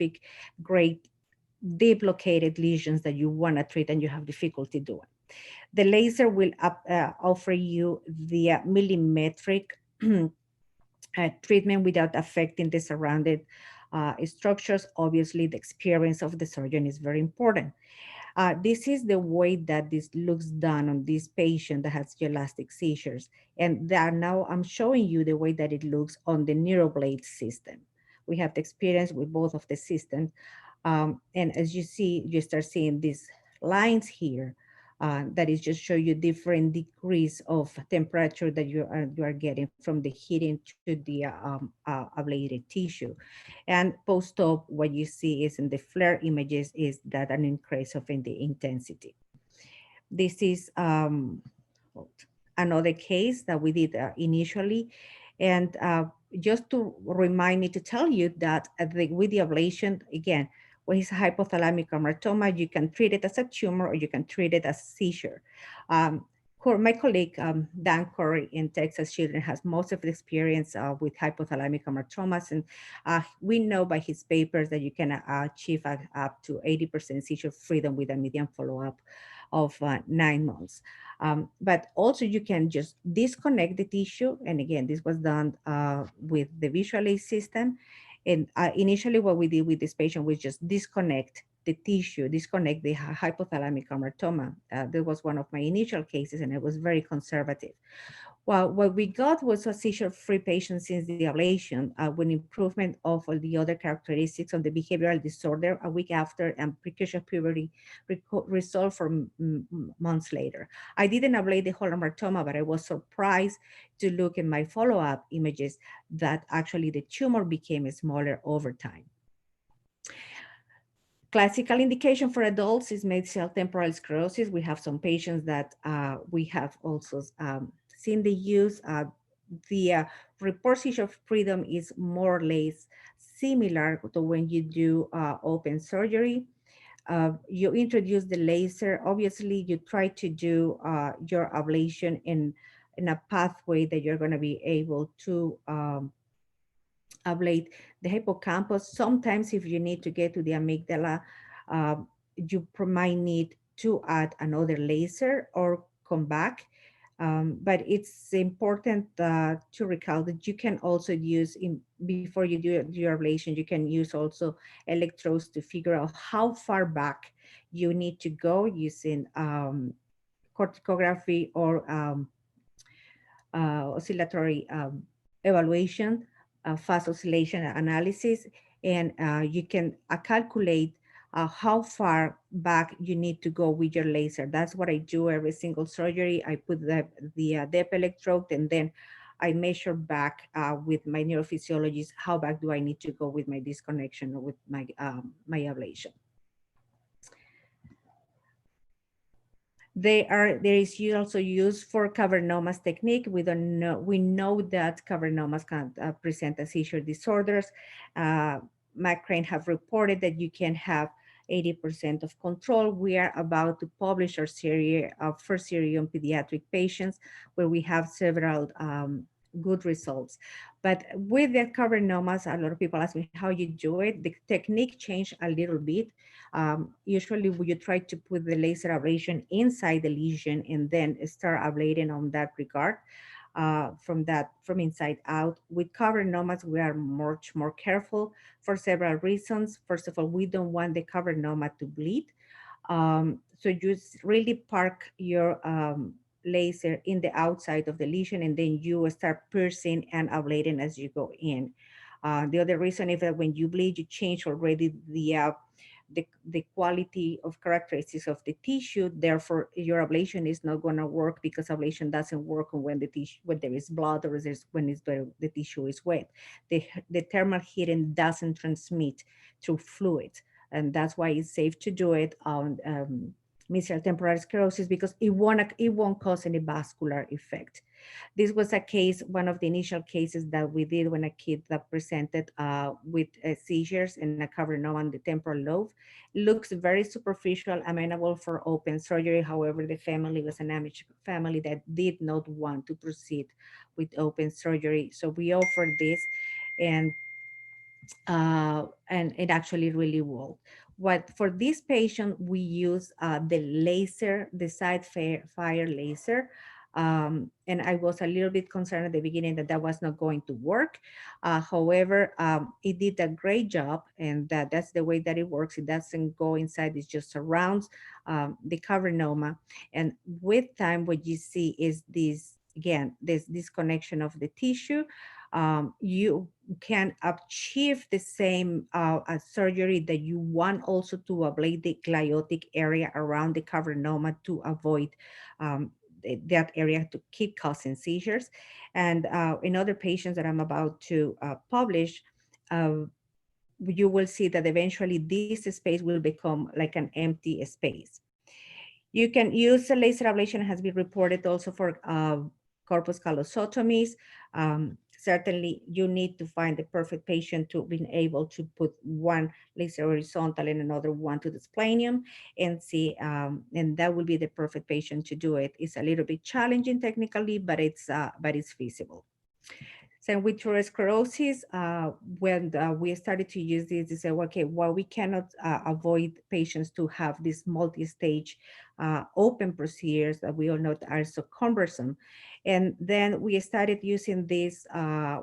big, great, deep located lesions that you want to treat and you have difficulty doing. The laser will offer you the millimetric treatment without affecting the surrounding structures. Obviously, the experience of the surgeon is very important. This is the way that this looks done on this patient that has gelastic seizures. And that now I'm showing you the way that it looks on the NeuroBlade system. We have the experience with both of the systems. And as you see, you start seeing these lines here that is just show you different degrees of temperature that you are getting from the heating to the ablated tissue. And post-op, what you see is in the FLAIR images is that an increase of in the intensity. This is another case that we did initially. And just to remind me to tell you that with the ablation, again, when it's a hypothalamic hamartoma, you can treat it as a tumor or you can treat it as seizure. My colleague, Dan Corey in Texas Children has most of the experience with hypothalamic hamartomas. And we know by his papers that you can achieve up to 80% seizure freedom with a median follow-up of 9 months. But also you can just disconnect the tissue. And again, this was done with the Visualase system. And initially what we did with this patient was just disconnect the tissue, disconnect the hypothalamic hamartoma. That was one of my initial cases and it was very conservative. Well, what we got was a seizure-free patient since the ablation with improvement of all the other characteristics of the behavioral disorder a week after, and precursor puberty resolved for months later. I didn't ablate the whole hamartoma, but I was surprised to look in my follow-up images that actually the tumor became smaller over time. Classical indication for adults is mesial temporal sclerosis. We have some patients that we have also seen the use. The report seizure freedom is more or less similar to when you do open surgery. You introduce the laser. Obviously, you try to do your ablation in a pathway that you're going to be able to ablate the hippocampus. Sometimes if you need to get to the amygdala, you might need to add another laser or come back. But it's important to recall that you can also use, before you do your ablation, you can use also electrodes to figure out how far back you need to go using corticography or oscillatory evaluation, fast oscillation analysis, and you can calculate how far back you need to go with your laser. That's what I do every single surgery. I put the depth electrode and then I measure back with my neurophysiologist, how back do I need to go with my disconnection or with my, my ablation. There is also used for cavernomas technique. We know that cavernomas can present as seizure disorders. McCrane have reported that you can have 80% of control. We are about to publish our series, our first series on pediatric patients, where we have several good results. But with the cavernomas, a lot of people ask me how you do it. The technique changed a little bit. Usually you try to put the laser ablation inside the lesion and then start ablating on that regard. From inside out. With cavernomas, we are much more careful for several reasons. First of all, we don't want the cavernoma to bleed. So you really park your laser in the outside of the lesion and then you start piercing and ablating as you go in. The other reason is that when you bleed, you change already the quality of characteristics of the tissue. Therefore, your ablation is not going to work because ablation doesn't work when the tissue, when there is blood or when the tissue is wet. The thermal heating doesn't transmit through fluid, and that's why it's safe to do it on mesial temporal sclerosis because it won't cause any vascular effect. This was a case, one of the initial cases that we did when a kid that presented with seizures and a cavernoma on the temporal lobe. Looks very superficial, amenable for open surgery. However, the family was an Amish family that did not want to proceed with open surgery. So we offered this, and and it actually really worked. What for this patient, we use the laser, the fire laser. And I was a little bit concerned at the beginning that that was not going to work. However, it did a great job, and that's the way that it works. It doesn't go inside, it just surrounds the cavernoma. And with time, what you see is this, again, this disconnection of the tissue. You can achieve the same surgery that you want also to ablate the gliotic area around the cavernoma to avoid that area to keep causing seizures. And in other patients that I'm about to publish, uh, you will see that eventually this space will become like an empty space. You can use a laser ablation, has been reported also for corpus callosotomies. Certainly, you need to find the perfect patient to be able to put one laser horizontal and another one to the splenium and see, and that will be the perfect patient to do it. It's a little bit challenging technically, but it's feasible. So with sclerosis, when we started to use this, they said, okay, well, we cannot avoid patients to have these multi-stage open procedures that we all know are so cumbersome. And then we started using this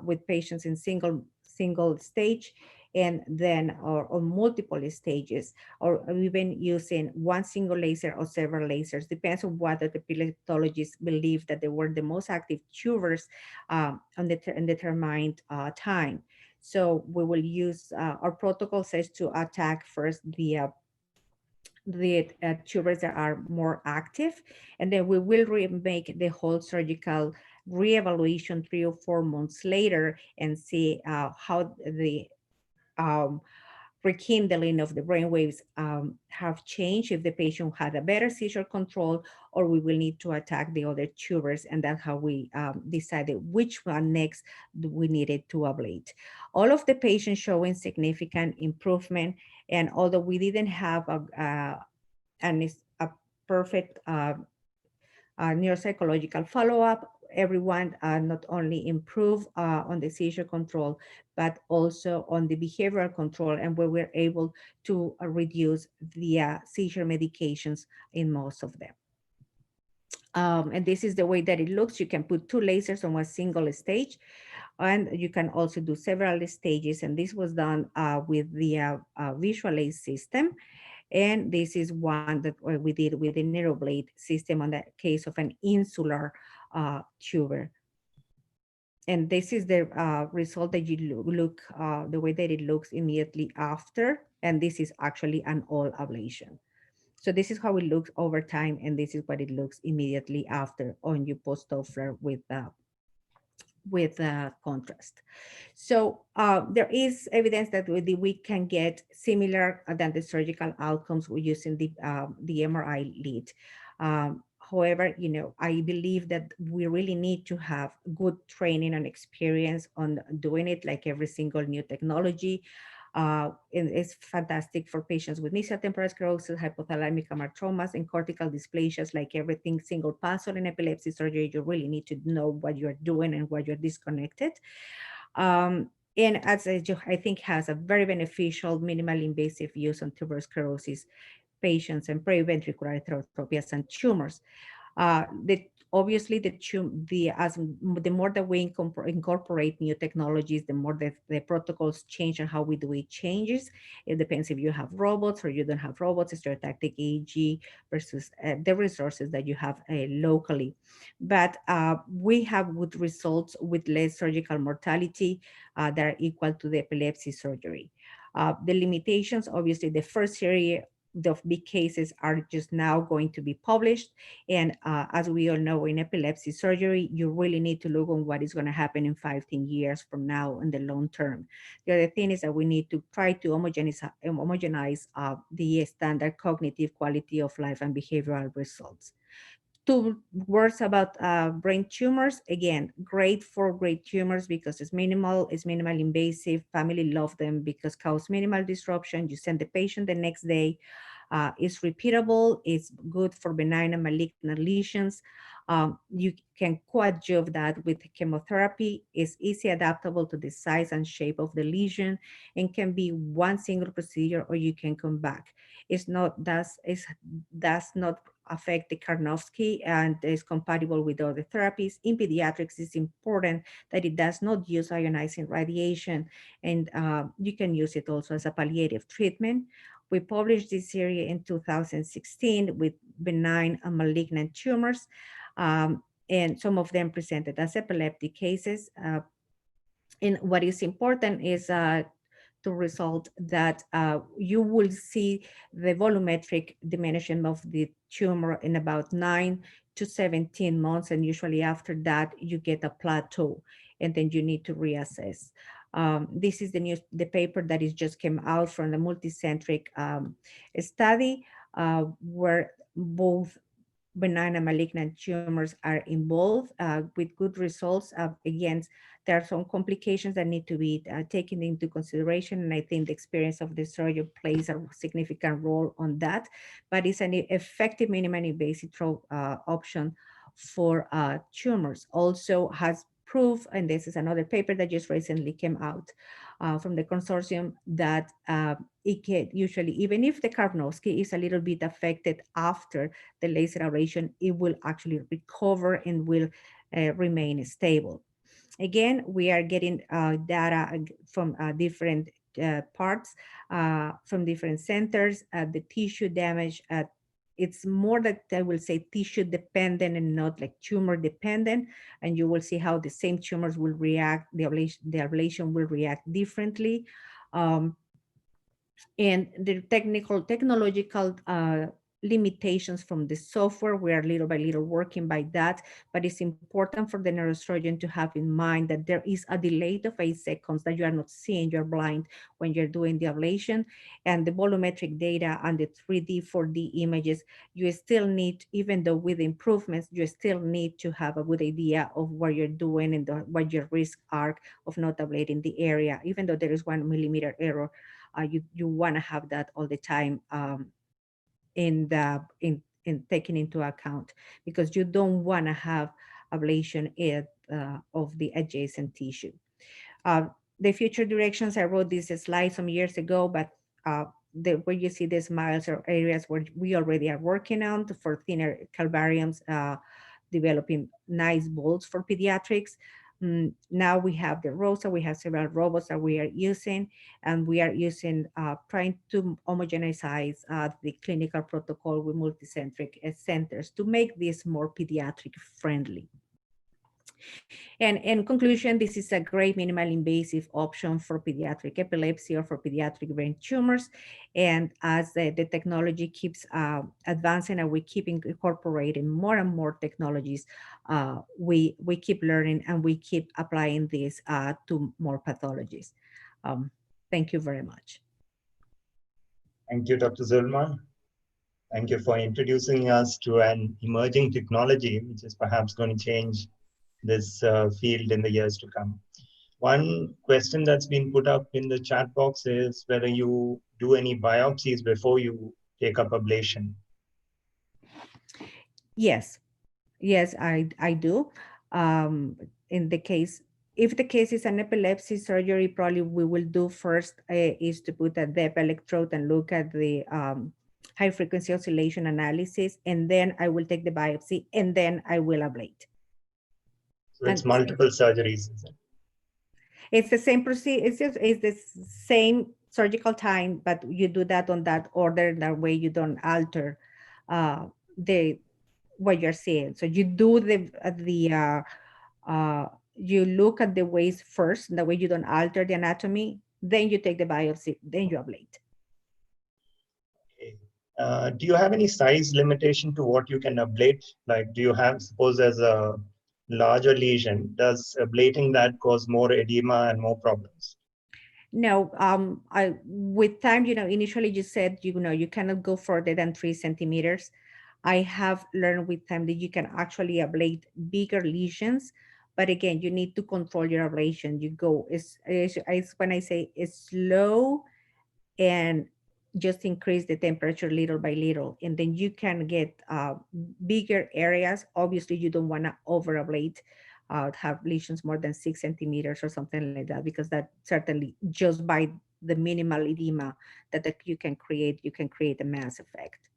with patients in single stage, and then or multiple stages, or even using one single laser or several lasers, depends on what the epileptologists believe that they were the most active tumors on the determined time. So we will use, our protocol says to attack first the tumors that are more active, and then we will make the whole surgical reevaluation 3 or 4 months later and see how the um, rekindling of the brain waves have changed, if the patient had a better seizure control, or we will need to attack the other tumors, and that's how we decided which one next we needed to ablate. All of the patients showing significant improvement, and although we didn't have a perfect neuropsychological follow-up, everyone not only improve on the seizure control, but also on the behavioral control, and we were able to reduce the seizure medications in most of them. And this is the way that it looks. You can put 2 lasers on a single stage, and you can also do several stages. And this was done with the Visualize system. And this is one that we did with the NeuroBlade system on the case of an insular tumor. And this is the result that you look, the way that it looks immediately after. And this is actually an all ablation. So this is how it looks over time, and this is what it looks immediately after on your post-Doppler with contrast. So there is evidence that we can get similar than the surgical outcomes using the MRI lead. However, I believe that we really need to have good training and experience on doing it, like every single new technology. It's fantastic for patients with mesial temporal sclerosis, hypothalamic hamartomas, and cortical dysplasias. Like everything single puzzle in epilepsy surgery, you really need to know what you're doing and what you're disconnected. And as I think has a very beneficial, minimal invasive use on tuberous sclerosis patients and periventricular heterotropias and tumors. Obviously the more that we incorporate new technologies, the more the protocols change and how we do it changes. It depends if you have robots or you don't have robots, stereotactic EEG versus the resources that you have locally. But we have good results with less surgical mortality that are equal to the epilepsy surgery. The limitations, obviously, the first series of big cases are just now going to be published. And as we all know, in epilepsy surgery, you really need to look on what is going to happen in 5-10 years from now in the long term. The other thing is that we need to try to homogenize the standard cognitive quality of life and behavioral results. 2 words about brain tumors. Again, great for great tumors because it's minimal invasive. Family love them because cause minimal disruption. You send the patient the next day. It's repeatable, it's good for benign and malignant lesions. You can coadjuvate that with chemotherapy. It's easy adaptable to the size and shape of the lesion and can be one single procedure or you can come back. Does not affect the Karnofsky and is compatible with other therapies. In pediatrics, it's important that it does not use ionizing radiation, and you can use it also as a palliative treatment. We published this series in 2016 with benign and malignant tumors, and some of them presented as epileptic cases. And what is important is to result that you will see the volumetric diminution of the tumor in about 9 to 17 months. And usually after that, you get a plateau and then you need to reassess. This is the paper that is just came out from the multicentric study where both benign and malignant tumors are involved with good results. Again, there are some complications that need to be taken into consideration, and I think the experience of the surgeon plays a significant role on that, but it's an effective minimally invasive option for tumors. Also has proof, and this is another paper that just recently came out from the consortium, that it can usually, even if the Karnofsky is a little bit affected after the laser ablation, it will actually recover and will remain stable. Again, we are getting data from different parts, from different centers. The tissue damage, it's more that I will say tissue dependent and not like tumor dependent. And you will see how the same tumors will react, the ablation will react differently. And the technological limitations from the software, we are little by little working by that, but it's important for the neurosurgeon to have in mind that there is a delay of 8 seconds that you are not seeing, you're blind when you're doing the ablation, and the volumetric data and the 3D, 4D images, you still need, even though with improvements, you still need to have a good idea of what you're doing and what your risk are of not ablating the area. Even though there is 1 millimeter error, you want to have that all the time in taking into account, because you don't want to have ablation of the adjacent tissue. The future directions, I wrote this slide some years ago, but where you see the smiles are areas where we already are working on for thinner calvariums, developing nice bolts for pediatrics. Now we have the ROSA, we have several robots that we are using, and we are using, trying to homogenize the clinical protocol with multicentric centers to make this more pediatric friendly. And in conclusion, this is a great minimal invasive option for pediatric epilepsy or for pediatric brain tumors. And as the technology keeps advancing and we keep incorporating more and more technologies, we keep learning and we keep applying this to more pathologies. Thank you very much. Thank you, Dr. Zulma. Thank you for introducing us to an emerging technology, which is perhaps going to change this field in the years to come. One question that's been put up in the chat box is whether you do any biopsies before you take up ablation. Yes, I do. In the case, if the case is an epilepsy surgery, probably we will do first is to put a DEP electrode and look at the high frequency oscillation analysis, and then I will take the biopsy, and then I will ablate. So it's multiple surgeries, is it? It's the same procedure. It's the same surgical time, but you do that on that order. That way, you don't alter what you're seeing. So you do you look at the waist first. That way, you don't alter the anatomy. Then you take the biopsy. Then you ablate. Do you have any size limitation to what you can ablate? Like, do you have, suppose there's a larger lesion, does ablating that cause more edema and more problems? No, with time, initially you said, you cannot go further than 3 centimeters. I have learned with time that you can actually ablate bigger lesions, but again, you need to control your ablation. You go, it's when I say it's slow, and just increase the temperature little by little, and then you can get bigger areas. Obviously, you don't want to over ablate, have lesions more than 6 centimeters or something like that, because that certainly, just by the minimal edema you can create a mass effect.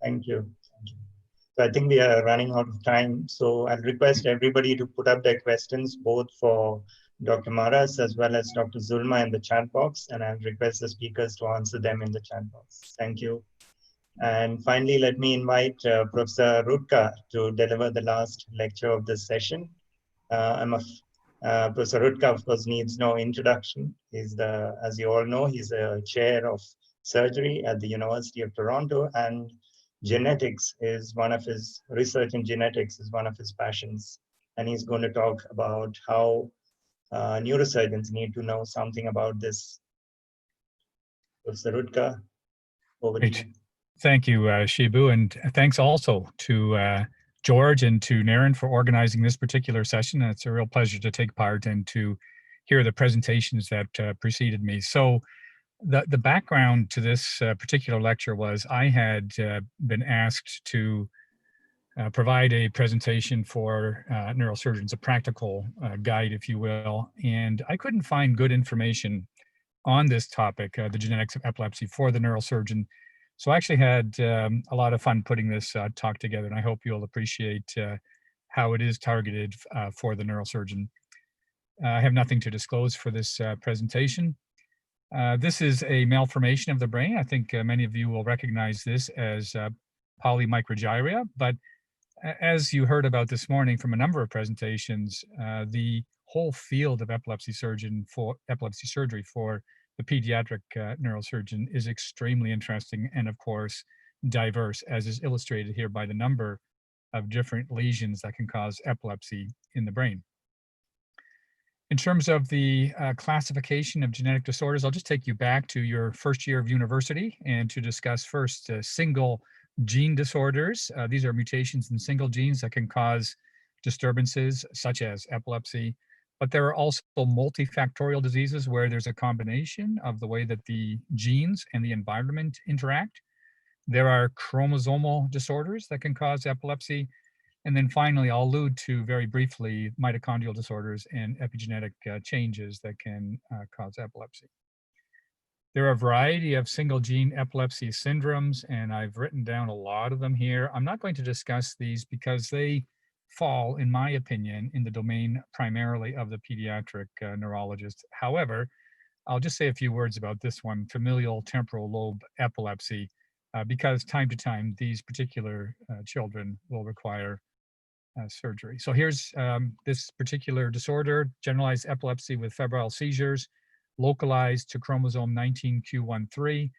Thank you. Thank you. So I think we are running out of time. So I'll request everybody to put up their questions, both for Dr. Maras as well as Dr. Zulma in the chat box, and I'll request the speakers to answer them in the chat box. Thank you. And finally, let me invite Professor Rutka to deliver the last lecture of this session. Professor Rutka, of course, needs no introduction. He's as you all know, he's a chair of surgery at the University of Toronto, and genetics is one of his research in genetics is one of his passions. And he's going to talk about how neurosurgeons need to know something about this. Professor Rutka, over to you. Thank you, Shibu, and thanks also to George and to Naren for organizing this particular session. It's a real pleasure to take part and to hear the presentations that preceded me. So the background to this particular lecture was I had been asked to provide a presentation for neurosurgeons, a practical guide, if you will, and I couldn't find good information on this topic, the genetics of epilepsy, for the neurosurgeon. So I actually had a lot of fun putting this talk together, and I hope you'll appreciate how it is targeted for the neurosurgeon. I have nothing to disclose for this presentation. This is a malformation of the brain. I think many of you will recognize this as polymicrogyria, but as you heard about this morning from a number of presentations, the whole field of epilepsy surgery for the pediatric neurosurgeon is extremely interesting and, of course, diverse, as is illustrated here by the number of different lesions that can cause epilepsy in the brain. In terms of the classification of genetic disorders, I'll just take you back to your first year of university and to discuss first single gene disorders. These are mutations in single genes that can cause disturbances such as epilepsy. But there are also multifactorial diseases where there's a combination of the way that the genes and the environment interact. There are chromosomal disorders that can cause epilepsy. And then finally, I'll allude to very briefly mitochondrial disorders and epigenetic changes that can cause epilepsy. There are a variety of single gene epilepsy syndromes, and I've written down a lot of them here. I'm not going to discuss these because they fall, in my opinion, in the domain primarily of the pediatric neurologist. However, I'll just say a few words about this one, familial temporal lobe epilepsy, because time to time, these particular children will require surgery. So here's this particular disorder, generalized epilepsy with febrile seizures, localized to chromosome 19q13.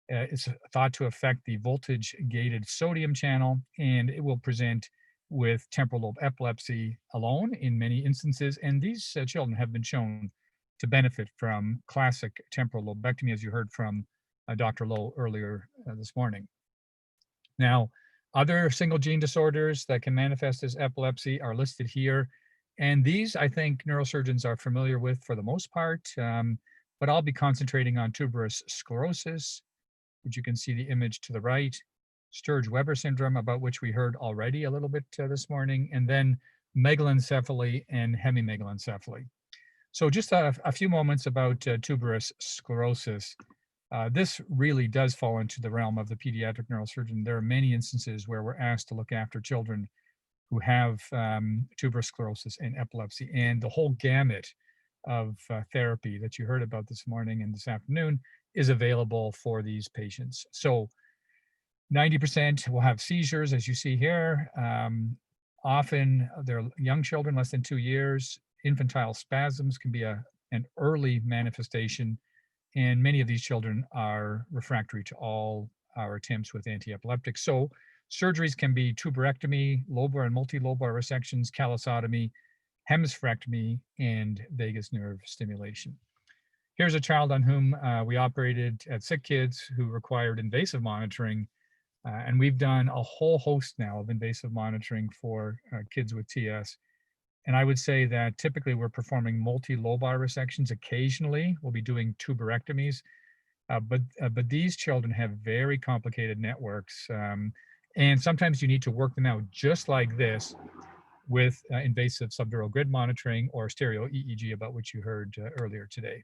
It's thought to affect the voltage-gated sodium channel, and it will present with temporal lobe epilepsy alone in many instances. And these children have been shown to benefit from classic temporal lobectomy, as you heard from Dr. Lowe earlier this morning. Now, other single gene disorders that can manifest as epilepsy are listed here. And these, I think, neurosurgeons are familiar with for the most part, but I'll be concentrating on tuberous sclerosis, which you can see the image to the right, Sturge-Weber syndrome, about which we heard already a little bit this morning, and then Megalencephaly and Hemimegalencephaly. So just a few moments about tuberous sclerosis. This really does fall into the realm of the pediatric neurosurgeon. There are many instances where we're asked to look after children who have tuberous sclerosis and epilepsy, and the whole gamut of therapy that you heard about this morning and this afternoon is available for these patients. So 90% will have seizures, as you see here. Often they're young children, less than 2 years. Infantile spasms can be an early manifestation, and many of these children are refractory to all our attempts with anti-epileptics. So surgeries can be tuberectomy, lobar and multilobar resections, callosotomy, hemispherectomy, and vagus nerve stimulation. Here's a child on whom we operated at Sick Kids who required invasive monitoring. And we've done a whole host now of invasive monitoring for kids with TS. And I would say that typically we're performing multilobar resections. Occasionally, we'll be doing tuberectomies. But these children have very complicated networks, and sometimes you need to work them out just like this with invasive subdural grid monitoring or stereo EEG, about which you heard earlier today.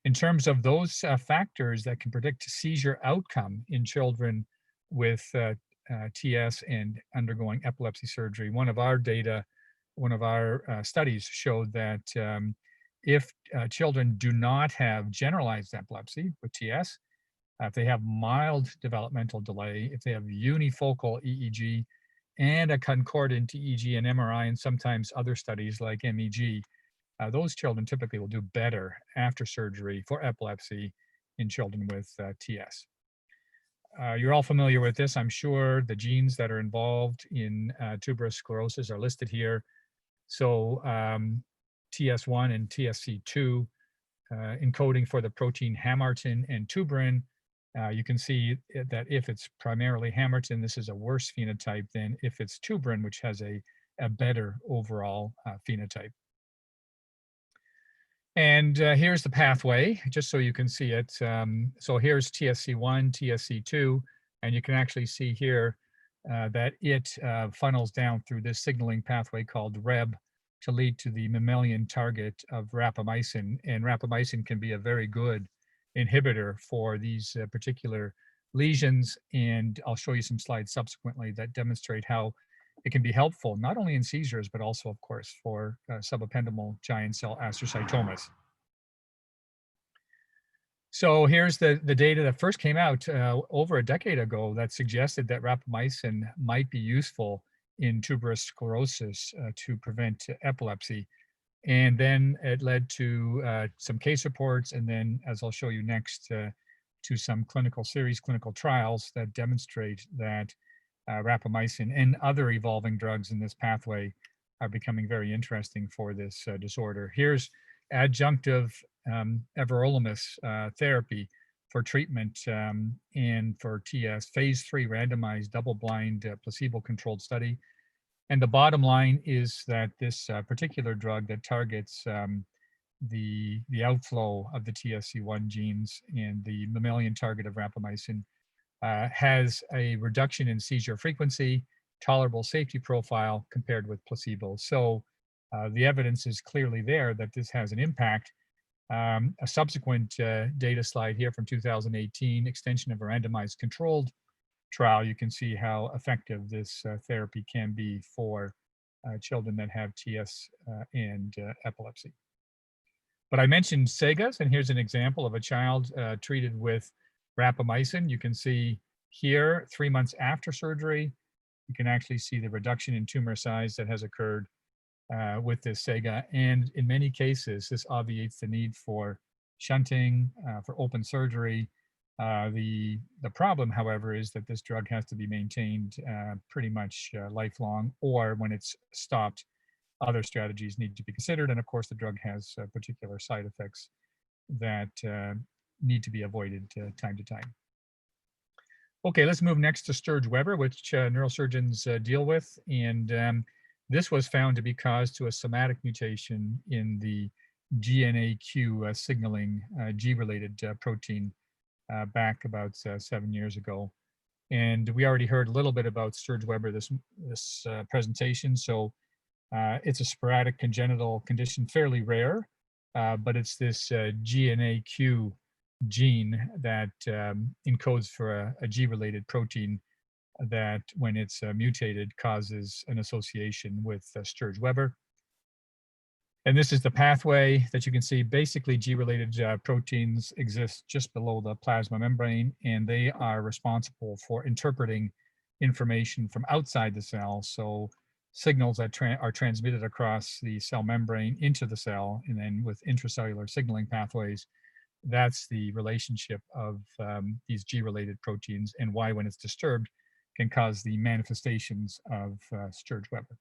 In terms of those factors that can predict seizure outcome in children with TS and undergoing epilepsy surgery, one of our studies showed that if children do not have generalized epilepsy with TS, if they have mild developmental delay, if they have unifocal EEG and a concordant EEG and MRI, and sometimes other studies like MEG, those children typically will do better after surgery for epilepsy in children with TS. You're all familiar with this, I'm sure. The genes that are involved in tuberous sclerosis are listed here. So TS1 and TSC2, encoding for the protein hamartin and tuberin. You can see that if it's primarily hamartin, this is a worse phenotype than if it's tuberin, which has a better overall phenotype. And here's the pathway, just so you can see it. So here's TSC1, TSC2, and you can actually see here that it funnels down through this signaling pathway called REB to lead to the mammalian target of rapamycin. And rapamycin can be a very good inhibitor for these particular lesions. And I'll show you some slides subsequently that demonstrate how it can be helpful, not only in seizures, but also, of course, for subependymal giant cell astrocytomas. So here's the data that first came out over a decade ago that suggested that rapamycin might be useful in tuberous sclerosis to prevent epilepsy. And then it led to some case reports, and then, as I'll show you next, to some clinical trials that demonstrate that rapamycin and other evolving drugs in this pathway are becoming very interesting for this disorder. Here's adjunctive everolimus therapy for treatment and for TS, phase 3 randomized double-blind placebo-controlled study. And the bottom line is that this particular drug that targets the outflow of the TSC1 genes and the mammalian target of rapamycin has a reduction in seizure frequency, tolerable safety profile compared with placebo. So the evidence is clearly there that this has an impact. A subsequent data slide here from 2018, extension of a randomized controlled trial, you can see how effective this therapy can be for children that have TS and epilepsy. But I mentioned SEGAs, and here's an example of a child treated with rapamycin. You can see here, 3 months after surgery, you can actually see the reduction in tumor size that has occurred with this SEGA. And in many cases, this obviates the need for shunting, for open surgery. The problem, however, is that this drug has to be maintained pretty much lifelong, or when it's stopped, other strategies need to be considered. And of course, the drug has particular side effects that need to be avoided time to time. Okay, let's move next to Sturge-Weber, which neurosurgeons deal with. And this was found to be caused to a somatic mutation in the GNAQ signaling G-related protein back about 7 years ago. And we already heard a little bit about Sturge-Weber this presentation. So it's a sporadic congenital condition, fairly rare, but it's this GNAQ gene that encodes for a G-related protein that, when it's mutated, causes an association with Sturge-Weber. And this is the pathway that you can see. Basically, G-related proteins exist just below the plasma membrane, and they are responsible for interpreting information from outside the cell. So signals that are transmitted across the cell membrane into the cell, and then with intracellular signaling pathways, that's the relationship of these G-related proteins, and why, when it's disturbed, can cause the manifestations of Sturge-Weber.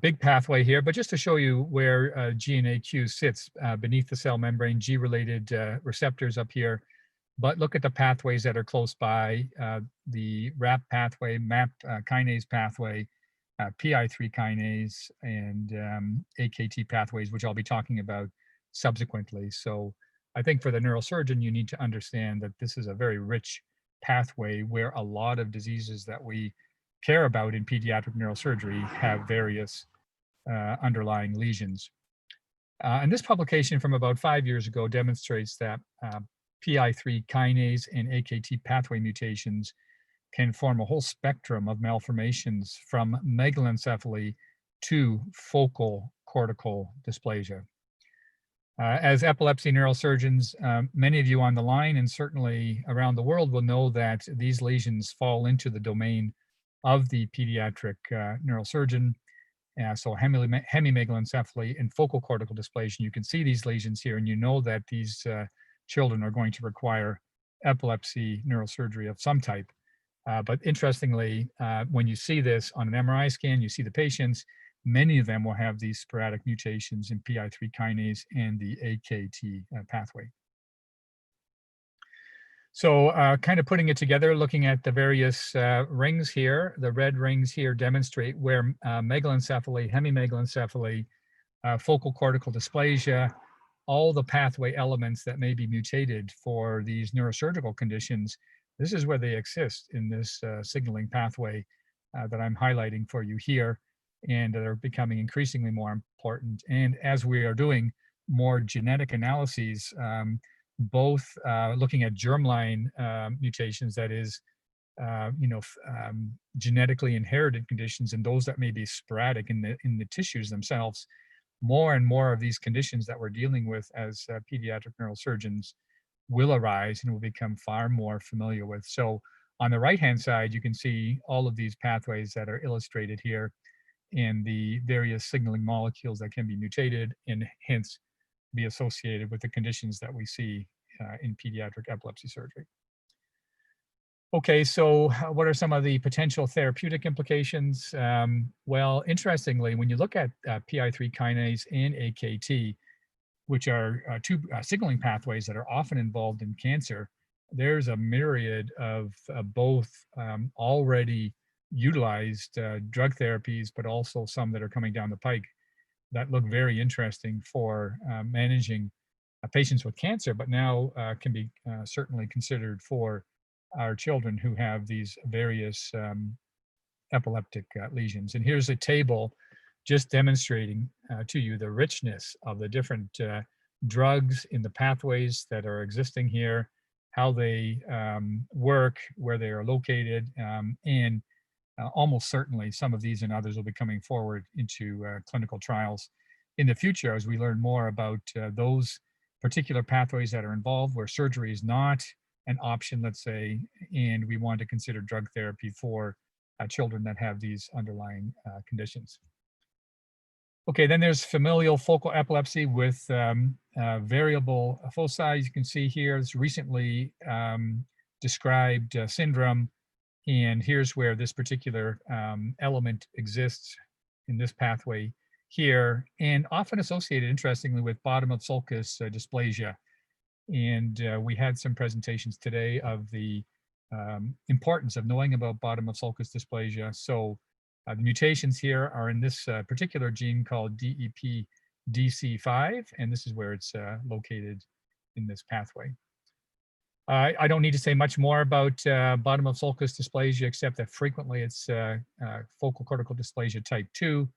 Big pathway here, but just to show you where GNAQ sits beneath the cell membrane, G-related receptors up here. But look at the pathways that are close by, the RAP pathway, MAP kinase pathway, PI3 kinase, and AKT pathways, which I'll be talking about subsequently. So I think for the neurosurgeon, you need to understand that this is a very rich pathway where a lot of diseases that we care about in pediatric neurosurgery have various underlying lesions. And this publication from about 5 years ago demonstrates that PI3 kinase and AKT pathway mutations can form a whole spectrum of malformations from megalencephaly to focal cortical dysplasia. As epilepsy neurosurgeons, many of you on the line and certainly around the world will know that these lesions fall into the domain of the pediatric neurosurgeon. So hemimegalencephaly and focal cortical dysplasia, you can see these lesions here, and you know that these children are going to require epilepsy neurosurgery of some type. But interestingly, when you see this on an MRI scan, you see the patients, many of them will have these sporadic mutations in PI3 kinase and the AKT pathway. So kind of putting it together, looking at the various rings here, the red rings here demonstrate where megalencephaly, hemimegalencephaly, focal cortical dysplasia, all the pathway elements that may be mutated for these neurosurgical conditions, this is where they exist in this signaling pathway that I'm highlighting for you here, and they're becoming increasingly more important. And as we are doing more genetic analyses, both looking at germline mutations, that is, genetically inherited conditions, and those that may be sporadic in the tissues themselves, more and more of these conditions that we're dealing with as pediatric neurosurgeons will arise and will become far more familiar with. So on the right-hand side, you can see all of these pathways that are illustrated here and the various signaling molecules that can be mutated and hence be associated with the conditions that we see in pediatric epilepsy surgery. Okay, so what are some of the potential therapeutic implications? Well, interestingly, when you look at PI3 kinase and AKT, which are two signaling pathways that are often involved in cancer, there's a myriad of both already utilized drug therapies, but also some that are coming down the pike that look very interesting for managing patients with cancer, but now can be certainly considered for our children who have these various epileptic lesions. And here's a table just demonstrating to you the richness of the different drugs in the pathways that are existing here, how they work, where they are located, and almost certainly some of these and others will be coming forward into clinical trials in the future as we learn more about those particular pathways that are involved where surgery is not an option, let's say, and we want to consider drug therapy for children that have these underlying conditions. Okay, then there's familial focal epilepsy with variable foci. You can see here, it's recently described syndrome. And here's where this particular element exists in this pathway here, and often associated, interestingly, with bottom of sulcus dysplasia. And we had some presentations today of the importance of knowing about bottom of sulcus dysplasia. So the mutations here are in this particular gene called DEPDC5, and this is where it's located in this pathway. I don't need to say much more about bottom of sulcus dysplasia, except that frequently it's focal cortical dysplasia type 2.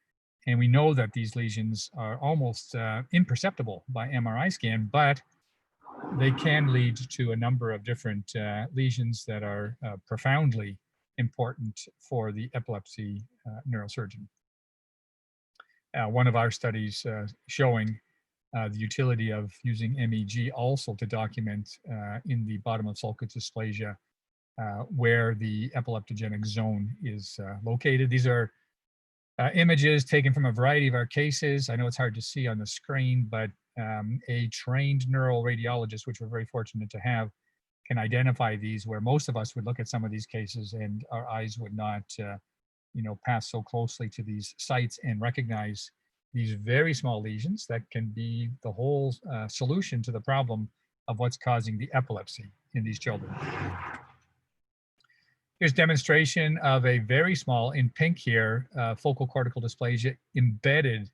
And we know that these lesions are almost imperceptible by MRI scan, but they can lead to a number of different lesions that are profoundly important for the epilepsy neurosurgeon. One of our studies showing the utility of using MEG also to document in the bottom of sulcus dysplasia where the epileptogenic zone is located. These are images taken from a variety of our cases. I know it's hard to see on the screen, but a trained neuroradiologist, which we're very fortunate to have, can identify these where most of us would look at some of these cases and our eyes would not pass so closely to these sites and recognize these very small lesions that can be the whole solution to the problem of what's causing the epilepsy in these children. Here's demonstration of a very small, in pink here, focal cortical dysplasia embedded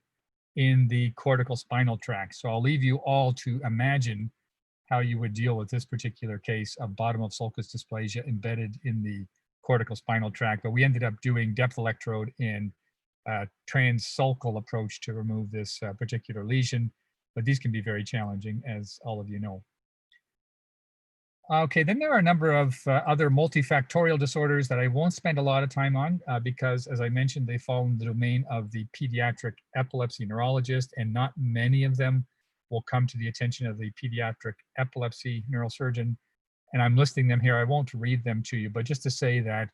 in the cortical spinal tract. So I'll leave you all to imagine how you would deal with this particular case of bottom of sulcus dysplasia embedded in the cortical spinal tract. But we ended up doing depth electrode and transsulcal approach to remove this particular lesion. But these can be very challenging, as all of you know. Okay, then there are a number of other multifactorial disorders that I won't spend a lot of time on because, as I mentioned, they fall in the domain of the pediatric epilepsy neurologist, and not many of them will come to the attention of the pediatric epilepsy neurosurgeon. And I'm listing them here. I won't read them to you, but just to say that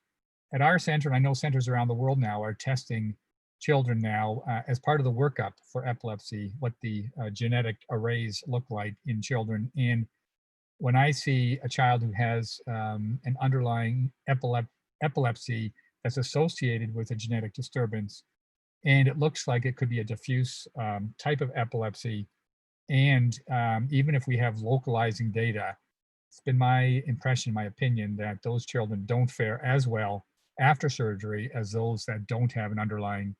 at our center, and I know centers around the world now are testing children now as part of the workup for epilepsy, what the genetic arrays look like in children. And when I see a child who has an underlying epilepsy that's associated with a genetic disturbance, and it looks like it could be a diffuse type of epilepsy, and even if we have localizing data, it's been my impression, my opinion, that those children don't fare as well after surgery as those that don't have an underlying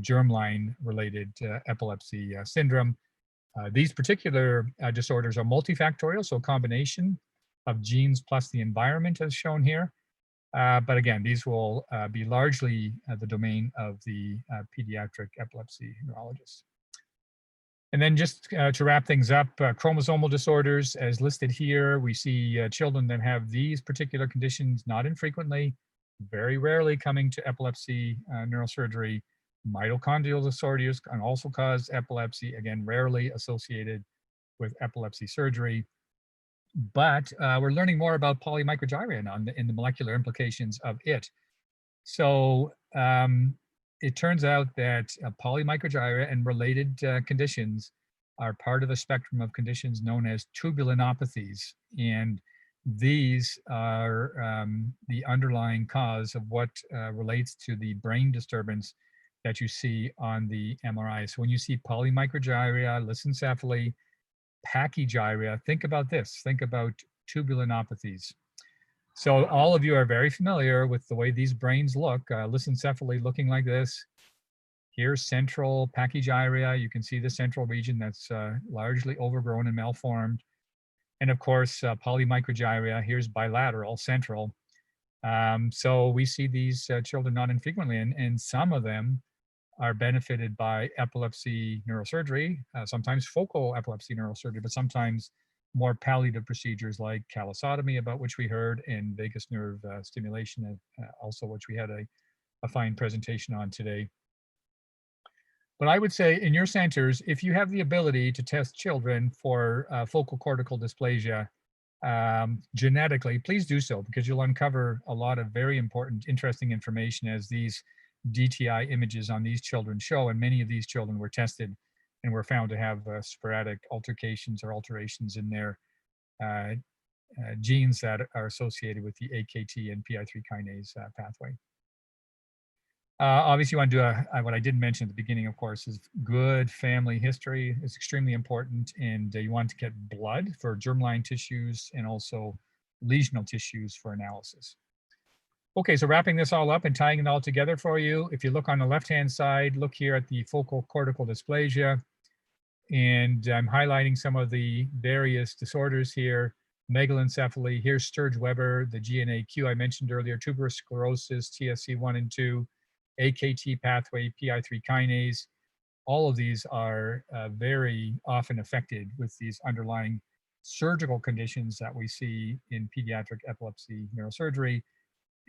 germline related epilepsy syndrome. These particular disorders are multifactorial, so a combination of genes plus the environment as shown here. But again, these will be largely the domain of the pediatric epilepsy neurologist. And then just to wrap things up, chromosomal disorders as listed here, we see children that have these particular conditions not infrequently, very rarely coming to epilepsy neurosurgery. Mitochondrial disorders can also cause epilepsy, again, rarely associated with epilepsy surgery. But we're learning more about polymicrogyria now in the molecular implications of it. So it turns out that polymicrogyria and related conditions are part of a spectrum of conditions known as tubulinopathies. And these are the underlying cause of what relates to the brain disturbance that you see on the MRI. So when you see polymicrogyria, lissencephaly, pachygyria, think about this, think about tubulinopathies. So all of you are very familiar with the way these brains look, lissencephaly looking like this. Here's central pachygyria. You can see the central region that's largely overgrown and malformed. And of course, polymicrogyria, here's bilateral, central. So we see these children not infrequently, and some of them are benefited by epilepsy neurosurgery, sometimes focal epilepsy neurosurgery, but sometimes more palliative procedures like callosotomy, about which we heard, and vagus nerve stimulation, also which we had a fine presentation on today. But I would say in your centers, if you have the ability to test children for focal cortical dysplasia genetically, please do so, because you'll uncover a lot of very important, interesting information as these DTI images on these children show, and many of these children were tested and were found to have sporadic altercations or alterations in their genes that are associated with the AKT and PI3 kinase pathway. Obviously, you want to do what I didn't mention at the beginning, of course, is good family history is extremely important, and you want to get blood for germline tissues and also lesional tissues for analysis. Okay, so wrapping this all up and tying it all together for you, if you look on the left-hand side, look here at the focal cortical dysplasia, and I'm highlighting some of the various disorders here. Megalencephaly, here's Sturge-Weber, the GNAQ I mentioned earlier, tuberous sclerosis, TSC1 and 2, AKT pathway, PI3 kinase. All of these are very often affected with these underlying surgical conditions that we see in pediatric epilepsy neurosurgery.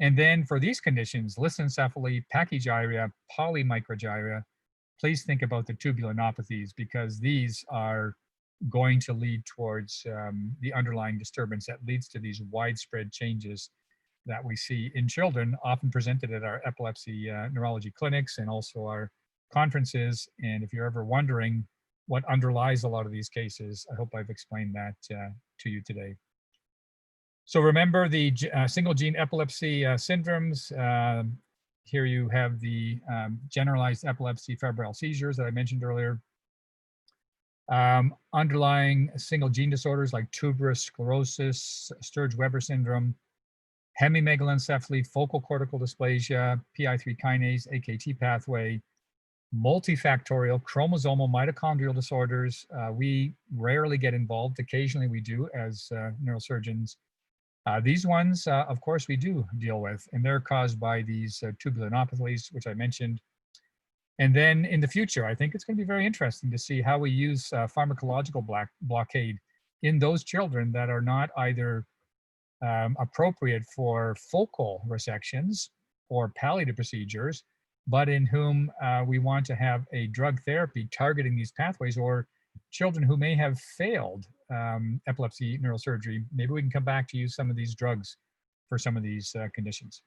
And then for these conditions, lissencephaly, pachygyria, polymicrogyria, please think about the tubulinopathies, because these are going to lead towards the underlying disturbance that leads to these widespread changes that we see in children, often presented at our epilepsy neurology clinics and also our conferences. And if you're ever wondering what underlies a lot of these cases, I hope I've explained that to you today. So remember the single gene epilepsy syndromes. Here you have the generalized epilepsy febrile seizures that I mentioned earlier. Underlying single gene disorders like tuberous sclerosis, Sturge-Weber syndrome, hemimegalencephaly, focal cortical dysplasia, PI3 kinase, AKT pathway, multifactorial chromosomal mitochondrial disorders. We rarely get involved. Occasionally we do as neurosurgeons. These ones, of course, we do deal with, and they're caused by these tubulinopathies, which I mentioned. And then in the future, I think it's going to be very interesting to see how we use pharmacological blockade in those children that are not either appropriate for focal resections or palliative procedures, but in whom we want to have a drug therapy targeting these pathways, or children who may have failed epilepsy neurosurgery. Maybe we can come back to use some of these drugs for some of these conditions.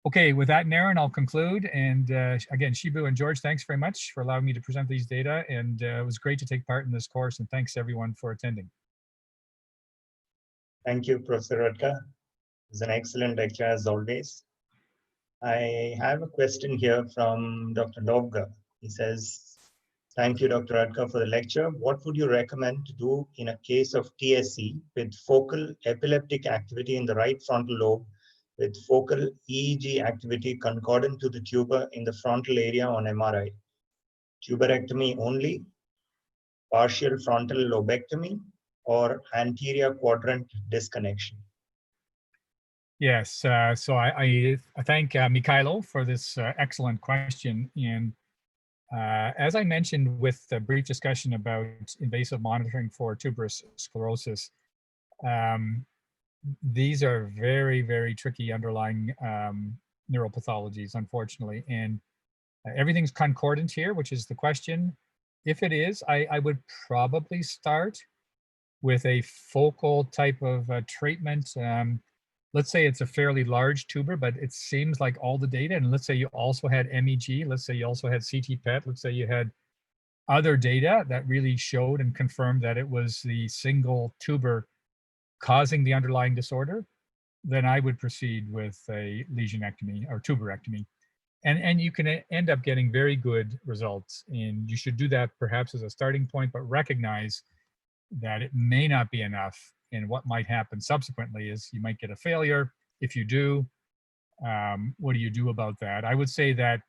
Okay, with that, Naren, I'll conclude. And again, Shibu and George, thanks very much for allowing me to present these data. And it was great to take part in this course. And thanks everyone for attending. Thank you, Professor Radka. It was an excellent lecture as always. I have a question here from Dr. Lovga. He says, thank you, Dr. Radka, for the lecture. What would you recommend to do in a case of TSC with focal epileptic activity in the right frontal lobe with focal EEG activity concordant to the tuber in the frontal area on MRI? Tuberectomy only, partial frontal lobectomy, or anterior quadrant disconnection? Yes, so I thank Mikhailo for this excellent question. And as I mentioned with the brief discussion about invasive monitoring for tuberous sclerosis, these are very, very tricky underlying neuropathologies, unfortunately. And everything's concordant here, which is the question. If it is, I would probably start with a focal type of treatment. Let's say it's a fairly large tuber, but it seems like all the data, and let's say you also had MEG, let's say you also had CT PET, let's say you had other data that really showed and confirmed that it was the single tuber causing the underlying disorder, then I would proceed with a lesionectomy or tuberectomy. And you can end up getting very good results. And you should do that perhaps as a starting point, but recognize that it may not be enough. And what might happen subsequently is you might get a failure. If you do, what do you do about that? I would say that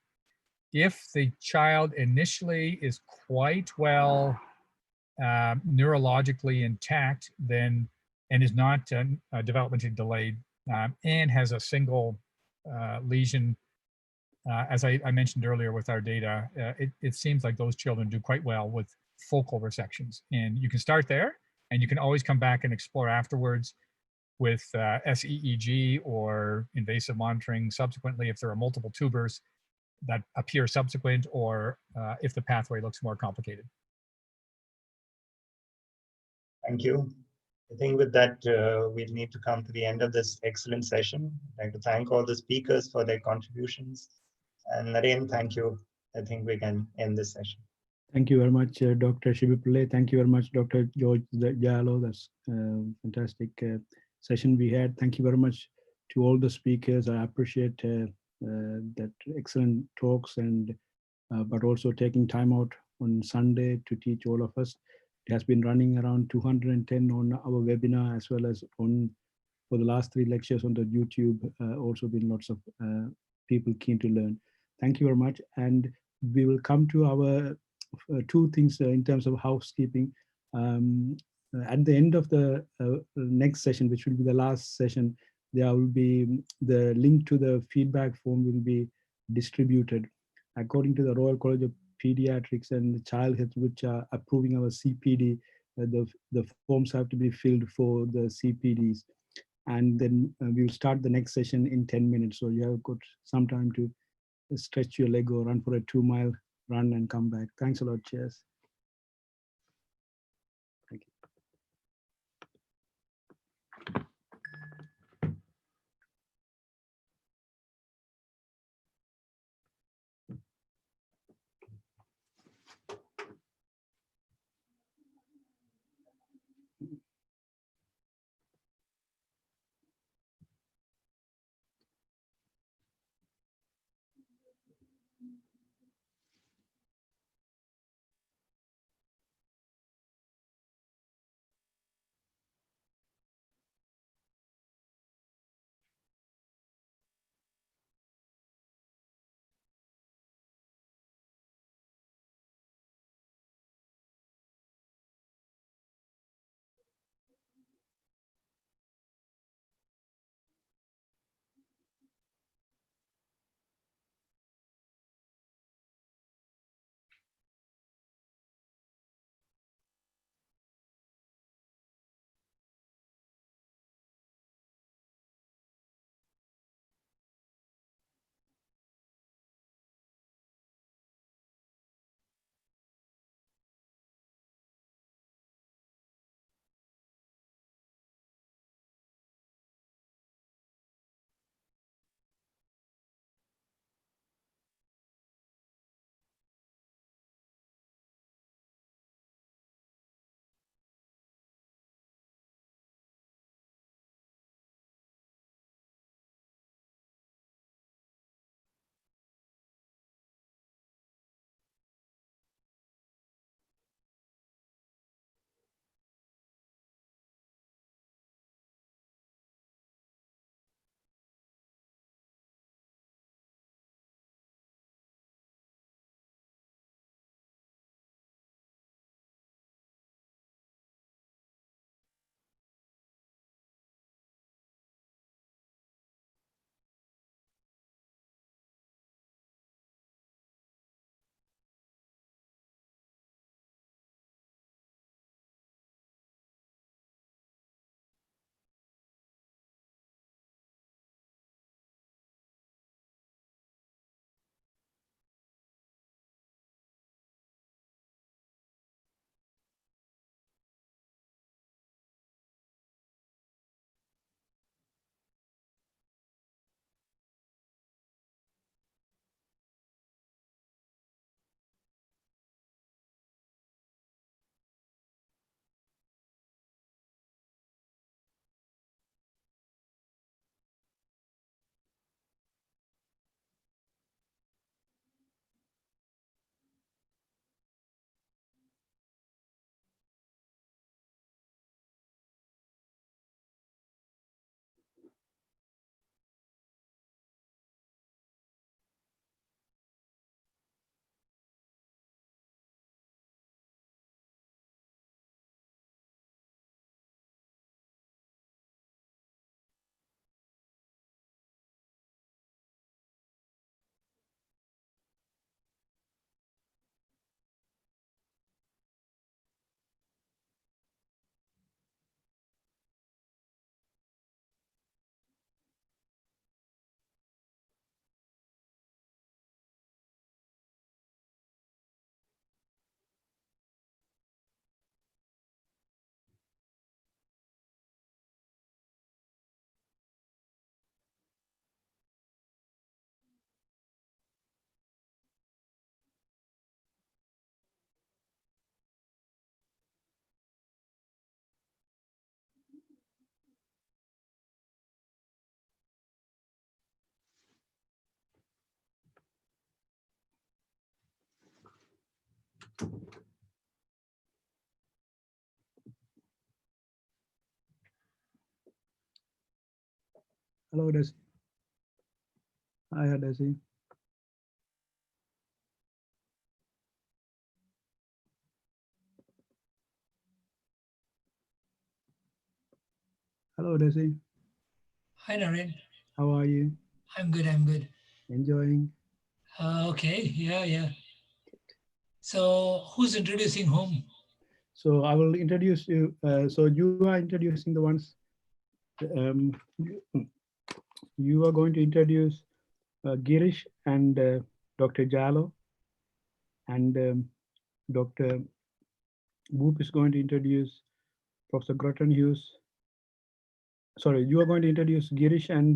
if the child initially is quite well neurologically intact, then and is not developmentally delayed and has a single lesion, as I mentioned earlier with our data, it seems like those children do quite well with focal resections. And you can start there, and you can always come back and explore afterwards with SEEG or invasive monitoring subsequently if there are multiple tubers that appear subsequent, or if the pathway looks more complicated. Thank you. I think with that, we'll need to come to the end of this excellent session. I'd like to thank all the speakers for their contributions. And Naren, thank you. I think we can end this session. Thank you very much, Dr. Shibipule. Thank you very much, Dr. George Jalo. That's a fantastic session we had. Thank you very much to all the speakers. I appreciate that excellent talks, and but also taking time out on Sunday to teach all of us. It has been running around 210 on our webinar, as well as on for the last 3 lectures on the YouTube. Also been lots of people keen to learn. Thank you very much. And we will come to our 2 things in terms of housekeeping. At the end of the next session, which will be the last session, there will be the link to the feedback form will be distributed. According to the Royal College of Pediatrics and Child Health, which are approving our CPD, the forms have to be filled for the CPDs. And then we'll start the next session in 10 minutes. So you have got some time to stretch your leg or run for a 2-mile run and come back. Thanks a lot. Cheers. Thank you. Hello, Desi. Hi, Desi. Hello, Desi. Hi, Naren. How are you? I'm good. I'm good. Enjoying? Okay. Yeah. So who's introducing whom? So I will introduce you. So you are introducing the ones. You are going to introduce Girish and Dr. Jalo, and Dr. Boop is going to introduce Professor Groton Hughes. Sorry, you are going to introduce Girish and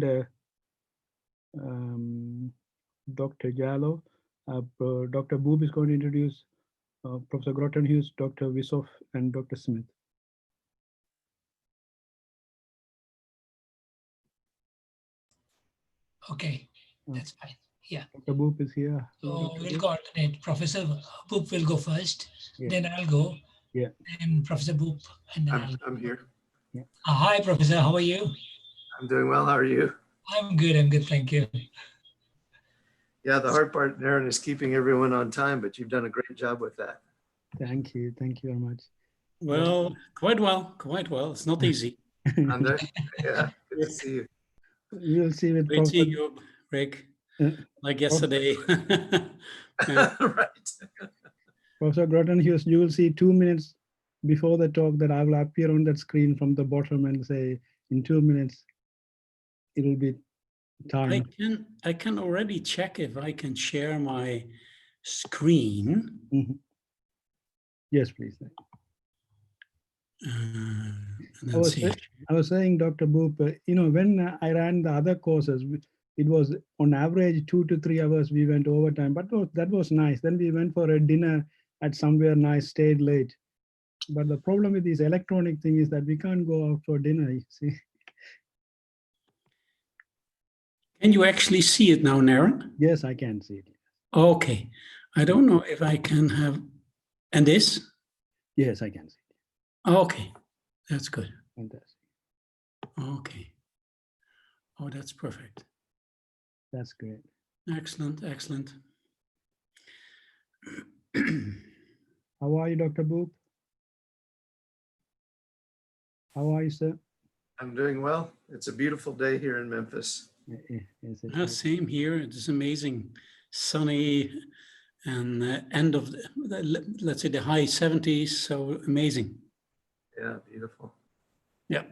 Dr. Jalo. Dr. Boop is going to introduce Professor Groton Hughes, Dr. Wisoff, and Dr. Smith. Okay, that's fine. Yeah. Dr. Boop is here. So we'll coordinate. Professor Boop will go first. Yeah. Then I'll go. Yeah. And Professor Boop. And then I'm here. Yeah. Hi, Professor. How are you? I'm doing well. How are you? I'm good. I'm good. Thank you. Yeah, the hard part, Naren, is keeping everyone on time, but you've done a great job with that. Thank you. Thank you very much. Well, quite well. It's not easy. I'm there. Yeah, good to see you. We'll see with Great seeing you, Rick, like yesterday. Yeah. Right. Professor Groton Hughes, you will see 2 minutes before the talk that I will appear on that screen from the bottom and say, in 2 minutes, it will be time. I can already check if I can share my screen. Mhm. Yes, please. And I then was, see. I was saying, Dr. Boop, when I ran the other courses, it was on average 2 to 3 hours we went overtime, but that was nice. Then we went for a dinner at somewhere nice, stayed late. But the problem with this electronic thing is that we can't go out for dinner, you see. Can you actually see it now, Naren? Yes, I can see it. Okay. I don't know if I can have, and this? Yes, I can see it. Okay, that's good. Fantastic. Okay. Oh, that's perfect. That's great. Excellent. How are you, Dr. Boop? How are you, sir? I'm doing well. It's a beautiful day here in Memphis. Is it? Same here. It's amazing, sunny, and end of let's say the high 70s. So amazing. Yeah, beautiful. Yeah.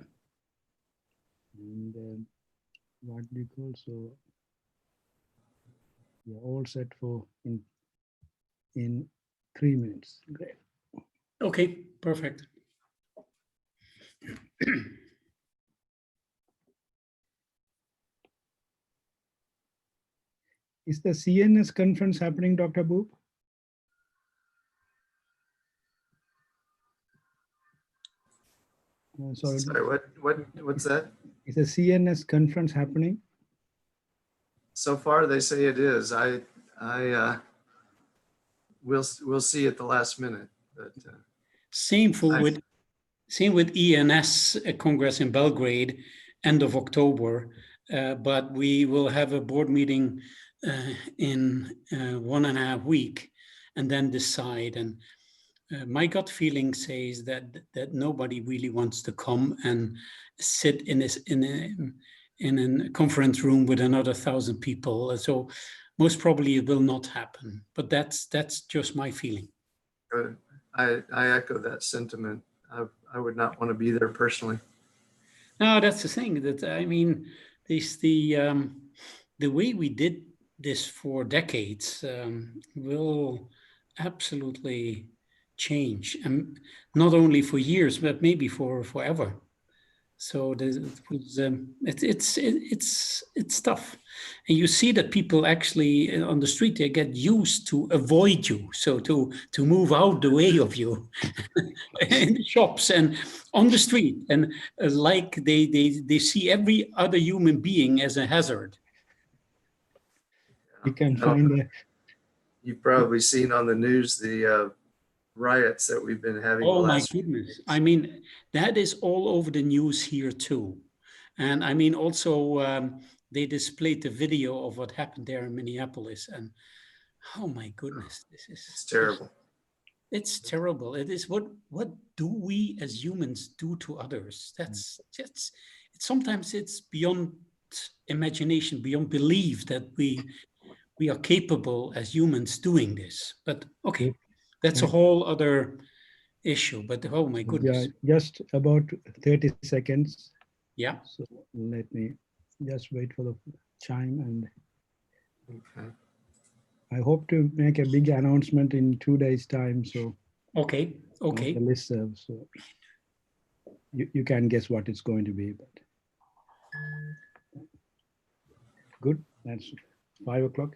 And what do you call, so you're all set for in 3 minutes. Great. Okay, perfect. Is the CNS conference happening, Dr. Boop? Sorry. Sorry, what's that? Is the CNS conference happening? So far, they say it is. We'll see at the last minute. But Same with ENS Congress in Belgrade, end of October. But we will have a board meeting in 1.5 weeks, and then decide. And my gut feeling says that nobody really wants to come and sit in a conference room with another 1,000 people. So most probably it will not happen. But that's just my feeling. I echo that sentiment. I would not want to be there personally. No, that's the thing. That I mean, the way we did this for decades will absolutely change, and not only for years, but maybe for forever. So it's tough, and you see that people actually on the street, they get used to avoid you, so to move out the way of you in the shops and on the street, and like they see every other human being as a hazard. You can find You've probably seen on the news the riots that we've been having. Oh my goodness. I mean, that is all over the news here too. And I mean, also, they displayed the video of what happened there in Minneapolis. And oh my goodness, It's terrible. It's terrible. It is. What do we as humans do to others? Sometimes it's beyond imagination, beyond belief that we are capable as humans doing this. But okay, that's a whole other issue. But oh my goodness. Yeah, just about 30 seconds. Yeah. So let me just wait for the chime, and Okay. I hope to make a big announcement in 2 days' time. So okay. The listserv, so you can guess what it's going to be. But good. That's 5 o'clock.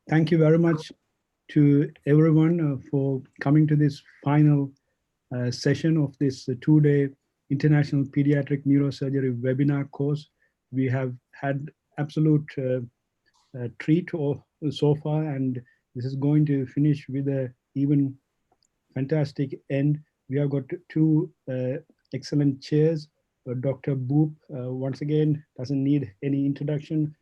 Thank you very much to everyone for coming to this final session of this 2-day International Pediatric Neurosurgery webinar course. We have had absolute treat so far, and this is going to finish with a even fantastic end. We have got 2 excellent chairs. Dr. Boop, once again, doesn't need any introduction.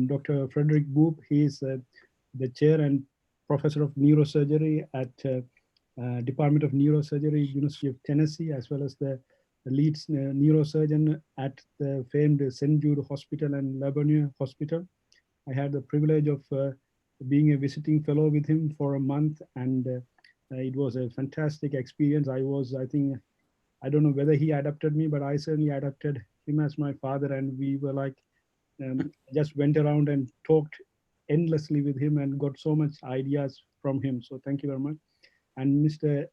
Dr. Frederick Boop, he is the chair and professor of neurosurgery at Department of Neurosurgery, University of Tennessee, as well as the lead neurosurgeon at the famed St. Jude Hospital and Labourne Hospital. I had the privilege of being a visiting fellow with him for a month, and it was a fantastic experience. I don't know whether he adopted me, but I certainly adopted him as my father, and we were like, just went around and talked endlessly with him and got so much ideas from him. So thank you very much. And Mr.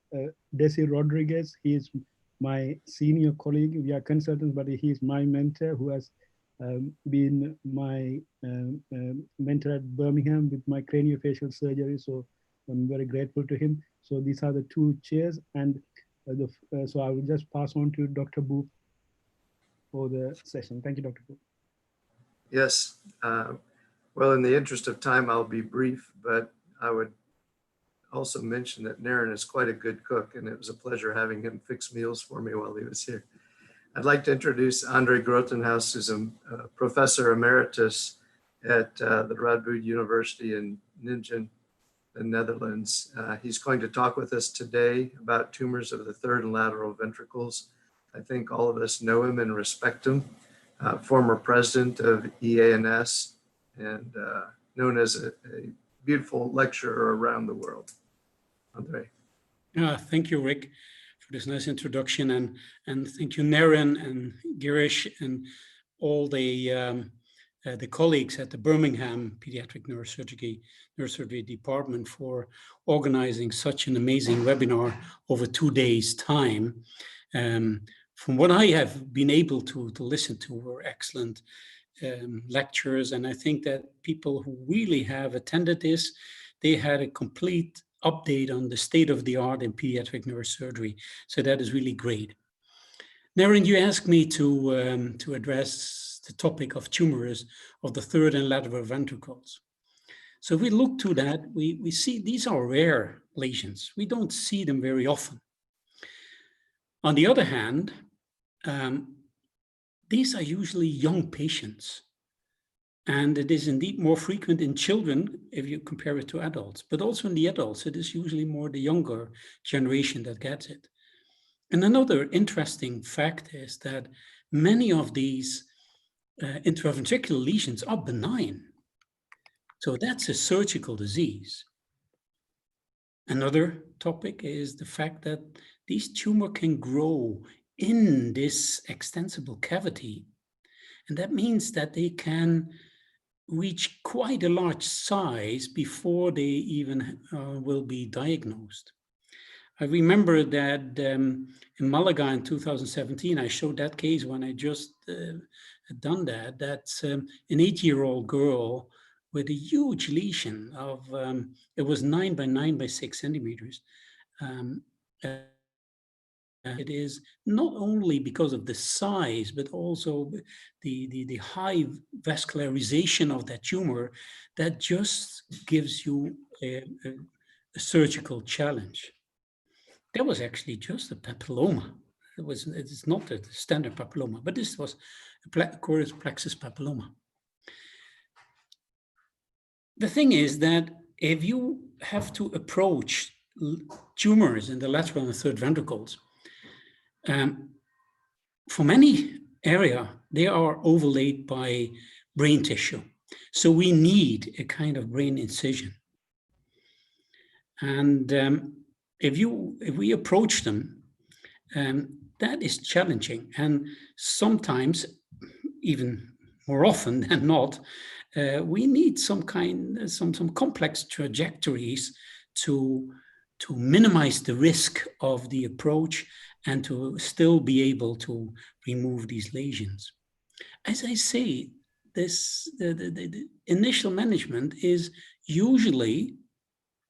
Desi Rodriguez, he is my senior colleague. We are consultants, but he is my mentor, who has been my mentor at Birmingham with my craniofacial surgery. So I'm very grateful to him. So these are the 2 chairs, and so I will just pass on to Dr. Boop for the session. Thank you, Dr. Boop. Yes. Well, in the interest of time, I'll be brief, but I would also mention that Naren is quite a good cook, and it was a pleasure having him fix meals for me while he was here. I'd like to introduce Andre Grotenhuis, who's a professor emeritus at the Radboud University in Nijmegen, the Netherlands. He's going to talk with us today about tumors of the 3rd and lateral ventricles. I think all of us know him and respect him. Former president of EANS and known as a beautiful lecturer around the world. Andre. Thank you, Rick, for this nice introduction, and thank you, Naren and Girish and all the colleagues at the Birmingham Paediatric Neurosurgery Department for organizing such an amazing webinar over 2 days' time. From what I have been able to listen to were excellent lectures, and I think that people who really have attended this, they had a complete update on the state of the art in pediatric neurosurgery. So that is really great. Naren, you asked me to address the topic of tumors of the 3rd and lateral ventricles. So if we look to that, we see these are rare lesions. We don't see them very often. On the other hand, these are usually young patients. And it is indeed more frequent in children if you compare it to adults, but also in the adults, it is usually more the younger generation that gets it. And another interesting fact is that many of these intraventricular lesions are benign. So that's a surgical disease. Another topic is the fact that these tumors can grow in this extensible cavity. And that means that they can reach quite a large size before they even will be diagnosed. I remember that in Malaga in 2017, I showed that case when I just had done that. That's an 8-year-old girl with a huge lesion of, it was 9 by 9 by 6 centimeters. It is not only because of the size, but also the high vascularization of that tumor that just gives you a surgical challenge. That was actually just a papilloma. it's not a standard papilloma, but this was a chorus plexus papilloma. The thing is that if you have to approach tumors in the lateral and third ventricles, for many area, they are overlaid by brain tissue. So we need a kind of brain incision. And if we approach them, that is challenging. And sometimes, even more often than not, we need some complex trajectories to minimize the risk of the approach and to still be able to remove these lesions. As I say, the initial management is usually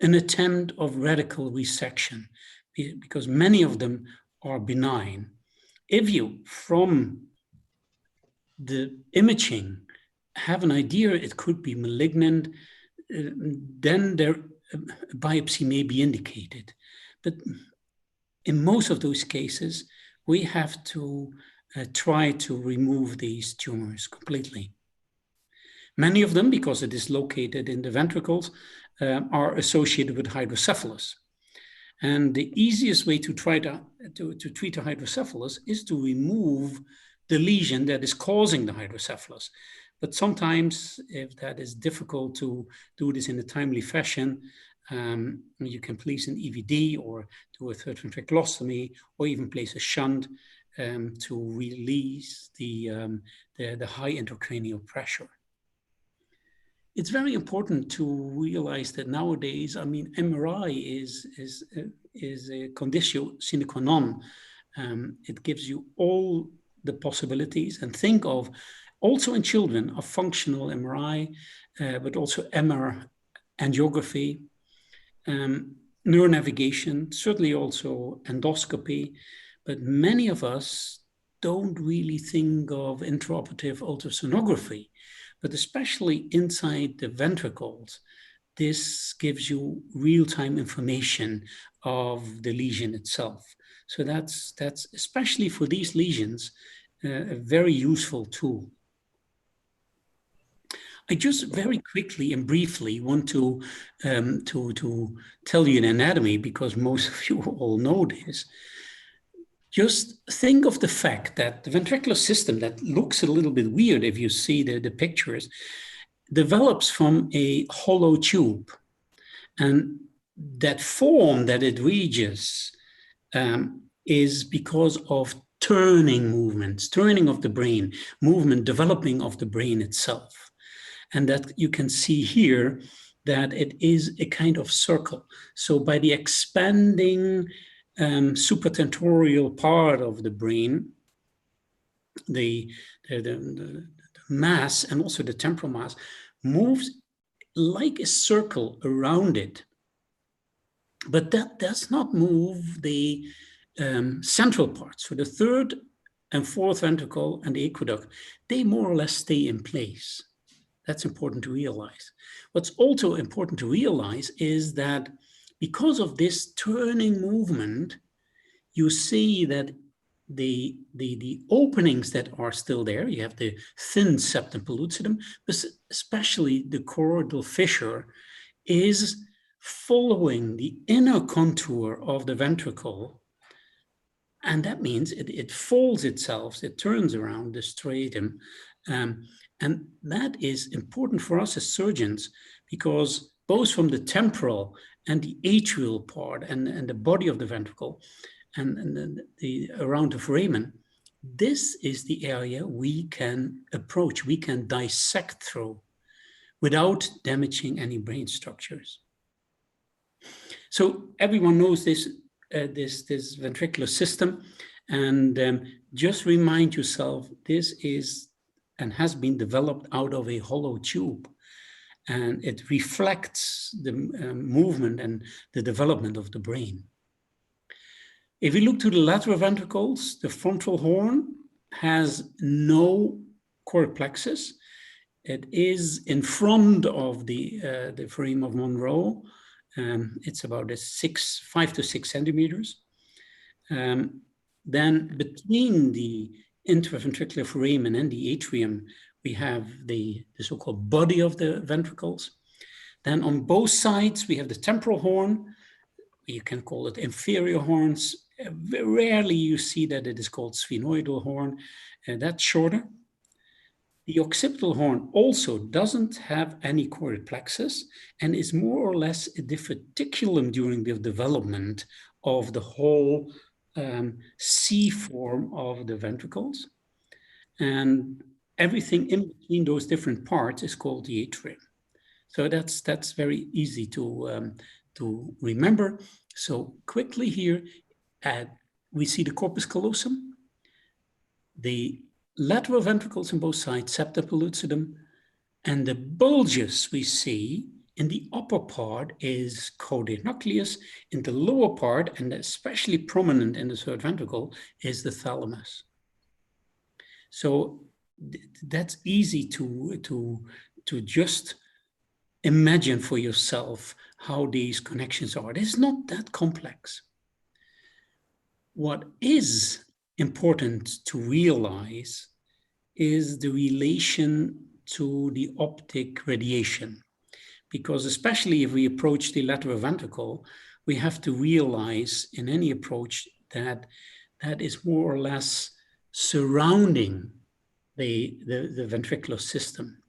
an attempt of radical resection because many of them are benign. If you, from the imaging, have an idea it could be malignant, then a biopsy may be indicated. But in most of those cases, we have to try to remove these tumors completely. Many of them, because it is located in the ventricles, are associated with hydrocephalus. And the easiest way to try to treat a hydrocephalus is to remove the lesion that is causing the hydrocephalus. But sometimes, if that is difficult to do this in a timely fashion, you can place an EVD or do a third ventriculostomy or even place a shunt to release the high intracranial pressure. It's very important to realize that nowadays, I mean, MRI is a conditio sine qua non. It gives you all the possibilities, and think of also in children of functional MRI, but also MR angiography, neuronavigation, certainly also endoscopy, but many of us don't really think of intraoperative ultrasonography, but especially inside the ventricles, this gives you real-time information of the lesion itself. So that's especially for these lesions, a very useful tool. I just very quickly and briefly want to tell you an anatomy, because most of you all know this. Just think of the fact that the ventricular system, that looks a little bit weird if you see the pictures, develops from a hollow tube. And that form that it reaches is because of turning movements, turning of the brain, movement, developing of the brain itself. And that you can see here that it is a kind of circle. So by the expanding supratentorial part of the brain, the mass and also the temporal mass moves like a circle around it. But that does not move the central parts. So the third and fourth ventricle and the aqueduct, they more or less stay in place. That's important to realize. What's also important to realize is that because of this turning movement, you see that the openings that are still there, you have the thin septum pellucidum, but especially the choroidal fissure is following the inner contour of the ventricle. And that means it folds itself, it turns around the striatum. And that is important for us as surgeons, because both from the temporal and the atrial part and the body of the ventricle and the around the foramen, this is the area we can approach, we can dissect through without damaging any brain structures. So everyone knows this ventricular system, and just remind yourself, this is and has been developed out of a hollow tube, and it reflects the movement and the development of the brain. If we look to the lateral ventricles, the frontal horn has no choroid plexus. It is in front of the foramen of Monroe. It's about 5 to 6 centimeters. Then between the interventricular foramen and the atrium, we have the so-called body of the ventricles. Then on both sides, we have the temporal horn. You can call it inferior horns. Rarely you see that it is called sphenoidal horn. That's shorter. The occipital horn also doesn't have any choroid plexus and is more or less a diverticulum during the development of the whole C form of the ventricles. And everything in between those different parts is called the atrium. So that's very easy to remember. So quickly here, we see the corpus callosum, the lateral ventricles on both sides, septa pellucidum, and the bulges we see in the upper part is caudate nucleus. In the lower part, and especially prominent in the third ventricle, is the thalamus. So that's easy to just imagine for yourself how these connections are. It's not that complex. What is important to realize is the relation to the optic radiation, because especially if we approach the lateral ventricle, we have to realize in any approach that that is more or less surrounding the ventricular system.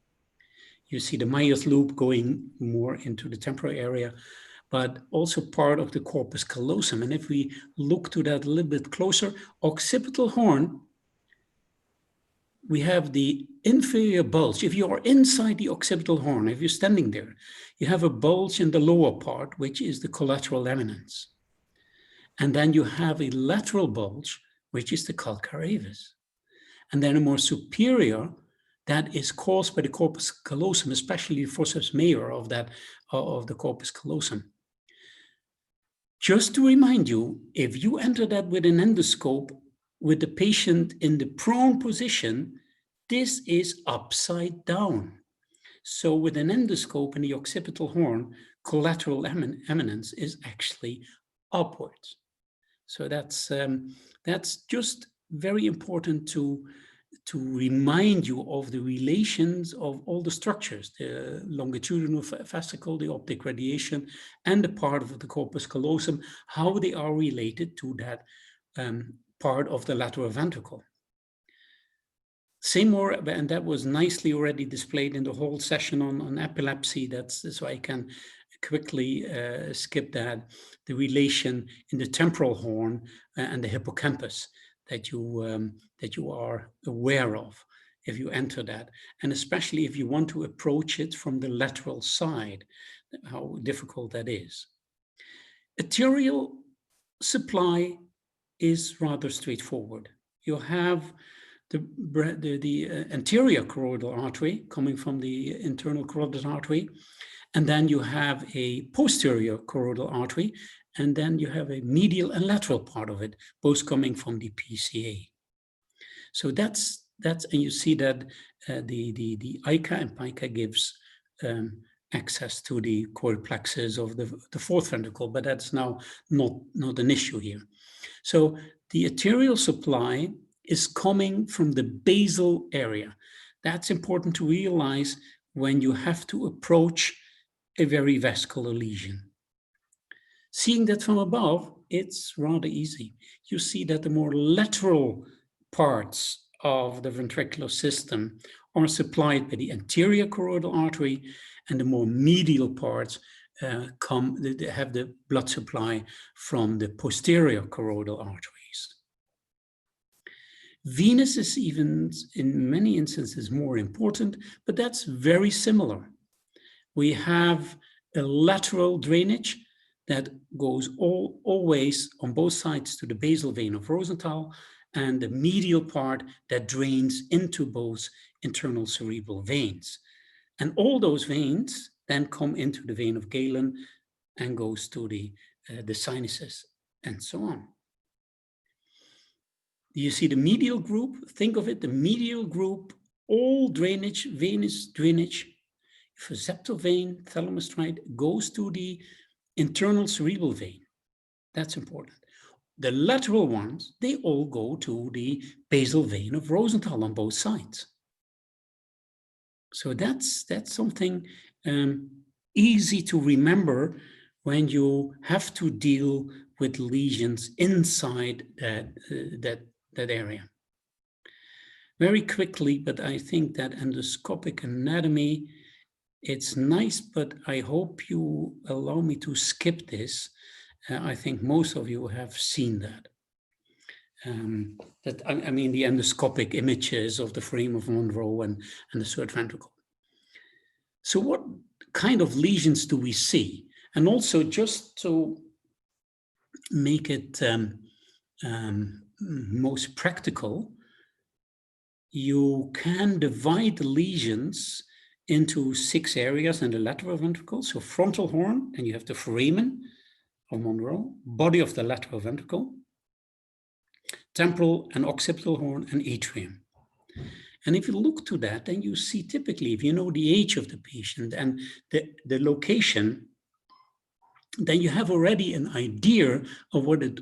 You see the Meyer's loop going more into the temporal area, but also part of the corpus callosum. And if we look to that a little bit closer, occipital horn, we have the inferior bulge. If you are inside the occipital horn, if you're standing there, you have a bulge in the lower part, which is the collateral eminence. And then you have a lateral bulge, which is the calcareous. And then a more superior, that is caused by the corpus callosum, especially the forceps major of the corpus callosum. Just to remind you, if you enter that with an endoscope with the patient in the prone position, this is upside down. So with an endoscope in the occipital horn, collateral eminence is actually upwards. So that's just very important to remind you of the relations of all the structures, the longitudinal fascicle, the optic radiation, and the part of the corpus callosum, how they are related to that part of the lateral ventricle. Same more, and that was nicely already displayed in the whole session on epilepsy. That's why I can quickly skip that, the relation in the temporal horn and the hippocampus that you are aware of if you enter that, and especially if you want to approach it from the lateral side, how difficult that is. Arterial supply is rather straightforward. You have the anterior choroidal artery coming from the internal carotid artery, and then you have a posterior choroidal artery, and then you have a medial and lateral part of it, both coming from the PCA. So that's and you see that the ICA and PICA gives access to the choroid plexus of the fourth ventricle, but that's now not an issue here. So the arterial supply is coming from the basal area. That's important to realize when you have to approach a very vascular lesion. Seeing that from above, it's rather easy. You see that the more lateral parts of the ventricular system are supplied by the anterior choroidal artery, and the more medial parts have the blood supply from the posterior choroidal arteries. Venous is even in many instances more important, but that's very similar. We have a lateral drainage that goes always on both sides to the basal vein of Rosenthal, and the medial part that drains into both internal cerebral veins. And all those veins then come into the vein of Galen and goes to the sinuses and so on. You see the medial group, think of it, the medial group, all drainage, venous drainage, if a septal vein, thalamus, right, goes to the internal cerebral vein. That's important. the lateral ones, they all go to the basal vein of Rosenthal on both sides. So that's something easy to remember when you have to deal with lesions inside that area. Very quickly, but I think that endoscopic anatomy, it's nice, but I hope you allow me to skip this. I think most of you have seen that. I mean, the endoscopic images of the frame of Monro and the third ventricle. So what kind of lesions do we see? And also, just to make it most practical, you can divide the lesions into 6 areas in the lateral ventricle. So frontal horn, and you have the foramen of Monro, body of the lateral ventricle, temporal and occipital horn, and atrium. And if you look to that, then you see typically, if you know the age of the patient and the location, then you have already an idea of what it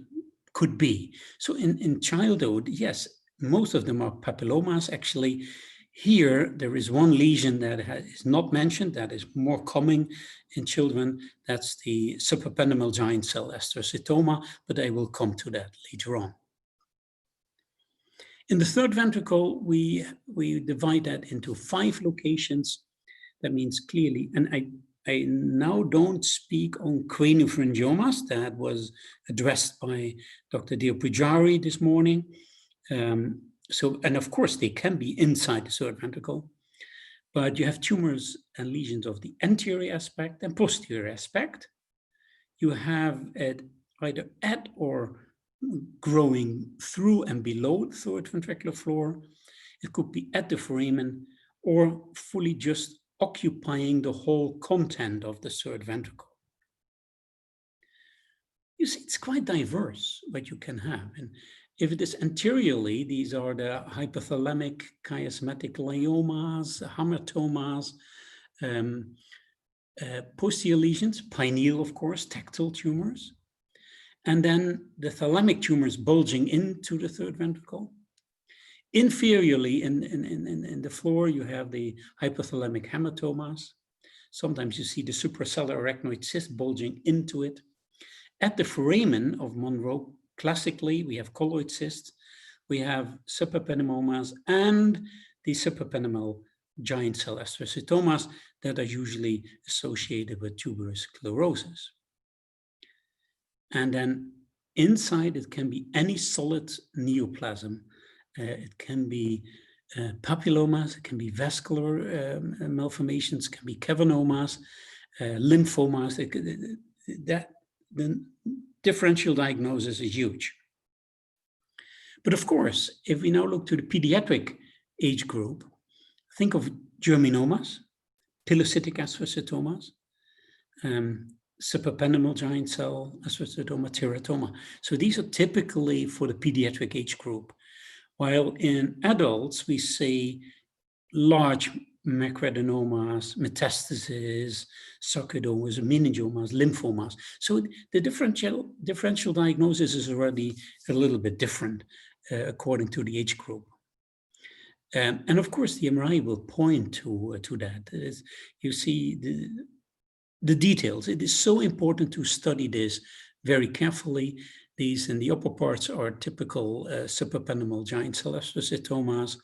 could be. So in childhood, yes, most of them are papillomas. Actually, here there is one lesion that is not mentioned, that is more common in children. That's the subependymal giant cell astrocytoma, but I will come to that later on. In the third ventricle, we divide that into 5 locations. That means clearly, and I now don't speak on craniopharyngiomas. That was addressed by Dr. Deopujari this morning. And of course, they can be inside the third ventricle, but you have tumors and lesions of the anterior aspect and posterior aspect. You have it either at or growing through and below the third ventricular floor. It could be at the foramen or fully just occupying the whole content of the third ventricle. You see, it's quite diverse what you can have. And if it is anteriorly, these are the hypothalamic chiasmatic gliomas, hamartomas, posterior lesions, pineal, of course, tactile tumors. And then the thalamic tumors bulging into the third ventricle. Inferiorly in the floor, you have the hypothalamic hematomas. Sometimes you see the suprasellar arachnoid cyst bulging into it. At the foramen of Monro, classically, we have colloid cysts, we have subependymomas, and the subependymal giant cell astrocytomas that are usually associated with tuberous sclerosis. And then inside, it can be any solid neoplasm. It can be papillomas, it can be vascular malformations, it can be cavernomas, lymphomas. The differential diagnosis is huge. But of course, if we now look to the pediatric age group, think of germinomas, pilocytic astrocytomas, subependymal giant cell astrocytoma, teratoma. So these are typically for the pediatric age group. While in adults, we see large macroadenomas, metastases, sarcoidomas, meningiomas, lymphomas. So the differential diagnosis is already a little bit different according to the age group. And of course, the MRI will point to that. You see the details. It is so important to study this very carefully. These in the upper parts are typical subependymal giant cell astrocytomas.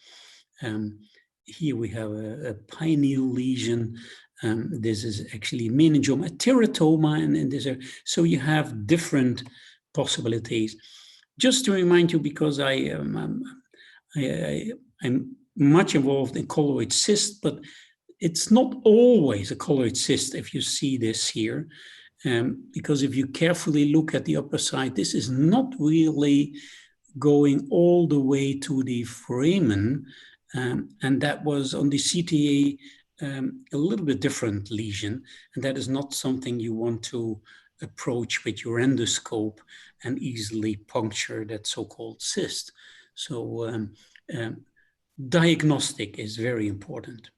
Here we have a pineal lesion. This is actually meningioma, a teratoma, and this so you have different possibilities. Just to remind you, because I'm much involved in colloid cysts, but it's not always a colloid cyst if you see this here. Because if you carefully look at the upper side, this is not really going all the way to the foramen, and that was on the CTA a little bit different lesion, and that is not something you want to approach with your endoscope and easily puncture that so-called cyst. So diagnostic is very important.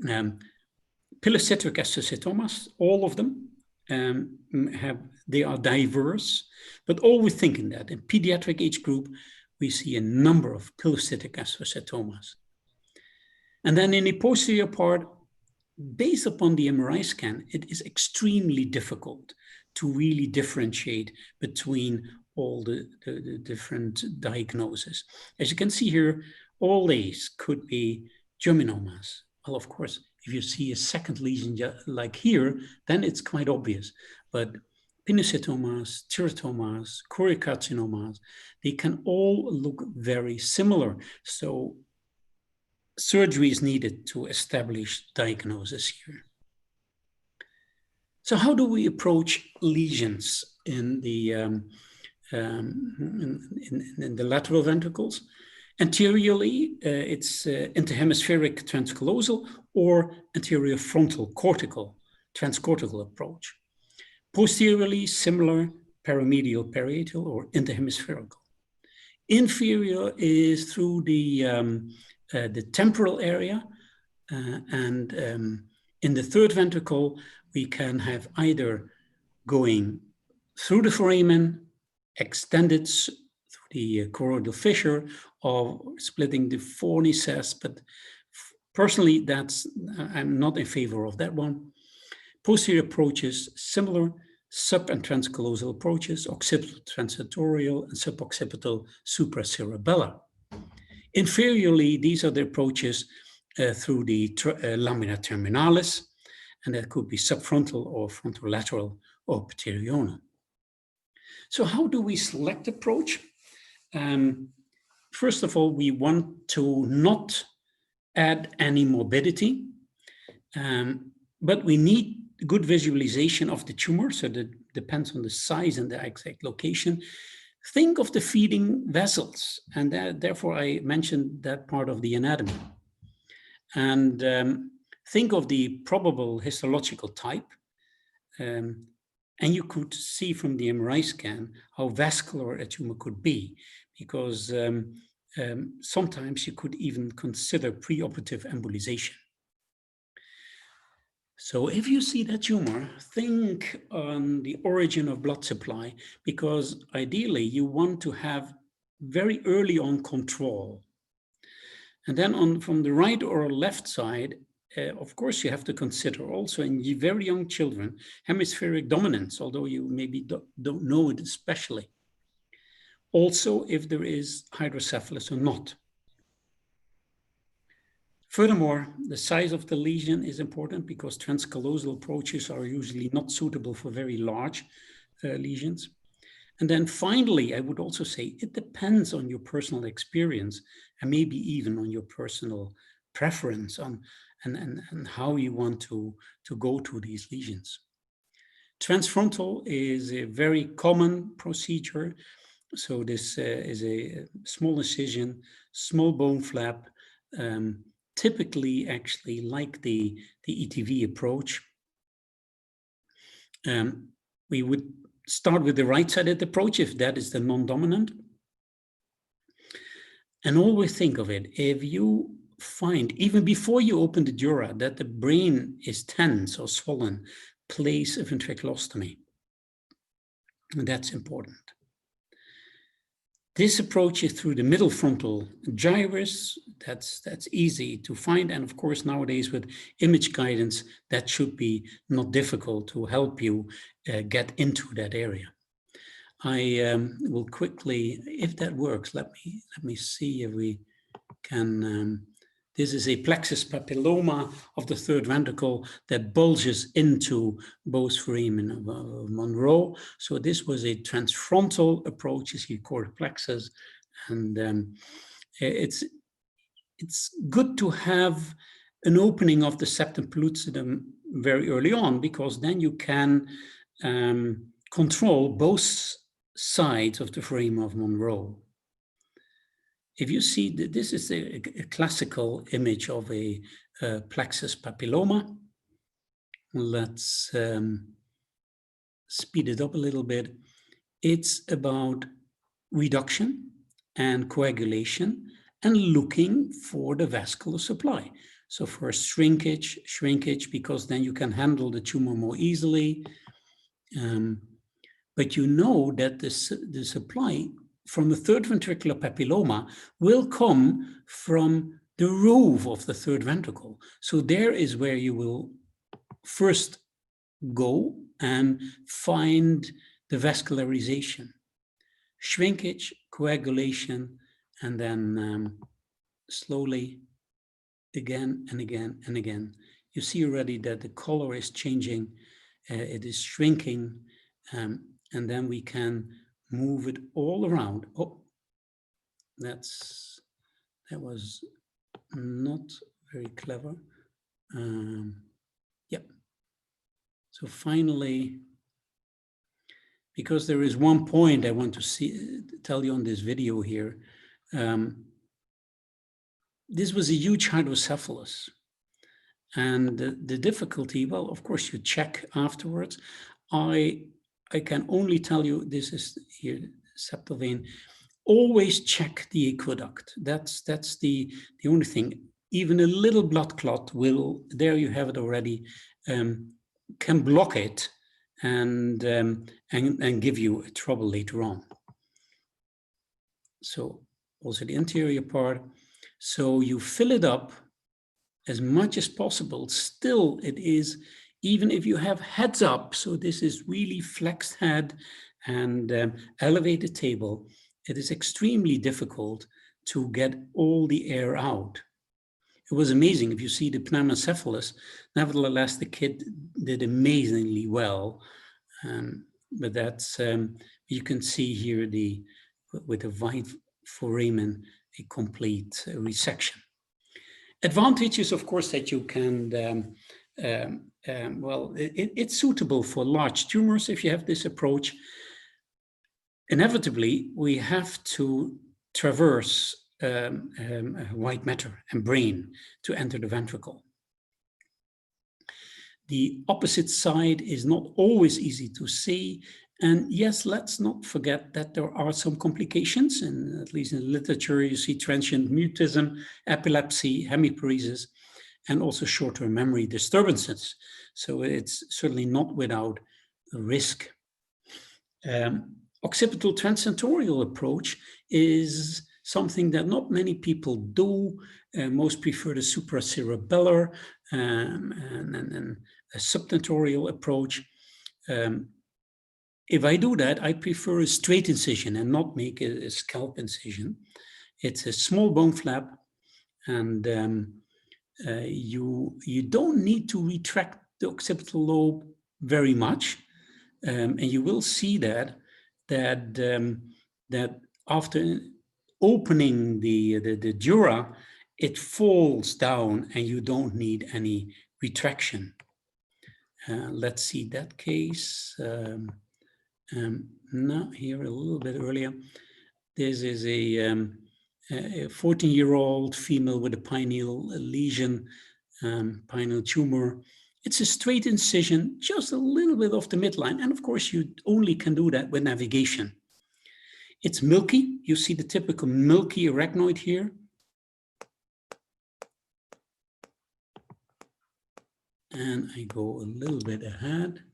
Pilocytic astrocytomas, all of them, they are diverse, but always thinking that in pediatric age group, we see a number of pilocytic astrocytomas. And then in the posterior part, based upon the MRI scan, it is extremely difficult to really differentiate between all the different diagnoses. As you can see here, all these could be germinomas. Well, of course, if you see a second lesion like here, then it's quite obvious. But pinocytomas, teratomas, choriocarcinomas, they can all look very similar. So surgery is needed to establish diagnosis here. So how do we approach lesions in the lateral ventricles? Anteriorly, it's interhemispheric transcallosal or anterior frontal cortical, transcortical approach. Posteriorly, similar paramedial parietal or interhemispherical. Inferior is through the temporal area, and in the third ventricle, we can have either going through the foramen, extended through the choroidal fissure, or splitting the fornicus, but personally, I'm not in favor of that one. Posterior approaches, similar sub and transcallosal approaches, occipital transitorial and suboccipital supracerebellar. Inferiorly, these are the approaches through the lamina terminalis, and that could be subfrontal or frontolateral or pterional. So how do we select approach? First of all, we want to not add any morbidity, but we need good visualization of the tumor, so that depends on the size and the exact location. Think of the feeding vessels, and therefore I mentioned that part of the anatomy. And think of the probable histological type, and you could see from the MRI scan how vascular a tumor could be, because sometimes you could even consider preoperative embolization. So if you see that tumor, think on the origin of blood supply, because ideally you want to have very early on control. And then from the right or left side, of course, you have to consider also in very young children, hemispheric dominance, although you maybe don't know it especially. Also, if there is hydrocephalus or not. Furthermore, the size of the lesion is important because transcallosal approaches are usually not suitable for very large lesions. And then finally, I would also say it depends on your personal experience and maybe even on your personal preference on and how you want to go to these lesions. Transfrontal is a very common procedure. So this is a small incision, small bone flap, typically actually like the ETV approach. We would start with the right-sided approach if that is the non-dominant. And always think of it, if you find, even before you open the dura, that the brain is tense or swollen, place a ventriculostomy. And that's important. This approach is through the middle frontal gyrus. That's easy to find. And of course, nowadays with image guidance, that should be not difficult to help you get into that area. I will quickly, if that works, let me see if we can. This is a plexus papilloma of the third ventricle that bulges into both foramen of Monroe. So this was a transfrontal approach, you see choroid plexus, and it's good to have an opening of the septum pellucidum very early on, because then you can control both sides of the foramen of Monroe. If you see that this is a classical image of a plexus papilloma, let's speed it up a little bit. It's about reduction and coagulation and looking for the vascular supply. So first shrinkage, because then you can handle the tumor more easily. But you know that the supply from the third ventricular papilloma will come from the roof of the third ventricle. So there is where you will first go and find the vascularization, shrinkage, coagulation, and then slowly again and again and again. You see already that the color is changing, it is shrinking, and then we can move it all around. Oh, that was not very clever. Yep. So finally, because there is one point I want to tell you on this video here. This was a huge hydrocephalus. And the difficulty, well, of course, you check afterwards. I can only tell you, this is here, septal vein. Always check the aqueduct. That's the only thing. Even a little blood clot will, there you have it already, can block it and give you trouble later on. So also the anterior part. So you fill it up as much as possible. Still, it is, even if you have heads up, so this is really flexed head and elevated table, it is extremely difficult to get all the air out. It was amazing. If you see the pneumocephalus, nevertheless, the kid did amazingly well. But that's, you can see here with the wide foramen, a complete resection. Advantage is, of course, that you can, well, it's suitable for large tumors if you have this approach. Inevitably, we have to traverse white matter and brain to enter the ventricle. The opposite side is not always easy to see. And yes, let's not forget that there are some complications, and at least in the literature, you see transient mutism, epilepsy, hemiparesis, and also short-term memory disturbances. So it's certainly not without risk. Occipital transentorial approach is something that not many people do. Most prefer the supracerebellar and a subtentorial approach. If I do that, I prefer a straight incision and not make a scalp incision. It's a small bone flap, and you don't need to retract the occipital lobe very much, and you will see that after opening the dura, it falls down, and you don't need any retraction. Let's see that case. Now here a little bit earlier. This is a 14-year-old female with a pineal lesion, pineal tumor. It's a straight incision, just a little bit off the midline. And of course, you only can do that with navigation. It's milky. You see the typical milky arachnoid here. And I go a little bit ahead.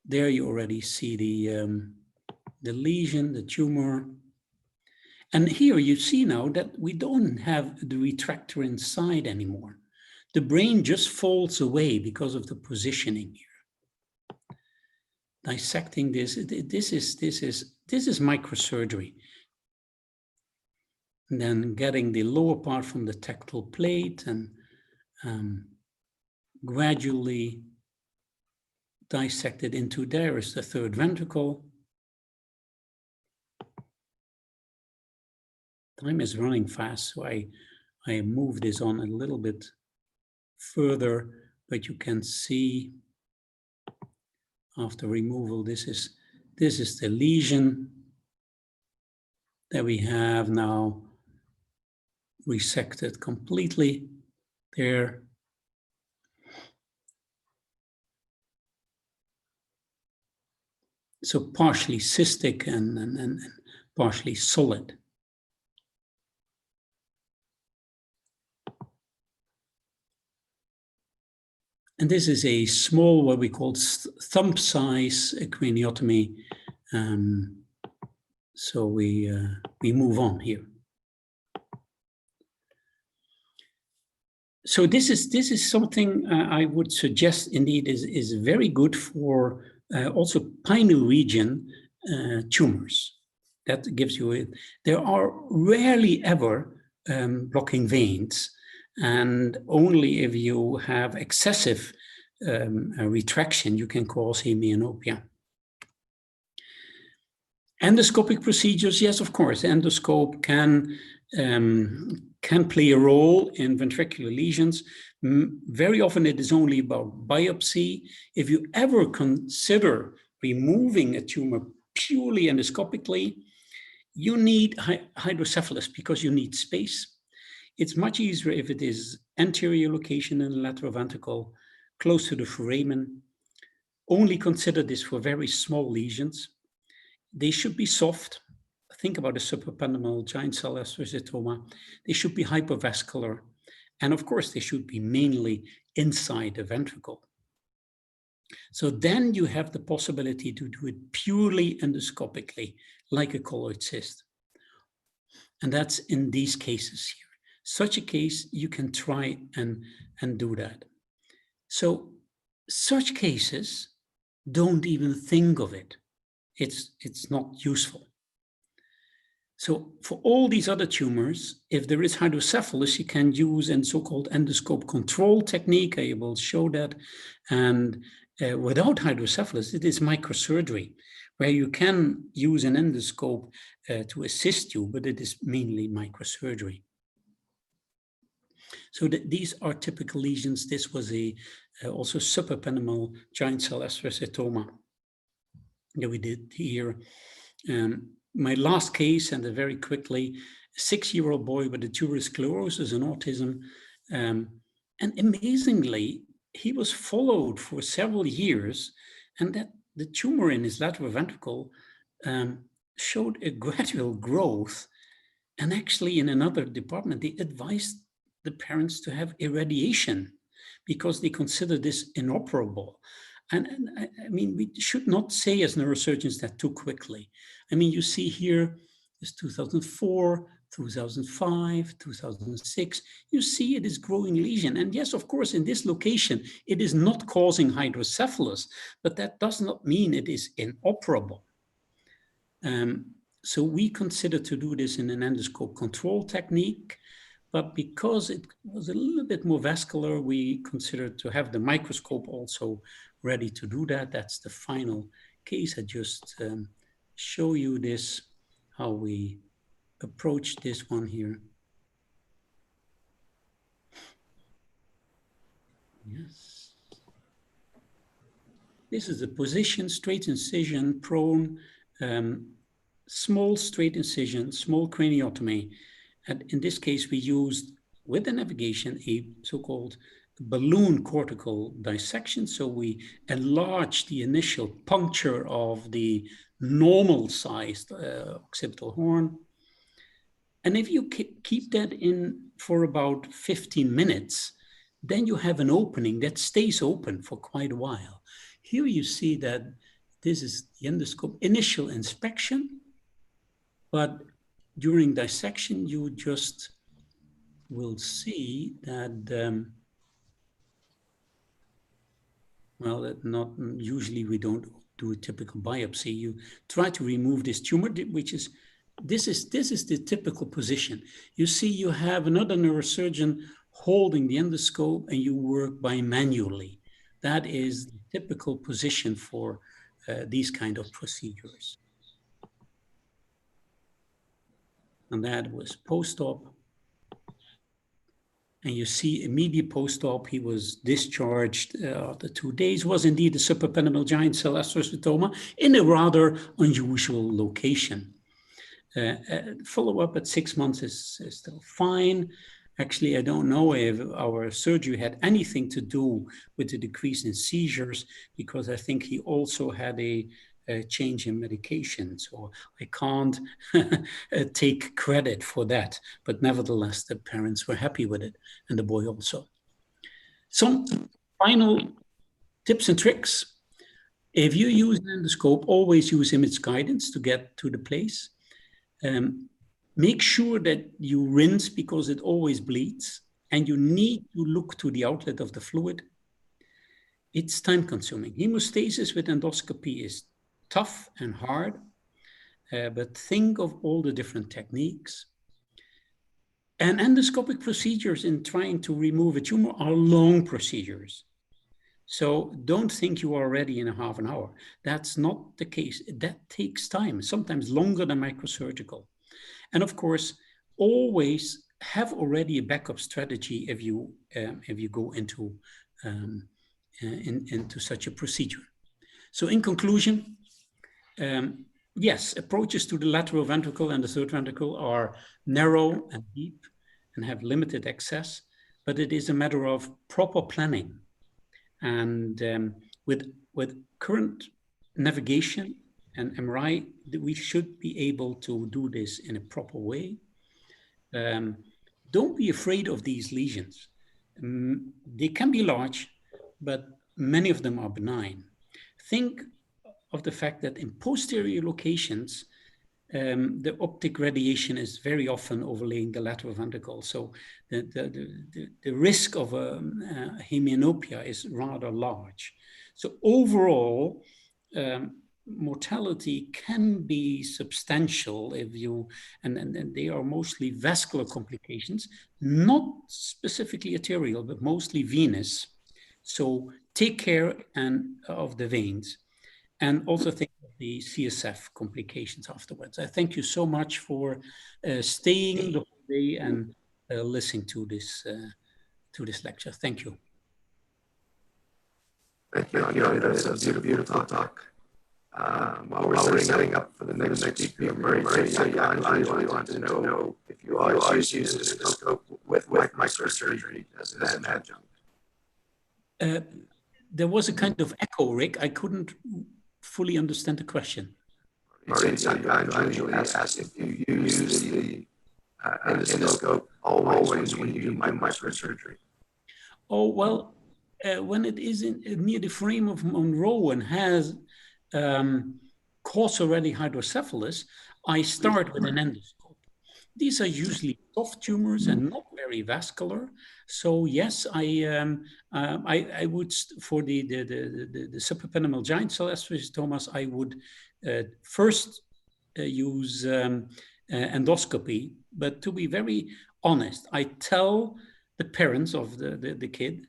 There you already see the lesion, the tumor. And here you see now that we don't have the retractor inside anymore. The brain just falls away because of the positioning here. Dissecting this is microsurgery. And then getting the lower part from the tactile plate and gradually dissected into there is the third ventricle. Time is running fast, so I move this on a little bit further, but you can see after removal, this is the lesion that we have now resected completely there. So partially cystic and partially solid. And this is a small, what we call thumb size craniotomy. So we move on here. So this is something I would suggest indeed is very good for also pineal region tumors. That gives you, there are rarely ever blocking veins, and only if you have excessive retraction, you can cause hemianopia. Endoscopic procedures, yes, of course, endoscope can play a role in ventricular lesions. Very often it is only about biopsy. If you ever consider removing a tumor purely endoscopically, you need hydrocephalus because you need space. It's much easier if it is anterior location in the lateral ventricle, close to the foramen. Only consider this for very small lesions. They should be soft. Think about a suprapendumal giant cell astrocytoma. They should be hypervascular. And of course, they should be mainly inside the ventricle. So then you have the possibility to do it purely endoscopically, like a colloid cyst. And that's in these cases here. Such a case, you can try and do that. So such cases, don't even think of it. It's not useful. So for all these other tumors, if there is hydrocephalus, you can use a so-called endoscope control technique. I will show that. And without hydrocephalus, it is microsurgery, where you can use an endoscope to assist you, but it is mainly microsurgery. So these are typical lesions. This was also suprapendumal giant cell astrocytoma that we did here. My last case, and very quickly, a 6-year-old boy with a tuberous sclerosis and autism. And amazingly, he was followed for several years, and that the tumor in his lateral ventricle showed a gradual growth. And actually, in another department, they advised the parents to have irradiation because they consider this inoperable. And I mean, we should not say as neurosurgeons that too quickly. I mean, you see here, it's 2004, 2005, 2006. You see it is growing lesion. And yes, of course, in this location, it is not causing hydrocephalus, but that does not mean it is inoperable. So we consider to do this in an endoscope control technique. But because it was a little bit more vascular, we considered to have the microscope also ready to do that. That's the final case. I just show you this, how we approach this one here. Yes. This is the position, straight incision, prone, small straight incision, small craniotomy. And in this case, we used, with the navigation, a so-called balloon cortical dissection. So we enlarged the initial puncture of the normal-sized occipital horn. And if you keep that in for about 15 minutes, then you have an opening that stays open for quite a while. Here you see that this is the endoscope initial inspection, but during dissection, you just will see that, well, not usually we don't do a typical biopsy. You try to remove this tumor, which is, this is the typical position. You see, you have another neurosurgeon holding the endoscope and you work manually. That is the typical position for these kind of procedures. And that was post-op. And you see immediate post-op, he was discharged after 2 days, was indeed a suprapendumal giant cell astrocytoma in a rather unusual location. Follow-up at 6 months is still fine. Actually, I don't know if our surgery had anything to do with the decrease in seizures, because I think he also had a change in medication. So I can't take credit for that. But nevertheless, the parents were happy with it, and the boy also. Some final tips and tricks. If you use an endoscope, always use image guidance to get to the place. Make sure that you rinse because it always bleeds, and you need to look to the outlet of the fluid. It's time consuming. Hemostasis with endoscopy is tough and hard, but think of all the different techniques. And endoscopic procedures in trying to remove a tumor are long procedures. So don't think you are ready in a half an hour. That's not the case. That takes time, sometimes longer than microsurgical. And of course, always have already a backup strategy if you go into such a procedure. So in conclusion, yes, approaches to the lateral ventricle and the third ventricle are narrow and deep and have limited access, but it is a matter of proper planning. And with current navigation and MRI, we should be able to do this in a proper way. Don't be afraid of these lesions. They can be large, but many of them are benign. Think of the fact that in posterior locations, the optic radiation is very often overlaying the lateral ventricle. So the risk of a hemianopia is rather large. So overall, mortality can be substantial if you, and they are mostly vascular complications, not specifically arterial, but mostly venous. So take care of the veins, and also think of the CSF complications afterwards. I thank you so much for staying the whole day and listening to this lecture. Thank you. Thank you, Andre. That was a beautiful talk. While we're setting up for the next speaker, Murray, I really want to know if you always use an endoscope with microsurgery as an adjunct. There was a kind of echo, Rick. I couldn't fully understand the question. Murray, I usually ask if you use the endoscope always when you do microsurgery. Oh, well, when it is near the frame of Monroe and has caused already hydrocephalus, I start with an endoscope. These are usually soft tumors and not very vascular. So yes, I would, for the suprapenile giant cell astrocytomas, I would first use endoscopy. But to be very honest, I tell the parents of the kid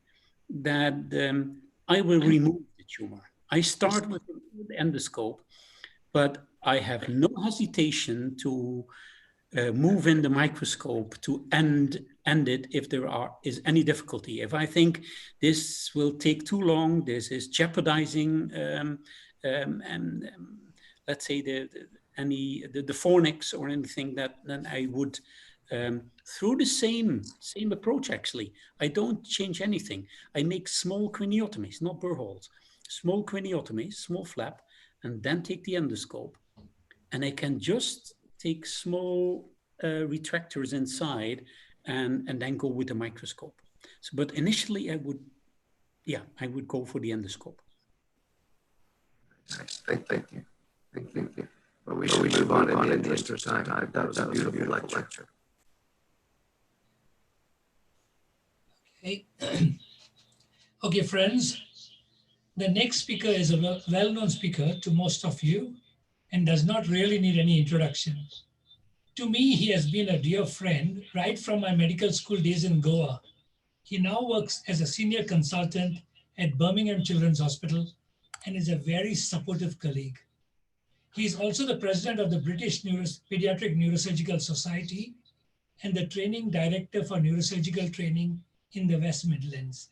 that I will remove the tumor. I start with the endoscope, but I have no hesitation to move in the microscope to end it if there is any difficulty. If I think this will take too long, this is jeopardizing, let's say the fornix or anything, then I would through the same approach. Actually, I don't change anything. I make small craniotomies, not burr holes. Small craniotomies, small flap, and then take the endoscope, and I can just take small retractors inside and then go with the microscope. So, but initially I would go for the endoscope. Thank you. But we should move on in the interest of time. That was a beautiful lecture. Okay. Okay, friends. The next speaker is a well-known speaker to most of you and does not really need any introduction. To me, he has been a dear friend right from my medical school days in Goa. He now works as a senior consultant at Birmingham Children's Hospital and is a very supportive colleague. He is also the president of the British Paediatric Neurosurgical Society and the training director for neurosurgical training in the West Midlands.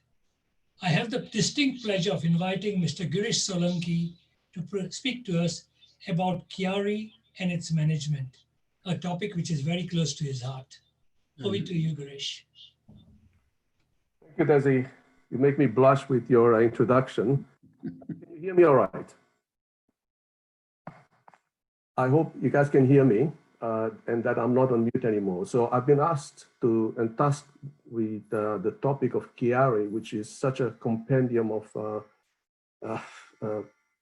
I have the distinct pleasure of inviting Mr. Girish Solanki to speak to us about Chiari and its management, a topic which is very close to his heart. Over to you, Girish. Thank you, Desi. You make me blush with your introduction. Can you hear me all right? I hope you guys can hear me and that I'm not on mute anymore. So I've been asked to and tasked with the topic of Chiari, which is such a compendium of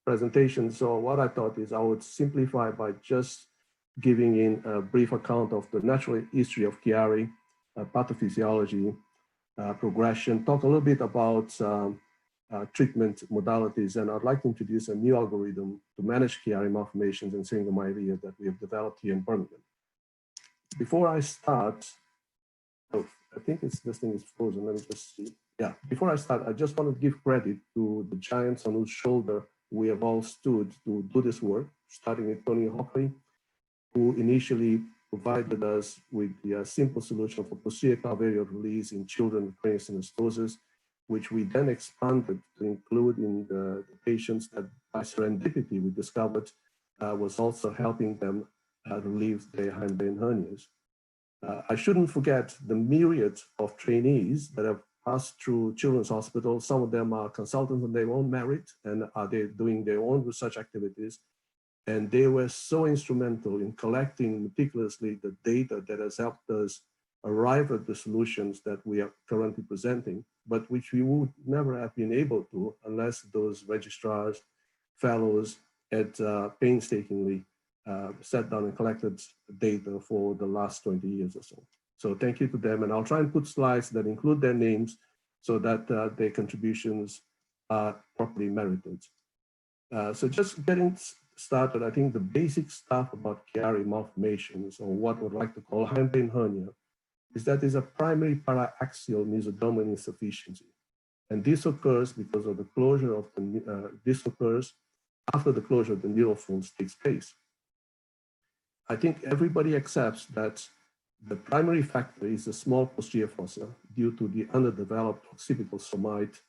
presentations. So what I thought is I would simplify by just giving in a brief account of the natural history of Chiari, pathophysiology, progression, talk a little bit about treatment modalities, and I'd like to introduce a new algorithm to manage Chiari malformations and syringomyelia that we have developed here in Birmingham. Before I start, oh, I think this thing is frozen. Let me just see. Yeah, before I start, I just want to give credit to the giants on whose shoulder we have all stood to do this work, starting with Tony Hockley, who initially provided us with the simple solution for posterior calvarial release in children with cranial synostosis, which we then expanded to include in the patients that by serendipity we discovered was also helping them relieve their hindbrain hernias. I shouldn't forget the myriad of trainees that have passed through Children's Hospital. Some of them are consultants on their own merit and are they doing their own research activities. And they were so instrumental in collecting meticulously the data that has helped us arrive at the solutions that we are currently presenting, but which we would never have been able to unless those registrars, fellows had painstakingly sat down and collected data for the last 20 years or so. So thank you to them. And I'll try and put slides that include their names so that their contributions are properly merited. So just getting started, I think the basic stuff about Chiari malformations, or what we'd like to call hindbrain hernia, is that there's a primary paraaxial mesodermal insufficiency. And this occurs because of the closure of the, this occurs after the closure of the neural folds takes place. I think everybody accepts that the primary factor is the small posterior fossa due to the underdeveloped occipital somite.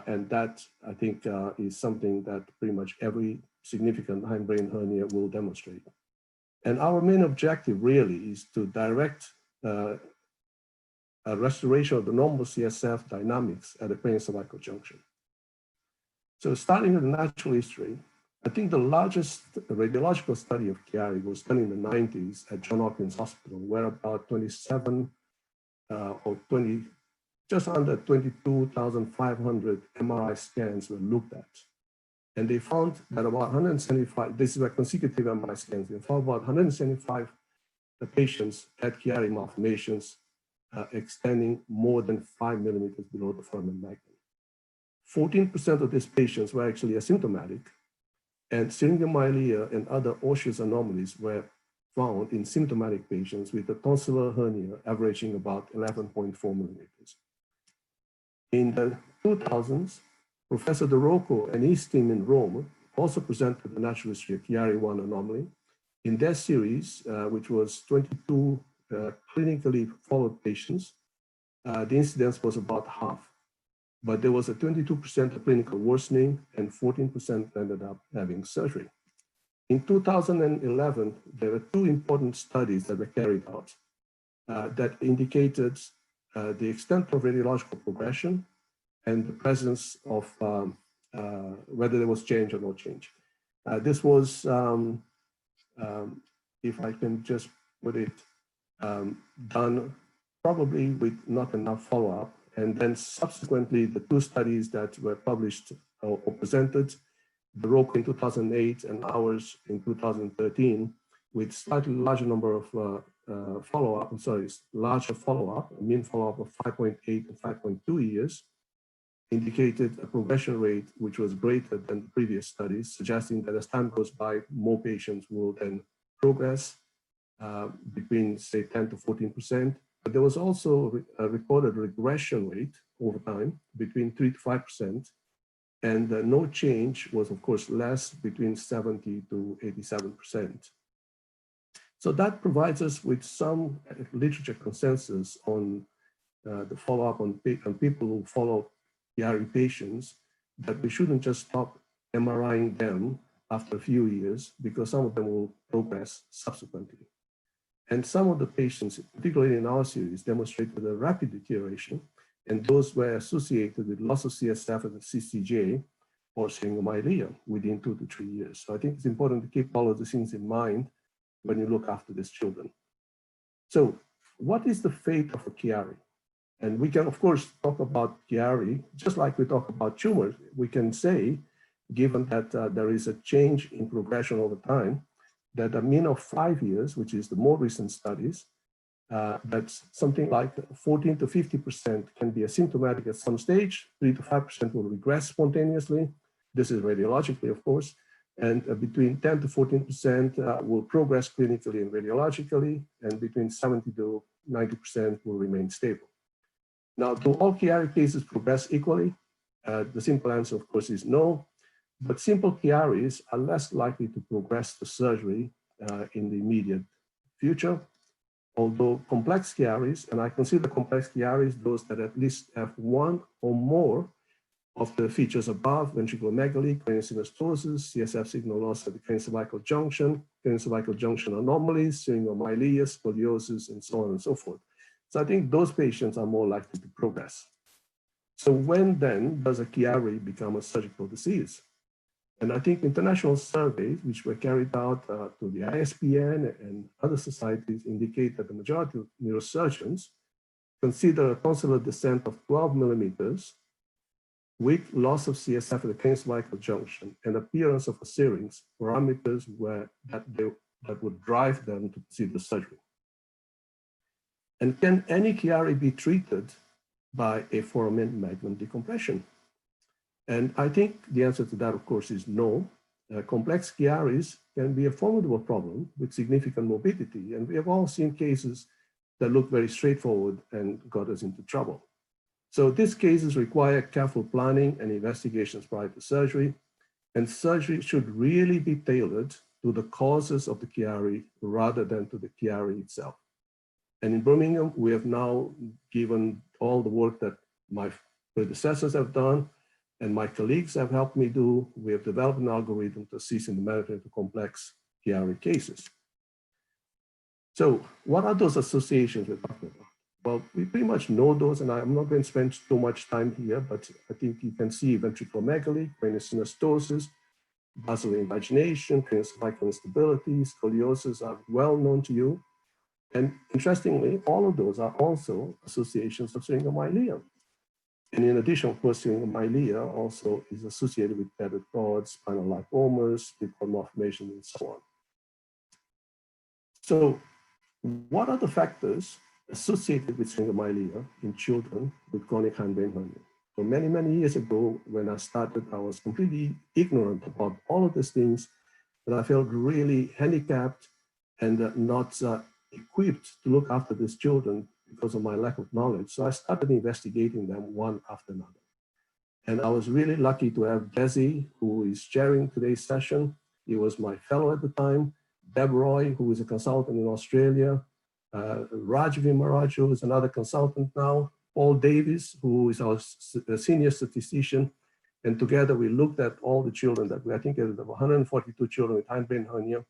And that, I think, is something that pretty much every significant hindbrain hernia will demonstrate. And our main objective really is to direct a restoration of the normal CSF dynamics at the cranial-cervical junction. So starting with the natural history, I think the largest radiological study of Chiari was done in the 90s at Johns Hopkins Hospital, where about 27 or 20, just under 22,500 MRI scans were looked at. And they found that about 175, this is a consecutive MRI scans, they found about 175 patients had Chiari malformations extending more than 5 millimeters below the foramen magnum. 14% of these patients were actually asymptomatic, and syringomyelia and other osseous anomalies were found in symptomatic patients with a tonsillar hernia averaging about 11.4 millimeters. In the 2000s, Professor De Rocco and his team in Rome also presented the natural history of Chiari-1 anomaly. In their series, which was 22 clinically followed patients, the incidence was about half, but there was a 22% clinical worsening and 14% ended up having surgery. In 2011, there were two important studies that were carried out that indicated the extent of radiological progression and the presence of whether there was change or no change. This was, if I can just put it, done probably with not enough follow-up. And then subsequently, the two studies that were published or presented, the Rocco in 2008 and ours in 2013, with slightly larger number of follow-up, larger follow-up, a mean follow-up of 5.8 and 5.2 years, indicated a progression rate which was greater than the previous studies, suggesting that as time goes by, more patients will then progress between, say, 10 to 14%. But there was also a recorded regression rate over time between 3 to 5%. And no change was, of course, less between 70 to 87%. So that provides us with some literature consensus on the follow-up on people who follow Chiari patients, that we shouldn't just stop MRIing them after a few years, because some of them will progress subsequently. And some of the patients, particularly in our series, demonstrated a rapid deterioration, and those were associated with loss of CSF and CCJ or syringomyelia within 2 to 3 years. So I think it's important to keep all of the things in mind when you look after these children. So what is the fate of a Chiari? And we can, of course, talk about Chiari, just like we talk about tumors. We can say, given that there is a change in progression over time, that a mean of 5 years, which is the more recent studies, that's something like 14 to 50% can be asymptomatic at some stage, 3 to 5% will regress spontaneously. This is radiologically, of course, and between 10 to 14% will progress clinically and radiologically, and between 70 to 90% will remain stable. Now, do all Chiari cases progress equally? The simple answer, of course, is no, but simple Chiaris are less likely to progress to surgery in the immediate future. Although complex Chiaris, and I consider complex Chiaris those that at least have one or more of the features above: ventriculomegaly, craniosynostosis, CSF signal loss at the craniocervical junction anomalies, syringomyelia, scoliosis, and so on and so forth. So I think those patients are more likely to progress. So when then does a Chiari become a surgical disease? And I think international surveys, which were carried out to the ISPN and other societies, indicate that the majority of neurosurgeons consider a tonsillar descent of 12 millimeters with loss of CSF at the craniocervical junction and appearance of a syrinx parameters that would drive them to consider surgery. And can any Chiari be treated by a foramen magnum decompression? And I think the answer to that, of course, is no. Complex Chiaris can be a formidable problem with significant morbidity. And we have all seen cases that look very straightforward and got us into trouble. So these cases require careful planning and investigations prior to surgery. And surgery should really be tailored to the causes of the Chiari rather than to the Chiari itself. And in Birmingham, we have now, given all the work that my predecessors have done, and my colleagues have helped me do, we have developed an algorithm to assist in the management of complex Chiari cases. So what are those associations we're talking about? Well, we pretty much know those, and I'm not going to spend too much time here, but I think you can see ventriculomegaly, craniosynostosis, basilar invagination, craniocervical instability, scoliosis are well known to you. And interestingly, all of those are also associations of syringomyelia. And in addition, of course, syringomyelia also is associated with tethered cords, spinal lipomas, split cord malformation, and so on. So what are the factors associated with syringomyelia in children with chronic hindbrain hernia? So many, many years ago, when I started, I was completely ignorant about all of these things, and I felt really handicapped and not equipped to look after these children because of my lack of knowledge. So I started investigating them one after another. And I was really lucky to have Desi, who is chairing today's session. He was my fellow at the time. Deb Roy, who is a consultant in Australia. Raj Vimaraj, who is another consultant now. Paul Davis, who is our senior statistician. And together we looked at all the children that I think there were 142 children with hindbrain hernia,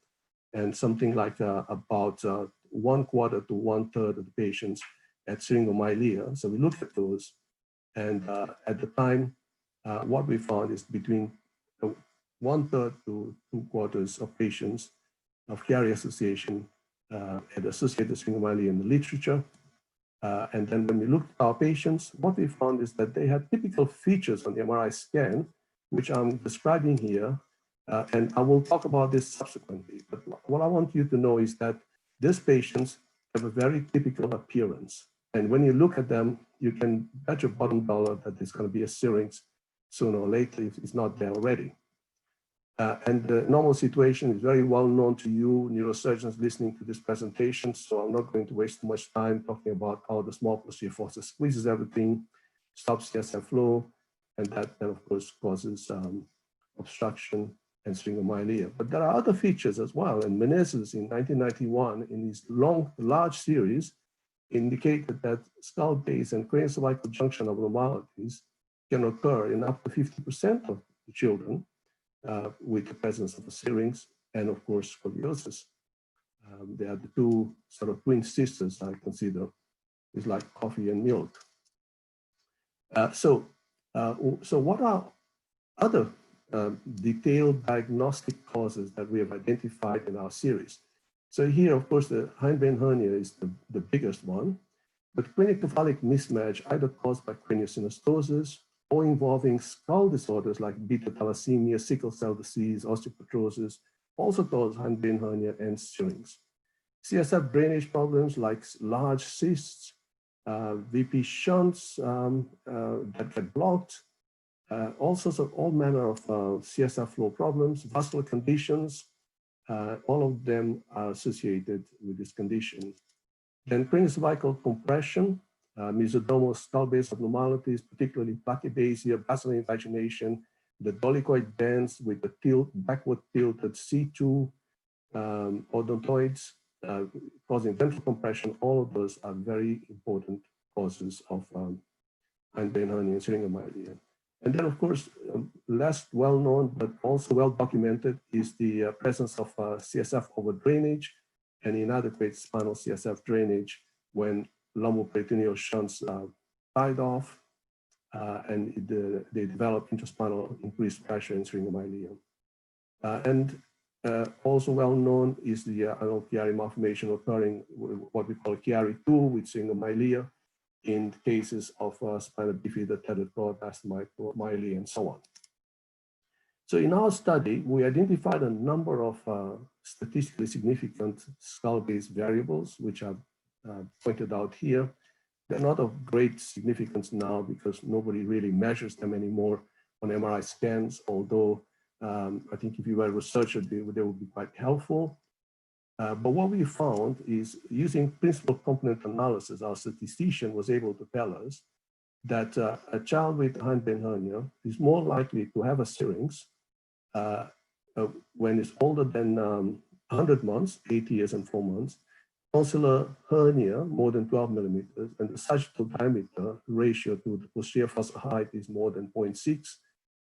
and something like about 1/4 to 1/3 of the patients at syringomyelia. So we looked at those, and at the time, what we found is between 1/3 to 2/4 of patients of Chiari association had associated syringomyelia in the literature. And then when we looked at our patients, what we found is that they had typical features on the MRI scan, which I'm describing here. And I will talk about this subsequently. But what I want you to know is that these patients have a very typical appearance. And when you look at them, you can bet your bottom dollar that there's going to be a syrinx sooner or later if it's not there already. And the normal situation is very well known to you, neurosurgeons listening to this presentation. So I'm not going to waste too much time talking about how the small posterior fossa squeezes everything, stops CSF flow, and that then, of course, causes obstruction and syringomyelia. But there are other features as well. And Menezes in 1991, in his large series, indicated that skull base and craniocervical junction abnormalities can occur in up to 50% of the children with the presence of a syrinx and, of course, scoliosis. They are the two sort of twin sisters, I consider. It's like coffee and milk. So what are other detailed diagnostic causes that we have identified in our series? So here, of course, the hindbrain hernia is the biggest one. but craniocephalic mismatch either caused by craniosynostosis or involving skull disorders like beta thalassemia, sickle cell disease, osteoporosis, also cause hindbrain hernia and syrinx. CSF drainage problems like large cysts, VP shunts that get blocked, all sorts of all manner of CSF flow problems, vascular conditions, all of them are associated with this condition. Then craniocervical compression, mesodermal skull-based abnormalities, particularly platybasia, basilar invagination, the dolichoid bands with the tilt, backward tilted C2 odontoids causing ventral compression. All of those are very important causes of hindbrain hernia and syringomyelia. And then, of course, less well-known but also well-documented is the presence of CSF overdrainage and inadequate spinal CSF drainage when lumboperitoneal shunts are tied off and they develop intraspinal increased pressure in syringomyelia. Also well-known is the Chiari malformation occurring what we call Chiari-2 with syringomyelia in cases of spina bifida, tethered cord, astomyelea, and so on. So in our study, we identified a number of statistically significant skull-based variables, which are pointed out here. They're not of great significance now because nobody really measures them anymore on MRI scans, although I think if you were a researcher, they would be quite helpful. But what we found is using principal component analysis, our statistician was able to tell us that a child with hindbrain hernia is more likely to have a syrinx when it's older than 100 months, 8 years and 4 months, tonsillar hernia more than 12 millimeters, and the sagittal diameter ratio to the posterior fossa height is more than 0.6,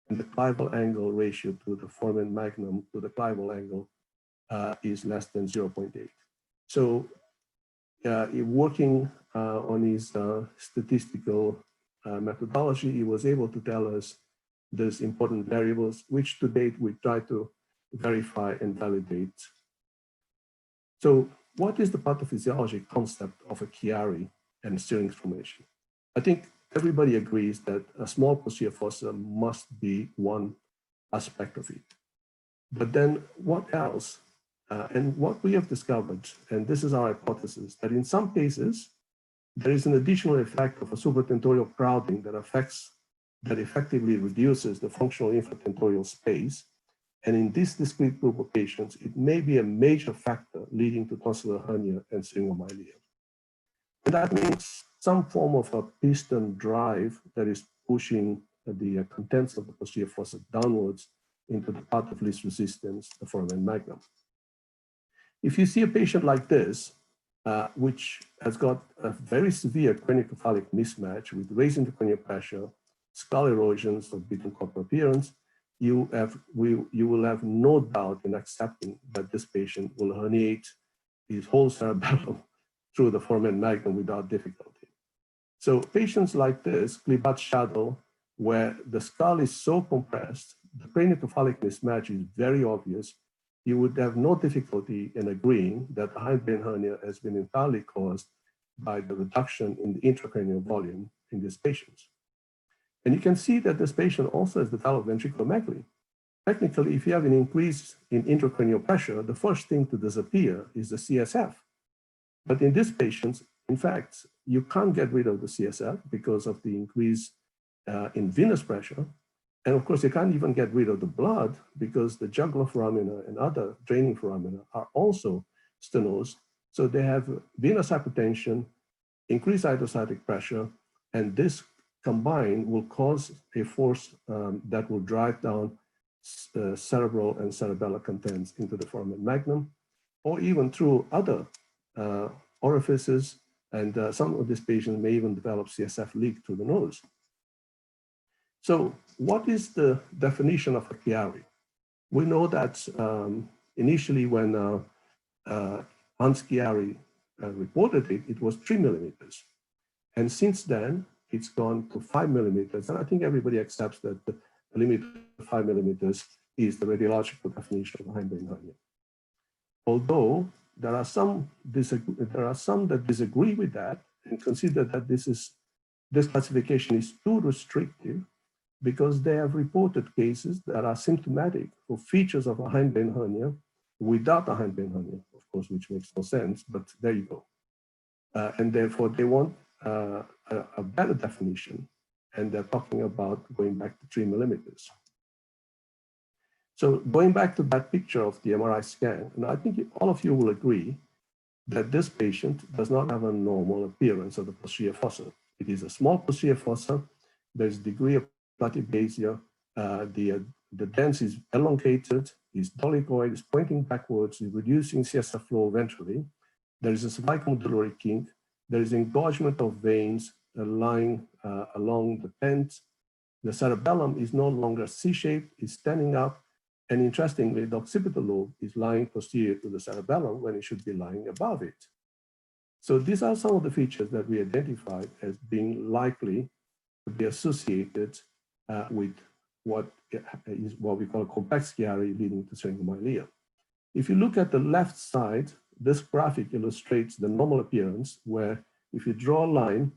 and the clival angle ratio to the foramen magnum to the clival angle is less than 0.8. So working on his statistical methodology, he was able to tell us those important variables, which to date we try to verify and validate. So what is the pathophysiology concept of a Chiari and syrinx formation? I think everybody agrees that a small posterior fossa must be one aspect of it. But then what else? And what we have discovered, and this is our hypothesis, that in some cases, there is an additional effect of a supratentorial crowding that effectively reduces the functional infratentorial space. And in this discrete group of patients, it may be a major factor leading to tonsillar hernia and syringomyelia. And that means some form of a piston drive that is pushing the contents of the posterior fossa downwards into the path of least resistance, the foramen magnum. If you see a patient like this, which has got a very severe craniocephalic mismatch with raised intracranial pressure, skull erosions of beaten copper appearance, you will have no doubt in accepting that this patient will herniate his whole cerebellum through the foramen magnum without difficulty. So patients like this, Klibat shadow, where the skull is so compressed, the craniocephalic mismatch is very obvious, you would have no difficulty in agreeing that the hindbrain hernia has been entirely caused by the reduction in the intracranial volume in these patients. And you can see that this patient also has developed ventriculomegaly. Technically, if you have an increase in intracranial pressure, the first thing to disappear is the CSF. But in these patients, in fact, you can't get rid of the CSF because of the increase in venous pressure. And of course, you can't even get rid of the blood because the jugular foramina and other draining foramina are also stenosed. So they have venous hypertension, increased hydrostatic pressure, and this combined will cause a force that will drive down cerebral and cerebellar contents into the foramen magnum, or even through other orifices. And some of these patients may even develop CSF leak through the nose. So what is the definition of a Chiari? We know that initially when Hans Chiari reported it, it was 3 millimeters. And since then, it's gone to 5 millimeters. And I think everybody accepts that the limit of 5 millimeters is the radiological definition of hindbrain hernia. Although there are some that disagree with that and consider that this classification is too restrictive because they have reported cases that are symptomatic for features of a hindbrain hernia without a hindbrain hernia, of course, which makes no sense, but there you go. And therefore they want a better definition, and they're talking about going back to 3 millimeters. So going back to that picture of the MRI scan, and I think all of you will agree that this patient does not have a normal appearance of the posterior fossa. It is a small posterior fossa. There's a degree of platybasia. The dens is elongated, is dolichoid, is pointing backwards, is reducing CSF flow ventrally. There is a cervicomedullary kink. There is engorgement of veins lying along the tent. The cerebellum is no longer C-shaped, it's standing up. And interestingly, the occipital lobe is lying posterior to the cerebellum when it should be lying above it. So these are some of the features that we identified as being likely to be associated with what we call complex chiari leading to syringomyelia. If you look at the left side, this graphic illustrates the normal appearance where if you draw a line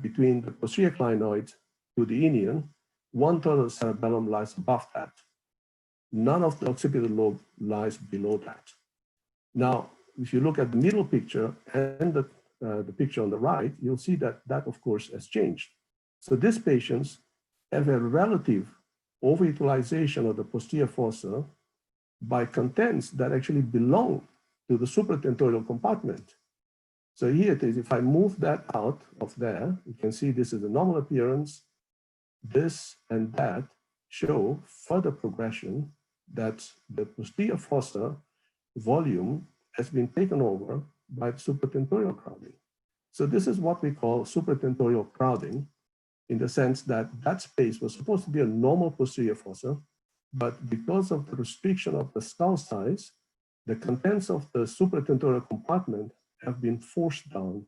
between the posterior clinoid to the inion, 1/3 of the cerebellum lies above that. None of the occipital lobe lies below that. Now, if you look at the middle picture and the picture on the right, you'll see that that, of course, has changed. So these patients have a relative overutilization of the posterior fossa by contents that actually belong to the supratentorial compartment. So here it is, if I move that out of there, you can see this is a normal appearance. This and that show further progression that the posterior fossa volume has been taken over by supratentorial crowding. So this is what we call supratentorial crowding, in the sense that that space was supposed to be a normal posterior fossa, but because of the restriction of the skull size, the contents of the supratentorial compartment have been forced down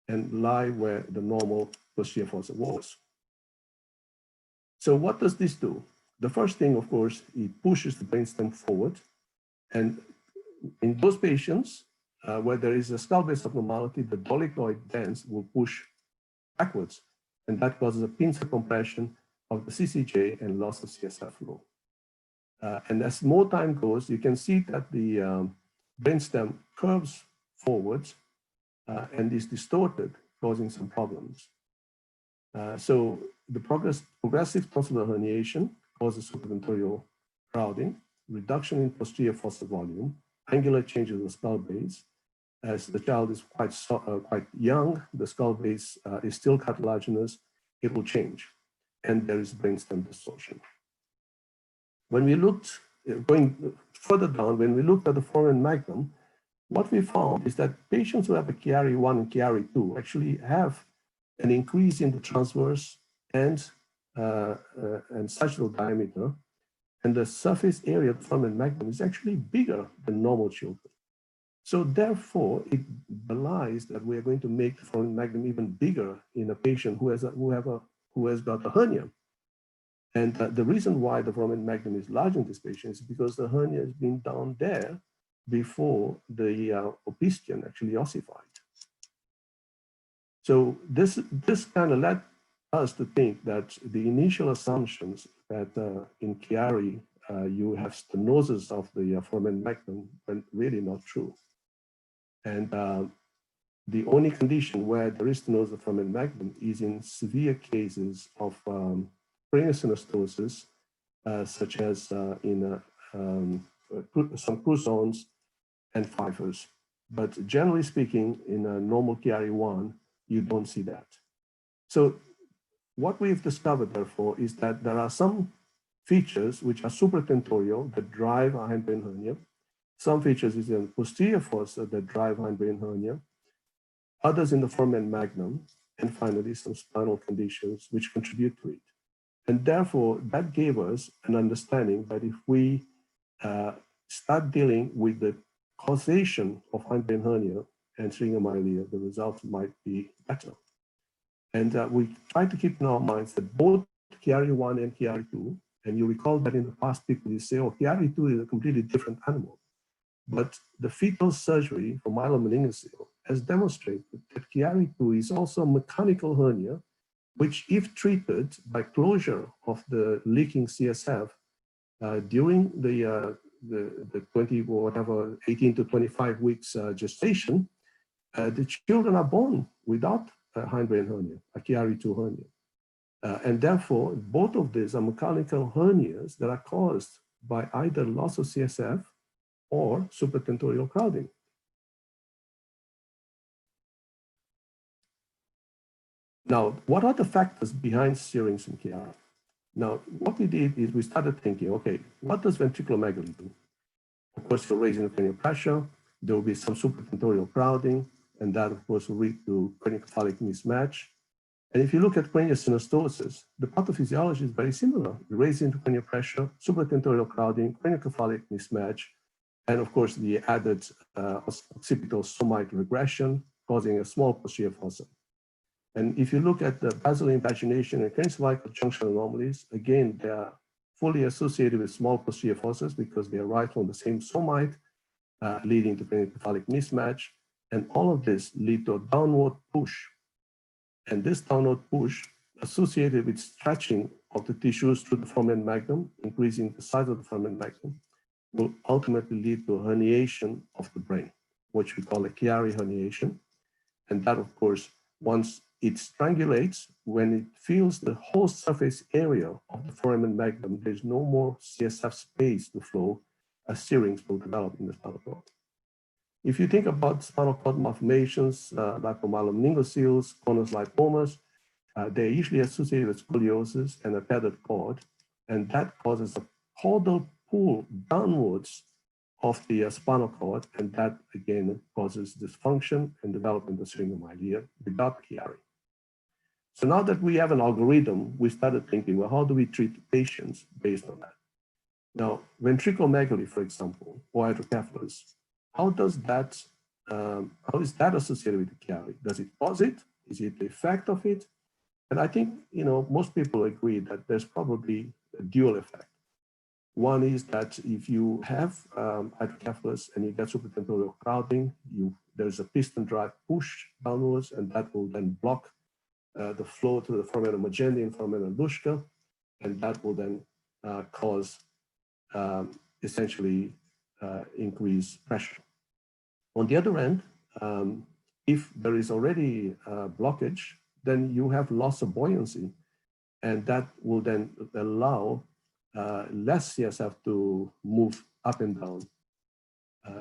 and lie where the normal posterior fossa was. So what does this do? The first thing, of course, it pushes the brainstem forward. And in those patients where there is a skull-based abnormality, the dolichoid dens will push backwards. And that causes a pincer compression of the CCJ and loss of CSF flow. And as more time goes, you can see that the brainstem curves forwards and is distorted, causing some problems. So the progressive tonsillar herniation causes supratentorial crowding, reduction in posterior fossa volume, angular changes of the skull base. As the child is quite young, the skull base is still cartilaginous, it will change, and there is brainstem distortion. When we looked, going further down, when we looked at the foramen magnum, what we found is that patients who have a Chiari 1 and Chiari 2 actually have an increase in the transverse and sagittal diameter, and the surface area of the foramen magnum is actually bigger than normal children. So therefore, it belies that we are going to make the foramen magnum even bigger in a patient who has got a hernia. And the reason why the foramen magnum is large in this patient is because the hernia has been down there before the opistheon actually ossified. So this kind of led us to think that the initial assumptions that in Chiari you have stenosis of the foramen magnum were really not true. And the only condition where there is stenosis of foramen magnum is in severe cases of craniosynostosis, such as in some Crouzons and Pfeiffer's. But generally speaking, in a normal Chiari 1, you don't see that. So what we've discovered, therefore, is that there are some features which are supratentorial that drive a hindbrain hernia. Some features is in the posterior fossa that drive hindbrain hernia, others in the foramen magnum, and finally some spinal conditions which contribute to it. And therefore, that gave us an understanding that if we start dealing with the causation of hindbrain hernia and syringomyelia, the results might be better. And we try to keep in our minds that both Chiari 1 and Chiari 2, and you recall that in the past people used to say, oh, Chiari 2 is a completely different animal. But the fetal surgery for myelomeningocele has demonstrated that Chiari-2 is also a mechanical hernia, which if treated by closure of the leaking CSF during the 20 or whatever 18 to 25 weeks gestation, the children are born without a hindbrain hernia, a Chiari-2 hernia. And therefore, both of these are mechanical hernias that are caused by either loss of CSF or supratentorial crowding. Now, what are the factors behind serings in Chiari? Now, what we did is we started thinking, okay, what does ventriculomegaly do? Of course, you're raising the cranial pressure, there will be some supratentorial crowding, and that, of course, will lead to craniocephalic mismatch. And if you look at cranial synostosis, the pathophysiology is very similar. You're raising the cranial pressure, supratentorial crowding, craniocephalic mismatch, and of course, the added occipital somite regression causing a small posterior fossa. And if you look at the basilar invagination and craniocephalic junction anomalies, again, they are fully associated with small posterior fossas because they arise from the same somite, leading to craniocephalic mismatch. And all of this lead to a downward push. And this downward push associated with stretching of the tissues through the foramen magnum, increasing the size of the foramen magnum, will ultimately lead to a herniation of the brain, which we call a Chiari herniation. And that, of course, once it strangulates, when it fills the whole surface area of the foramen magnum, there's no more CSF space to flow, as serings will develop in the spinal cord. If you think about spinal cord malformations, like myelomeningocele, conus lipomas, they're usually associated with scoliosis and a tethered cord, and that causes a caudal pull downwards of the spinal cord, and that again causes dysfunction and development of syringomyelia without Chiari. So now that we have an algorithm, we started thinking, well, how do we treat patients based on that? Now, ventriculomegaly, for example, or hydrocephalus, how is that associated with the Chiari? Does it cause it? Is it the effect of it? And I think, most people agree that there's probably a dual effect. One is that if you have hydrocephalus and you get supratentorial crowding, there's a piston drive push downwards, and that will then block the flow to the foramen magendi and foramen luschka, and that will then cause essentially increased pressure. On the other end, if there is already blockage, then you have loss of buoyancy, and that will then allow less CSF to move up and down.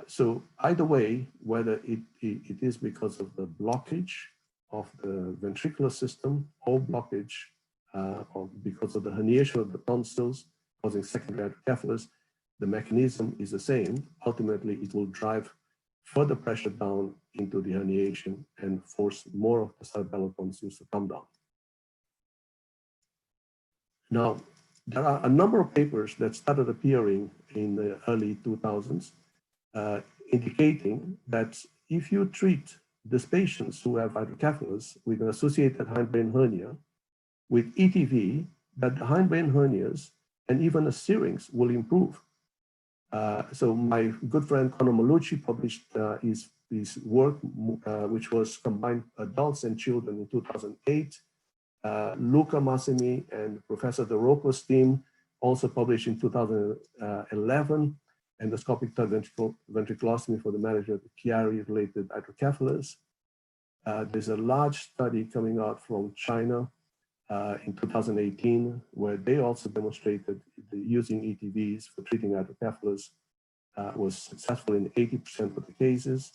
So either way, whether it is because of the blockage of the ventricular system or blockage or because of the herniation of the tonsils causing secondary hydrocephalus, the mechanism is the same. Ultimately, it will drive further pressure down into the herniation and force more of the cerebellar tonsils to come down. Now, there are a number of papers that started appearing in the early 2000s indicating that if you treat these patients who have hydrocephalus with an associated hindbrain hernia with ETV, that the hindbrain hernias and even the serings will improve. So my good friend Conor Malucci published his work, which was combined adults and children in 2008. Luca Massimi and Professor De Rocco's team also published in 2011, endoscopic third ventriculostomy for the management of Chiari-related hydrocephalus. There's a large study coming out from China in 2018, where they also demonstrated that using ETVs for treating hydrocephalus was successful in 80% of the cases.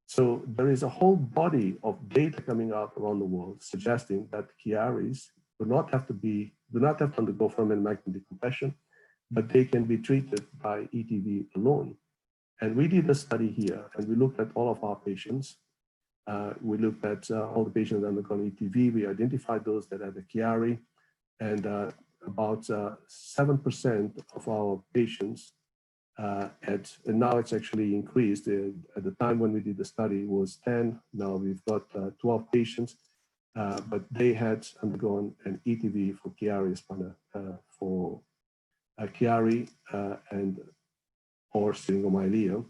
So there is a whole body of data coming out around the world suggesting that Chiaris do not have to undergo foramen magnum decompression, but they can be treated by ETV alone. And we did a study here, and we looked at all of our patients. We looked at all the patients that undergone ETV. We identified those that had a Chiari, and about 7% of our patients and now it's actually increased. At the time when we did the study, it was 10. Now we've got 12 patients, but they had undergone an ETV for Chiari and or syringomyelia.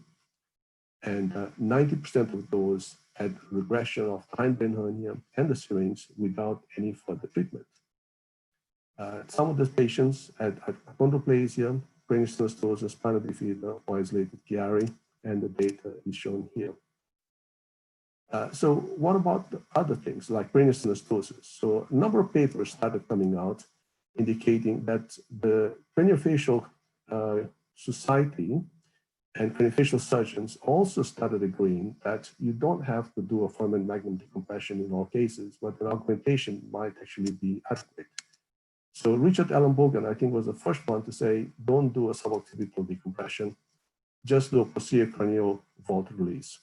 And 90% of those had regression of hindbrain hernia and the syringe without any further treatment. Some of the patients had achondroplasia, craniosynostosis, spinal bifida, or isolated Chiari, and the data is shown here. So what about the other things like craniosynostosis? So a number of papers started coming out indicating that the craniofacial society and craniofacial surgeons also started agreeing that you don't have to do a foramen magnum decompression in all cases, but an augmentation might actually be adequate. So Richard Ellenbogen, I think, was the first one to say, don't do a suboccipital decompression, just do a posterior cranial vault release.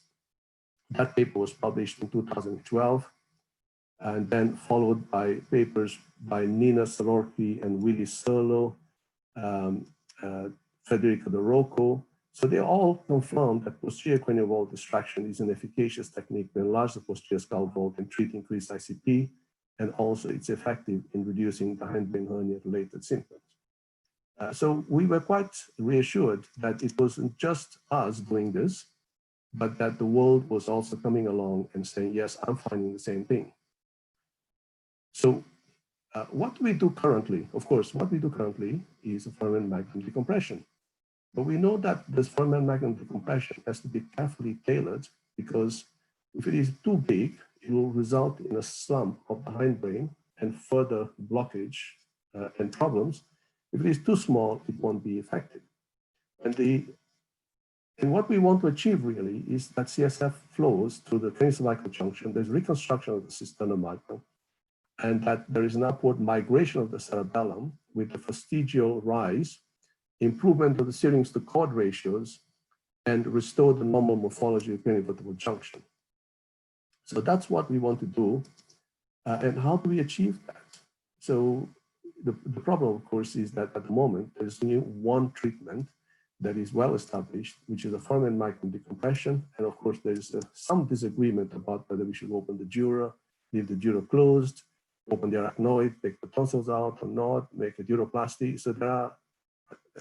That paper was published in 2012, and then followed by papers by Nina Sororki and Willie Serlo, Federico De Rocco. So they all confirmed that posterior cranial vault distraction is an efficacious technique to enlarge the posterior skull vault and treat increased ICP, and also it's effective in reducing the hindbrain hernia-related symptoms. So we were quite reassured that it wasn't just us doing this, but that the world was also coming along and saying, yes, I'm finding the same thing. So what we do currently, of course, what we do currently is a foramen magnum decompression. But we know that this foramen magnum decompression has to be carefully tailored, because if it is too big, it will result in a slump of the hindbrain and further blockage and problems. If it is too small, it won't be effective. And what we want to achieve really is that CSF flows through the craniosacral junction. There's reconstruction of the sternum, and that there is an upward migration of the cerebellum with the fastigial rise, improvement of the syrinx to cord ratios, and restore the normal morphology of craniovertebral junction. So that's what we want to do. And how do we achieve that? So the problem, of course, is that at the moment, there's only one treatment that is well established, which is a foramen magnum decompression. And of course, there's some disagreement about whether we should open the dura, leave the dura closed, open the arachnoid, take the tonsils out or not, make a duroplasty. So there are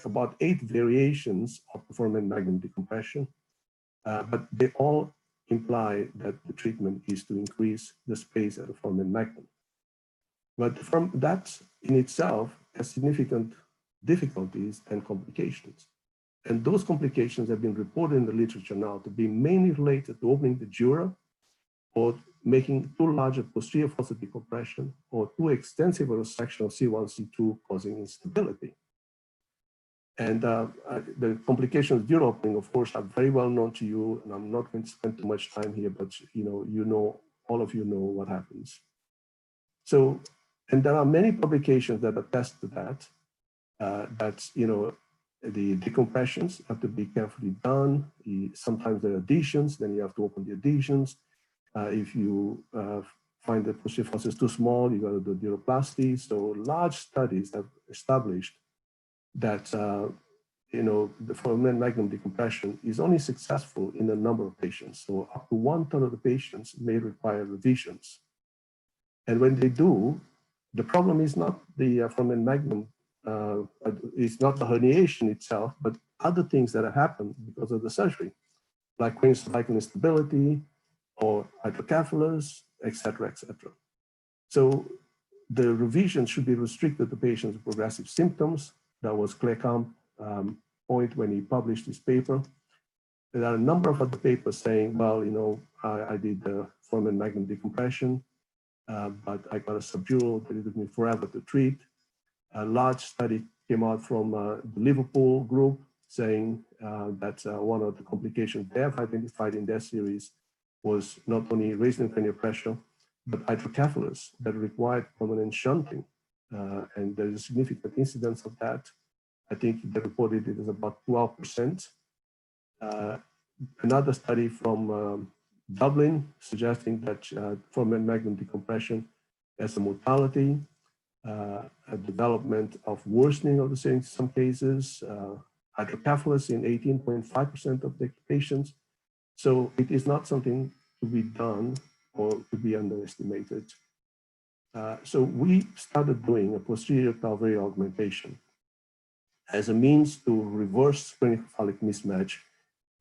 about 8 variations of the foramen magnum decompression, but they all imply that the treatment is to increase the space at the foramen magnum. But from that in itself has significant difficulties and complications. And those complications have been reported in the literature now to be mainly related to opening the dura, or making too large a posterior fossa decompression, or too extensive a resection of C1, C2 causing instability. And the complications of dura opening, of course, are very well known to you, and I'm not going to spend too much time here, but all of you know what happens. So, and there are many publications that attest to that, the decompressions have to be carefully done. Sometimes there are adhesions, then you have to open the adhesions. If you find the posterior fossa is too small, you got to do duroplasty. So large studies have established that the foramen magnum decompression is only successful in a number of patients. So up to 1/3 of the patients may require revisions. And when they do, the problem is not the foramen magnum, it's not the herniation itself, but other things that have happened because of the surgery, like craniocervical instability or hydrocephalus, et cetera, et cetera. So the revision should be restricted to patients with progressive symptoms. That was Clearcamp point when he published his paper. There are a number of other papers saying, well, I did the foramen magnum decompression, but I got a subdural that it took me forever to treat. A large study came out from the Liverpool group saying that one of the complications they have identified in their series was not only raising cranial pressure, but hydrocephalus that required permanent shunting. And there's a significant incidence of that. I think they reported it as about 12%. Another study from Dublin suggesting that foramen magnum decompression has a mortality, a development of worsening of the syrinx in some cases, hydrocephalus in 18.5% of the patients. So it is not something to be done or to be underestimated. So we started doing a posterior calvary augmentation as a means to reverse craniocephalic mismatch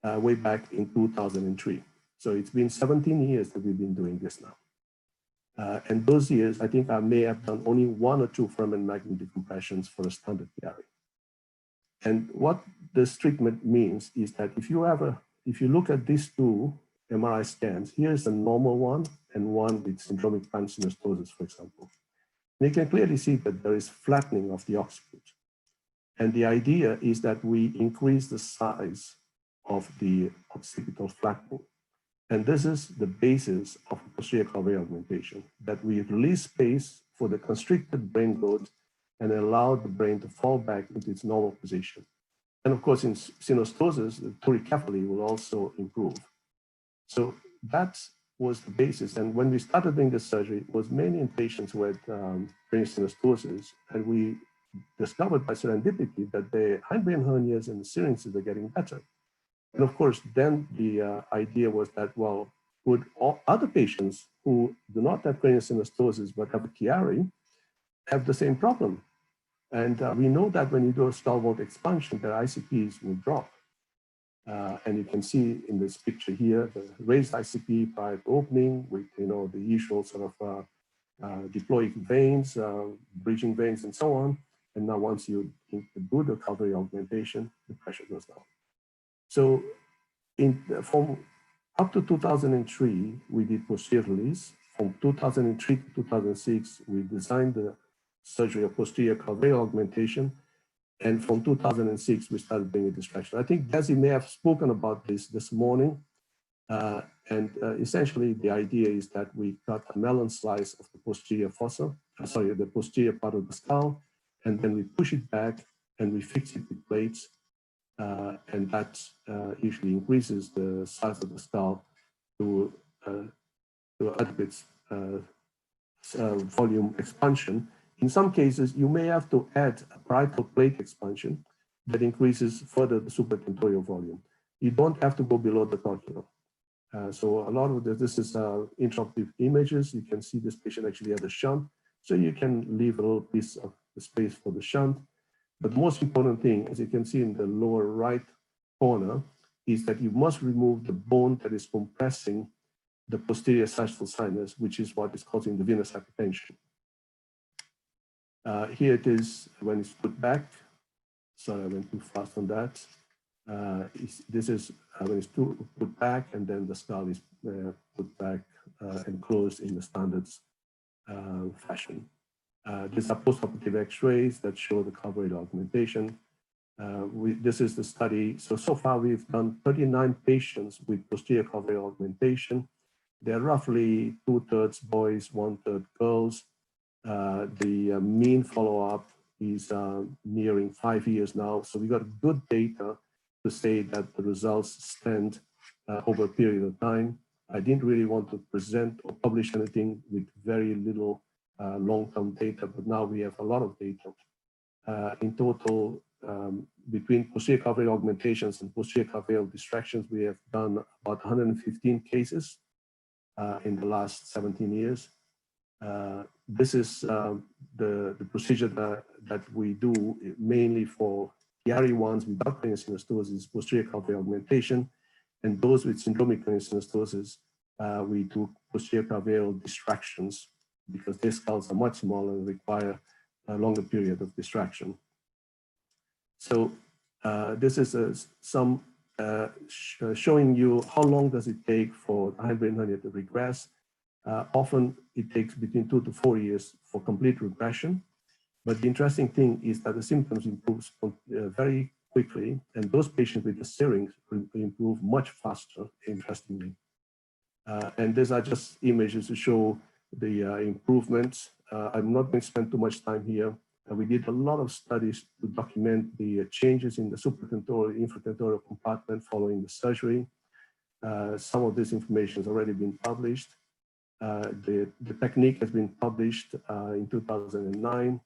way back in 2003. So it's been 17 years that we've been doing this now. And those years, I think I may have done only 1 or 2 foramen magnum decompressions for a standard PRE. And what this treatment means is that if you look at these 2 MRI scans, here's a normal one and one with syndromic pansynostosis, for example. And you can clearly see that there is flattening of the occiput. And the idea is that we increase the size of the occipital flattening. And this is the basis of posterior clavicle augmentation, that we release space for the constricted brain growth and allow the brain to fall back into its normal position. And of course, in synostosis, the pterycephaly will also improve. So that was the basis. And when we started doing this surgery, it was mainly in patients who had brain synostosis. And we discovered by serendipity that the hindbrain hernias and the syrinxes are getting better. And of course, then the idea was that, well, would all other patients who do not have cranial synostosis but have a Chiari have the same problem? And we know that when you do a skull vault expansion, their ICPs will drop. And you can see in this picture here, the raised ICP prior to opening with, the usual sort of diploic veins, bridging veins, and so on. And now once you do the cavalry augmentation, the pressure goes down. So from up to 2003, we did posterior release. From 2003 to 2006, we designed the surgery of posterior clavicle augmentation. And from 2006, we started doing a distraction. I think Desi may have spoken about this morning. Essentially, the idea is that we cut a melon slice of the posterior fossa, the posterior part of the skull, and then we push it back and we fix it with plates. And that usually increases the size of the skull to adequate volume expansion. In some cases, you may have to add a parietal plate expansion that increases further the supratentorial volume. You don't have to go below the torcular. So a lot of this is intraoperative images. You can see this patient actually had a shunt. So you can leave a little piece of the space for the shunt. But the most important thing, as you can see in the lower right corner, is that you must remove the bone that is compressing the posterior sagittal sinus, which is what is causing the venous hypertension. Here it is when it's put back. Sorry, I went too fast on that. This is when it's put back, and then the skull is put back and closed in the standard fashion. These are postoperative X-rays that show the cavalry augmentation. This is the study. So far we've done 39 patients with posterior cavalry augmentation. They're roughly 2/3 boys, 1/3 girls. The mean follow-up is nearing 5 years now. So we got good data to say that the results stand over a period of time. I didn't really want to present or publish anything with very little long-term data, but now we have a lot of data. In total, between posterior cavalry augmentations and posterior clavicle distractions, we have done about 115 cases in the last 17 years. This is the procedure that we do mainly for Chiari ones without cranial synostosis, posterior clavicle augmentation, and those with syndromic cranial synostosis, we do posterior clavicle distractions because their skulls are much smaller and require a longer period of distraction. So this is showing you how long does it take for hindbrain hernia to regress. Often it takes between 2 to 4 years for complete regression. But the interesting thing is that the symptoms improve very quickly, and those patients with the syrinx improve much faster, interestingly. And these are just images to show the improvements. I'm not going to spend too much time here. We did a lot of studies to document the changes in the supratentorial, infratentorial compartment following the surgery. Some of this information has already been published. The technique has been published in 2009.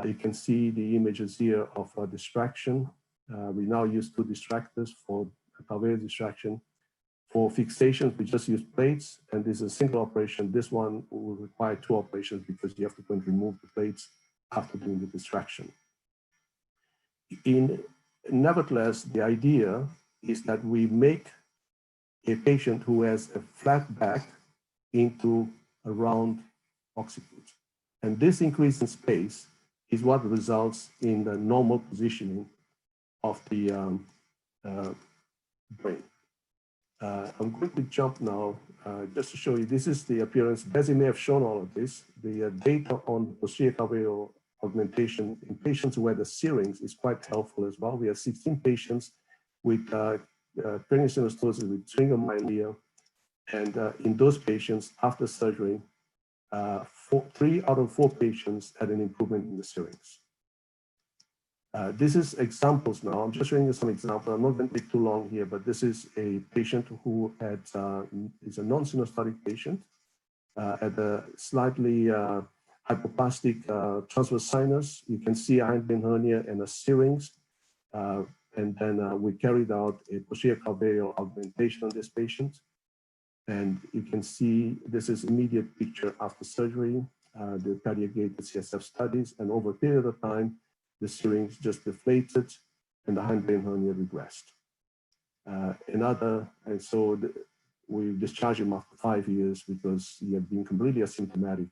You can see the images here of a distraction. We now use 2 distractors for cavalry distraction. For fixations, we just use plates, and this is a single operation. This one will require 2 operations because you have to go and remove the plates after doing the distraction. Nevertheless, the idea is that we make a patient who has a flat back into a round occiput. And this increase in space is what results in the normal positioning of the brain. I'm going to jump now just to show you, this is the appearance. Desi may have shown all of this. The data on posterior cavalry augmentation in patients who had the syrinx is quite helpful as well. We have 16 patients with cranial synostosis with syringomyelia. And in those patients, after surgery, 3 out of 4 patients had an improvement in the syrinx. This is examples now. I'm just showing you some examples. I'm not going to take too long here, but this is a patient who had is a non-synostotic patient at a slightly hypoplastic transverse sinus. You can see a hindbrain hernia and a syrinx. And then we carried out a posterior calvareal augmentation on this patient. And you can see this is immediate picture after surgery, the cardiac gated CSF studies, and over a period of time, the syrinx just deflated and the hindbrain hernia regressed. And so we discharged him after 5 years because he had been completely asymptomatic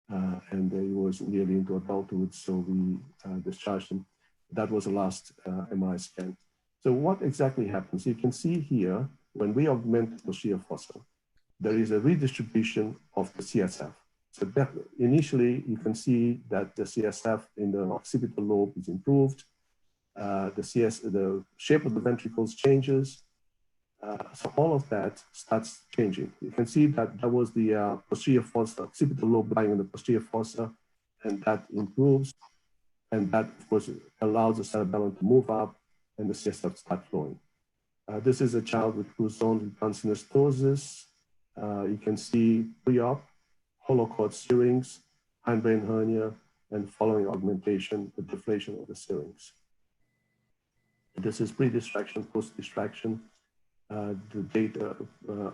and he was nearly into adulthood, so we discharged him. That was the last MRI scan. So what exactly happens? You can see here, when we augment the posterior fossa, there is a redistribution of the CSF. So that initially, you can see that the CSF in the occipital lobe is improved. The shape of the ventricles changes. So all of that starts changing. You can see that that was the posterior fossa, occipital lobe lying in the posterior fossa, and that improves. And that, of course, allows the cerebellum to move up and the CSF start flowing. This is a child with Cruzon with synostosis. You can see pre-op, hollow cord syrinx, hindbrain hernia, and following augmentation, the deflation of the syrinx. This is pre-distraction, post-distraction. The data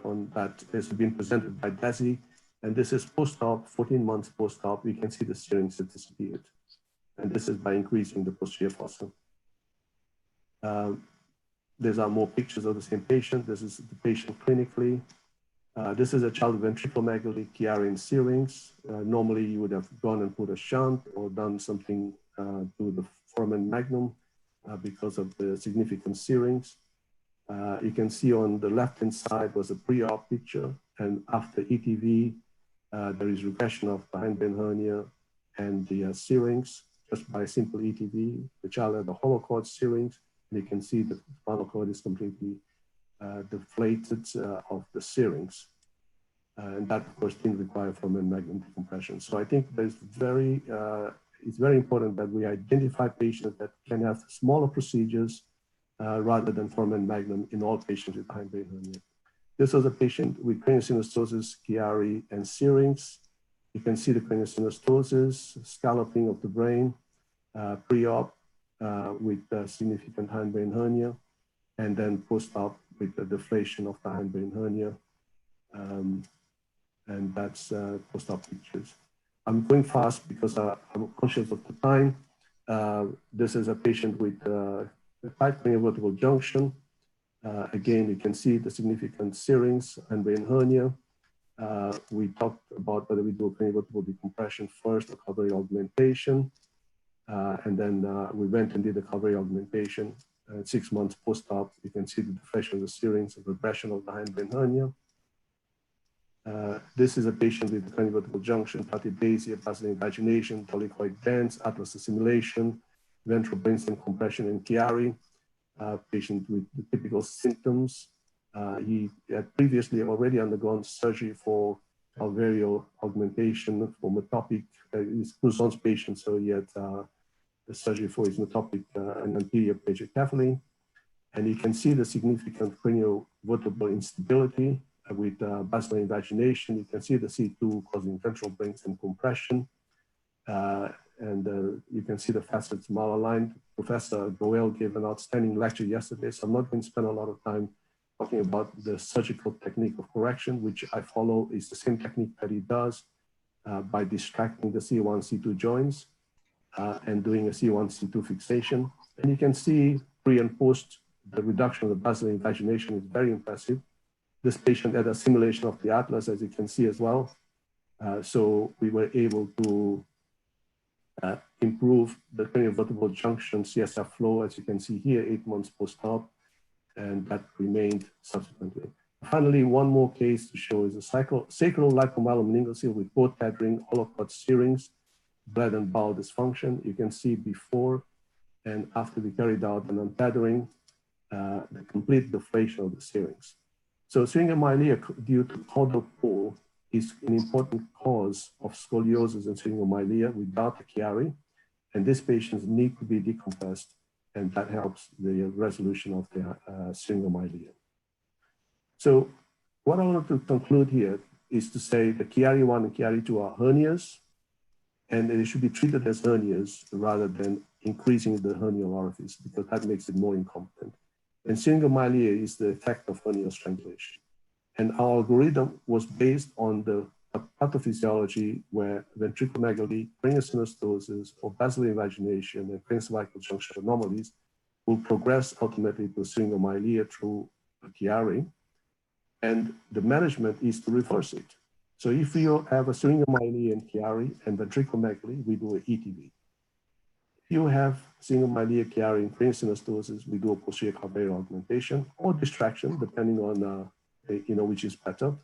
on that has been presented by Desi, and this is post-op, 14 months post-op. You can see the syrinx has disappeared. And this is by increasing the posterior fossa. These are more pictures of the same patient. This is the patient clinically. This is a child with ventriculomegaly, Chiari and syrinx. Normally, you would have gone and put a shunt or done something to the foramen magnum because of the significant syrinx. You can see on the left-hand side was a pre-op picture, and after ETV, there is regression of the hindbrain hernia and the syrinx just by simple ETV. The child had a hollow cord syrinx, and you can see the spinal cord is completely deflated of the syrinx. And that, of course, didn't require foramen magnum decompression. So I think it's very important that we identify patients that can have smaller procedures rather than foramen magnum in all patients with hindbrain hernia. This was a patient with cranial synostosis, Chiari, and syrinx. You can see the cranial synostosis, scalloping of the brain, pre-op with significant hindbrain hernia, and then post-op with the deflation of the hindbrain hernia. And that's post-op pictures. I'm going fast because I'm conscious of the time. This is a patient with tight cranial vertebral junction. Again, you can see the significant syrinx and hindbrain hernia. We talked about whether we do cranial vertebral decompression first or calvareal augmentation. And then we went and did the calvareal augmentation. 6 months post-op, you can see the deflation of the syrinx and regression of the hindbrain hernia. This is a patient with cranial vertebral junction, platybasia, basal invagination, dolichoid dens, atlas assimilation, ventral brainstem compression, and Chiari. Patient with the typical symptoms. He had previously already undergone surgery for calvareal augmentation for metopic. He's Cruzon's patient, so he had the surgery for his metopic and anterior Paediatric. And you can see the significant cranial vertebral instability with basilar invagination. You can see the C2 causing ventral brainstem compression. And you can see the facets malaligned. Professor Goel gave an outstanding lecture yesterday, so I'm not going to spend a lot of time talking about the surgical technique of correction, which I follow is the same technique that he does by distracting the C1, C2 joints and doing a C1, C2 fixation. And you can see pre and post the reduction of the basal invagination is very impressive. This patient had a simulation of the atlas, as you can see as well. So we were able to improve the craniovertebral junction CSF flow, as you can see here, 8 months post-op, and that remained subsequently. Finally, one more case to show is a sacral lipomyelomeningocele with both tethering, holocaust serings, blood and bowel dysfunction. You can see before and after we carried out an untethering, the complete deflation of the serings. So syringomyelia due to caudal pull is an important cause of scoliosis and syringomyelia without the Chiari, and these patients need to be decompressed, and that helps the resolution of the syringomyelia. So what I want to conclude here is to say the Chiari 1 and Chiari 2 are hernias, and they should be treated as hernias rather than increasing the hernial orifice, because that makes it more incompetent. And syringomyelia is the effect of hernial strangulation. And our algorithm was based on the pathophysiology where ventriculomegaly, craniosynostosis, or basilar invagination, and craniocervical junction anomalies will progress ultimately to syringomyelia through a Chiari. And the management is to reverse it. So if you have a syringomyelia and Chiari and ventriculomegaly, we do an ETV. If you have syringomyelia, Chiari, and craniosynostosis, we do a posterior cardiac augmentation or distraction, depending on which is better.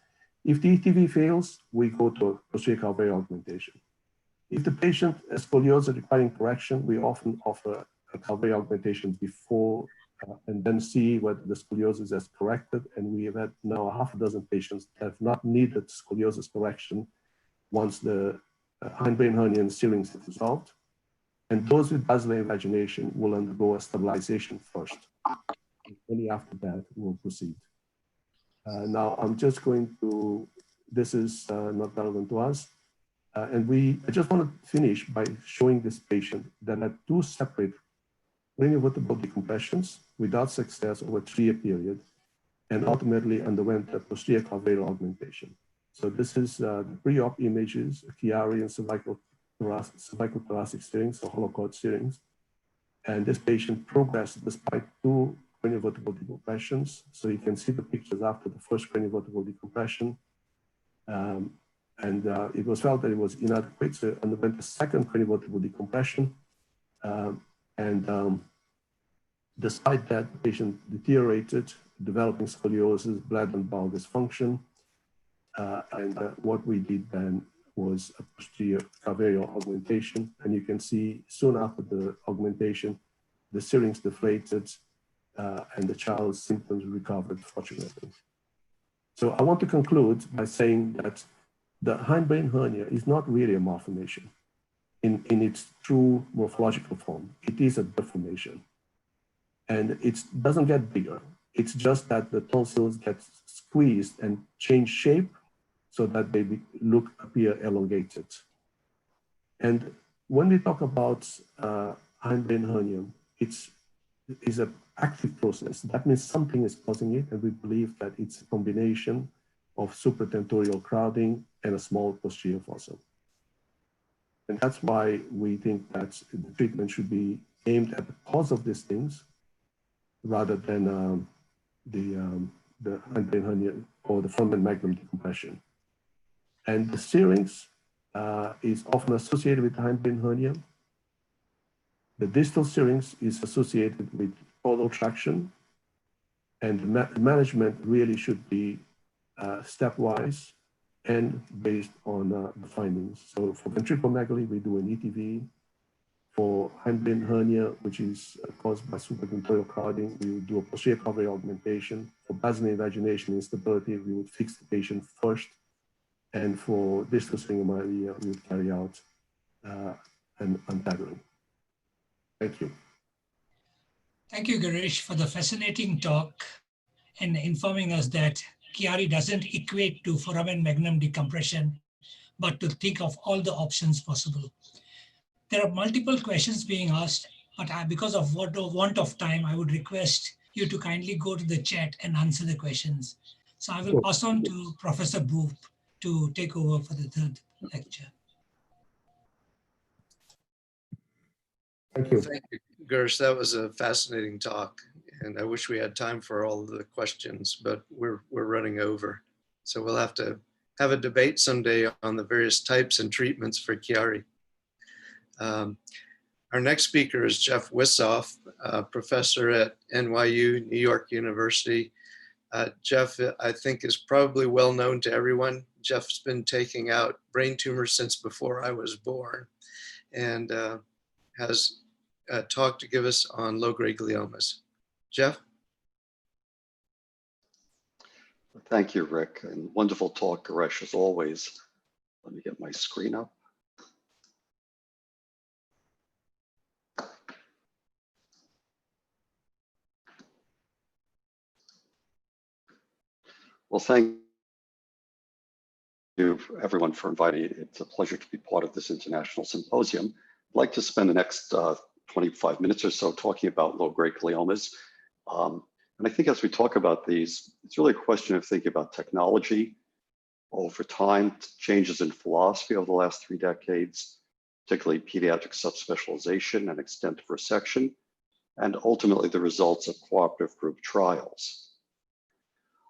If the ETV fails, we go to a posterior cardiac augmentation. If the patient has scoliosis requiring correction, we often offer a cardiac augmentation before and then see whether the scoliosis has corrected. And we have had now 6 patients that have not needed scoliosis correction once the hindbrain hernia and serings have resolved. And those with basilar invagination will undergo a stabilization first. And only after that, we'll proceed. Now, I'm just going to, this is not relevant to us. I just want to finish by showing this patient that had 2 separate craniovertebral decompressions without success over a 3-year period, and ultimately underwent a posterior clavicular augmentation. So this is the pre-op images, Chiari and cervical thoracic serings, or holocaust serings. And this patient progressed despite 2 craniovertebral decompressions. So you can see the pictures after the first craniovertebral decompression. It was felt that it was inadequate, so underwent a second craniovertebral decompression. Despite that, the patient deteriorated, developing scoliosis, blood and bowel dysfunction. What we did then was a posterior clavicular augmentation. And you can see soon after the augmentation, the serings deflated and the child's symptoms recovered, fortunately. So I want to conclude by saying that the hindbrain hernia is not really a malformation in its true morphological form. It is a deformation. And it doesn't get bigger. It's just that the tonsils get squeezed and change shape so that they appear elongated. And when we talk about hindbrain hernia, it's an active process. That means something is causing it, and we believe that it's a combination of supratentorial crowding and a small posterior fossa. And that's why we think that the treatment should be aimed at the cause of these things rather than the hindbrain hernia or the foramen magnum decompression. And the serings is often associated with hindbrain hernia. The distal serings is associated with caudal traction, and the management really should be stepwise and based on the findings. So for ventriculomegaly, we do an ETV. For hindbrain hernia, which is caused by supratentorial crowding, we would do a posterior clavicular augmentation. For basilar invagination instability, we would fix the patient first. And for distal syringomyelia, we would carry out an untethering. Thank you. Thank you, Girish, for the fascinating talk and informing us that Chiari doesn't equate to foramen magnum decompression, but to think of all the options possible. There are multiple questions being asked, but because of want of time, I would request you to kindly go to the chat and answer the questions. So I will pass on to Professor Booth to take over for the third lecture. Thank you. Thank you, Gersh. That was a fascinating talk. And I wish we had time for all of the questions, but we're running over. So we'll have to have a debate someday on the various types and treatments for Chiari. Our next speaker is Jeff Wissoff, professor at NYU, New York University. Jeff, I think, is probably well known to everyone. Jeff's been taking out brain tumors since before I was born, and has a talk to give us on low-grade gliomas. Jeff? Thank you, Rick, and wonderful talk, Goresh, as always. Let me get my screen up. Well, thank you everyone for inviting me. It's a pleasure to be part of this international symposium. I'd like to spend the next 25 minutes or so talking about low-grade gliomas. And I think as we talk about these, it's really a question of thinking about technology over time, changes in philosophy over the last 3 decades, particularly pediatric subspecialization and extent of resection, and ultimately the results of cooperative group trials.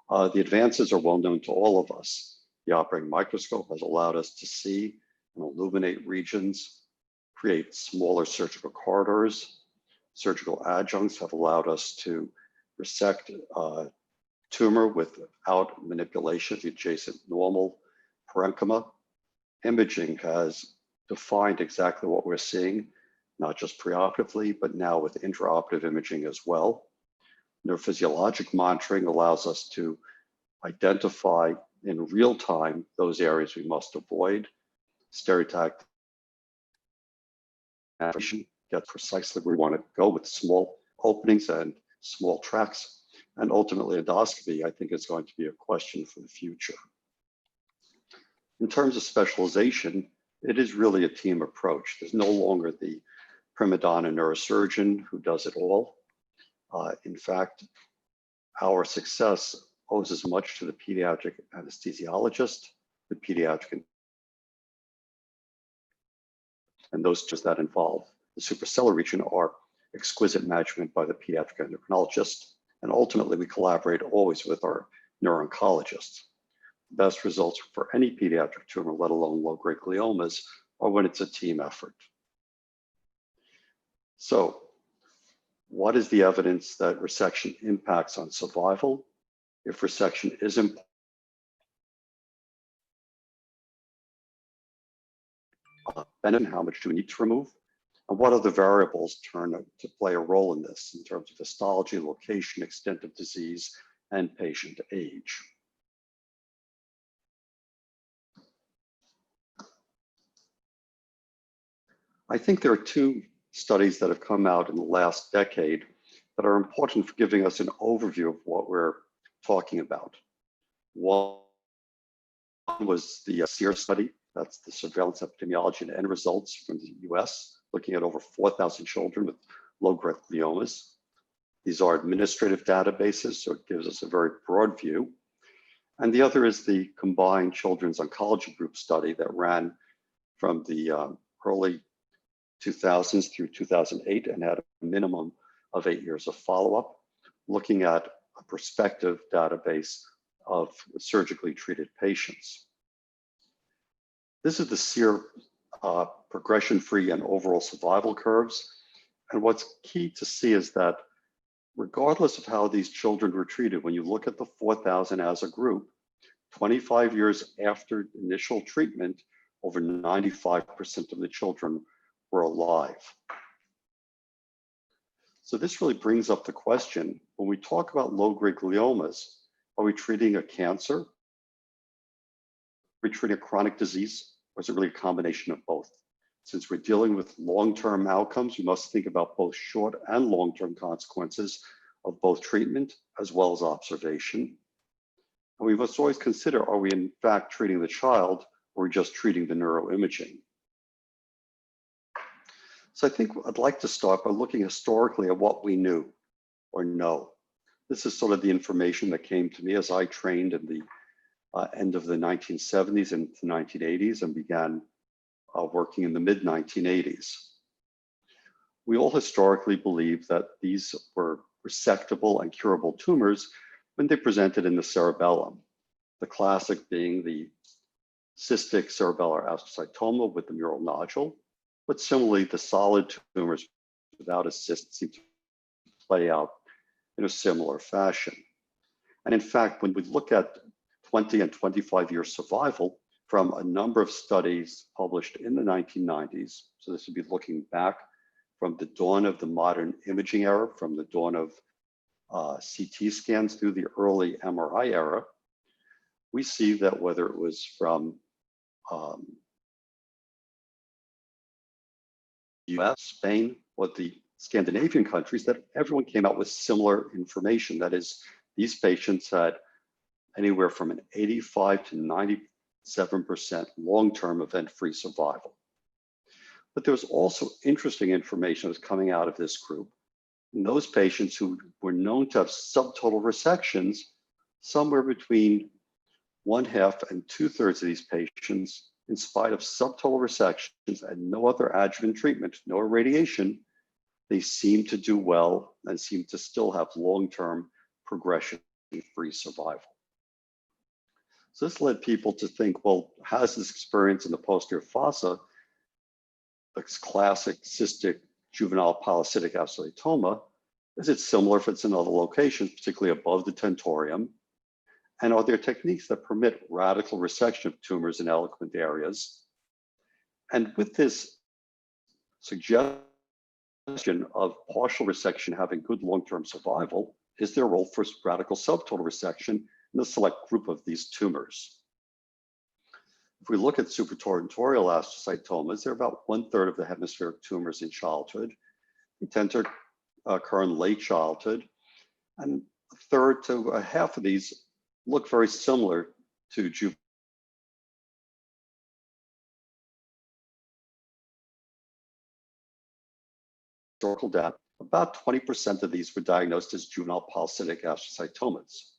The advances are well known to all of us. The operating microscope has allowed us to see and illuminate regions, create smaller surgical corridors. Surgical adjuncts have allowed us to resect a tumor without manipulation of the adjacent normal parenchyma. Imaging has defined exactly what we're seeing, not just preoperatively, but now with intraoperative imaging as well. Neurophysiologic monitoring allows us to identify in real time those areas we must avoid. Stereotactic navigation gets precisely where we want to go with small openings and small tracks. And ultimately, endoscopy, I think, is going to be a question for the future. In terms of specialization, it is really a team approach. There's no longer the prima donna neurosurgeon who does it all. In fact, our success owes as much to the pediatric anesthesiologist, the pediatric, and those that involve the suprasellar region are exquisite management by the pediatric endocrinologist. And ultimately, we collaborate always with our neuro-oncologists. The best results for any pediatric tumor, let alone low-grade gliomas, are when it's a team effort. So, what is the evidence that resection impacts on survival? If resection is important, benefit, how much do we need to remove? And what other variables turn to play a role in this in terms of histology, location, extent of disease, and patient age? I think there are 2 studies that have come out in the last decade that are important for giving us an overview of what we're talking about. One was the SEER study, that's the surveillance epidemiology and end results from the US, looking at over 4,000 children with low-grade gliomas. These are administrative databases, so it gives us a very broad view. And the other is the combined children's oncology group study that ran from the early 2000s through 2008 and had a minimum of 8 years of follow-up, looking at a prospective database of surgically treated patients. This is the SEER progression-free and overall survival curves. And what's key to see is that regardless of how these children were treated, when you look at the 4,000 as a group, 25 years after initial treatment, over 95% of the children were alive. So this really brings up the question, when we talk about low-grade gliomas, are we treating a cancer? Are we treating a chronic disease? Or is it really a combination of both? Since we're dealing with long-term outcomes, we must think about both short and long-term consequences of both treatment as well as observation. And we must always consider, are we in fact treating the child or are we just treating the neuroimaging? So I think I'd like to start by looking historically at what we knew or know. This is sort of the information that came to me as I trained in the end of the 1970s and the 1980s and began working in the mid-1980s. We all historically believed that these were resectable and curable tumors when they presented in the cerebellum. The classic being the cystic cerebellar astrocytoma with the mural nodule, but similarly, the solid tumors without a cyst seem to play out in a similar fashion. And in fact, when we look at 20 and 25-year survival from a number of studies published in the 1990s, so this would be looking back from the dawn of the modern imaging era, from the dawn of CT scans through the early MRI era, we see that whether it was from US, Spain, or the Scandinavian countries, that everyone came out with similar information. That is, these patients had anywhere from an 85 to 97% long-term event-free survival. But there was also interesting information that was coming out of this group. In those patients who were known to have subtotal resections, somewhere between 1/2 and 2/3 of these patients, in spite of subtotal resections and no other adjuvant treatment, no irradiation, they seem to do well and seem to still have long-term progression-free survival. So this led people to think, well, has this experience in the posterior fossa, this classic cystic juvenile polycytic astrocytoma, is it similar if it's in other locations, particularly above the tentorium? And are there techniques that permit radical resection of tumors in eloquent areas? And with this suggestion of partial resection having good long-term survival, is there a role for radical subtotal resection in the select group of these tumors? If we look at supratentorial astrocytomas, they're about 1/3 of the hemispheric tumors in childhood. They tend to occur in late childhood, and 1/3 to 1/2 of these look very similar to historical data. About 20% of these were diagnosed as juvenile polycytic astrocytomas.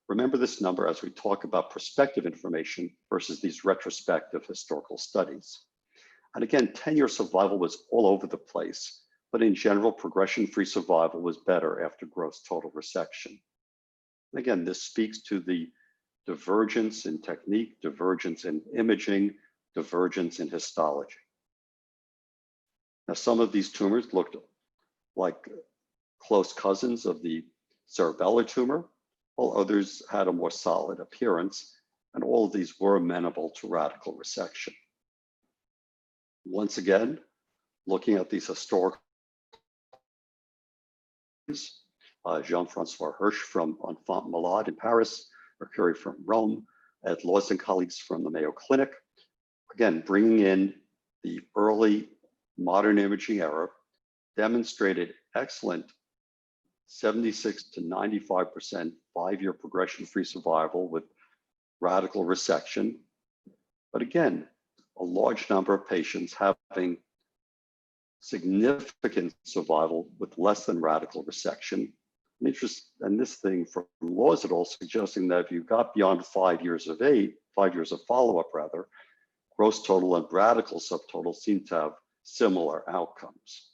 Remember this number as we talk about prospective information versus these retrospective historical studies. And again, 10-year survival was all over the place, but in general, progression-free survival was better after gross total resection. And again, this speaks to the divergence in technique, divergence in imaging, divergence in histology. Now, some of these tumors looked like close cousins of the cerebellar tumor, while others had a more solid appearance, and all of these were amenable to radical resection. Once again, looking at these historical Jean-Francois Hirsch from Enfant Malade in Paris, Mercury from Rome, Ed Laws and colleagues from the Mayo Clinic, again, bringing in the early modern imaging era, demonstrated excellent 76 to 95% 5-year progression-free survival with radical resection. But again, a large number of patients having significant survival with less than radical resection. And this thing from Laws et al. Suggesting that if you got beyond 5 years of follow-up rather, gross total and radical subtotal seem to have similar outcomes.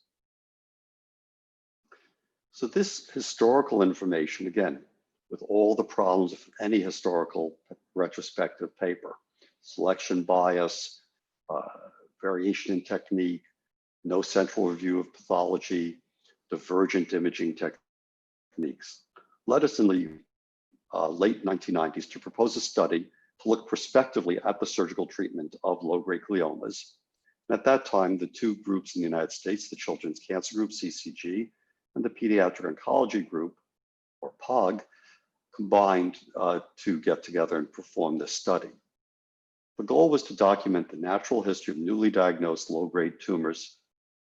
So this historical information, again, with all the problems of any historical retrospective paper, selection bias, variation in technique, no central review of pathology, divergent imaging techniques, led us in the late 1990s to propose a study to look prospectively at the surgical treatment of low-grade gliomas. And at that time, the two groups in the United States, the Children's Cancer Group, CCG, and the Pediatric Oncology Group, or POG, combined to get together and perform this study. The goal was to document the natural history of newly diagnosed low-grade tumors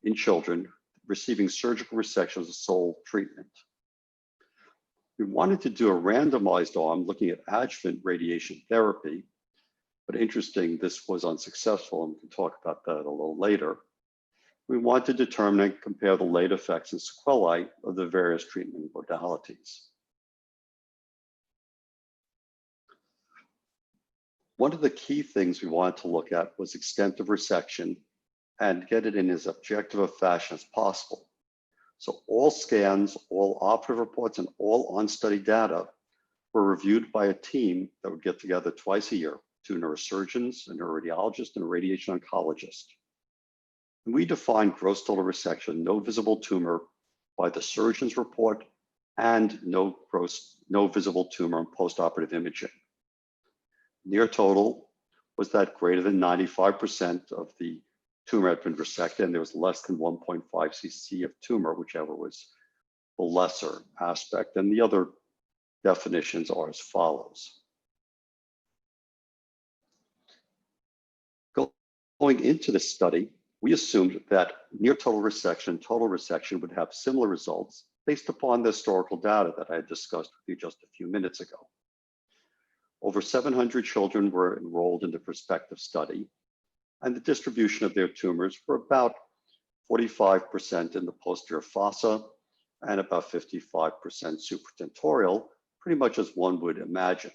in children receiving surgical resection as a sole treatment. We wanted to do a randomized arm looking at adjuvant radiation therapy, but interesting, this was unsuccessful, and we can talk about that a little later. We want to determine and compare the late effects and sequelae of the various treatment modalities. One of the key things we wanted to look at was extent of resection and get it in as objective a fashion as possible. So all scans, all operative reports, and all on-study data were reviewed by a team that would get together twice a year, 2 neurosurgeons, a neuroradiologist, and a radiation oncologist. And we defined gross total resection, no visible tumor, by the surgeon's report and no visible tumor in postoperative imaging. Near total was that greater than 95% of the tumor had been resected, and there was less than 1.5 cc of tumor, whichever was the lesser aspect. And the other definitions are as follows. Going into this study, we assumed that near total resection would have similar results based upon the historical data that I had discussed with you just a few minutes ago. Over 700 children were enrolled in the prospective study, and the distribution of their tumors were about 45% in the posterior fossa and about 55% supratentorial, pretty much as one would imagine.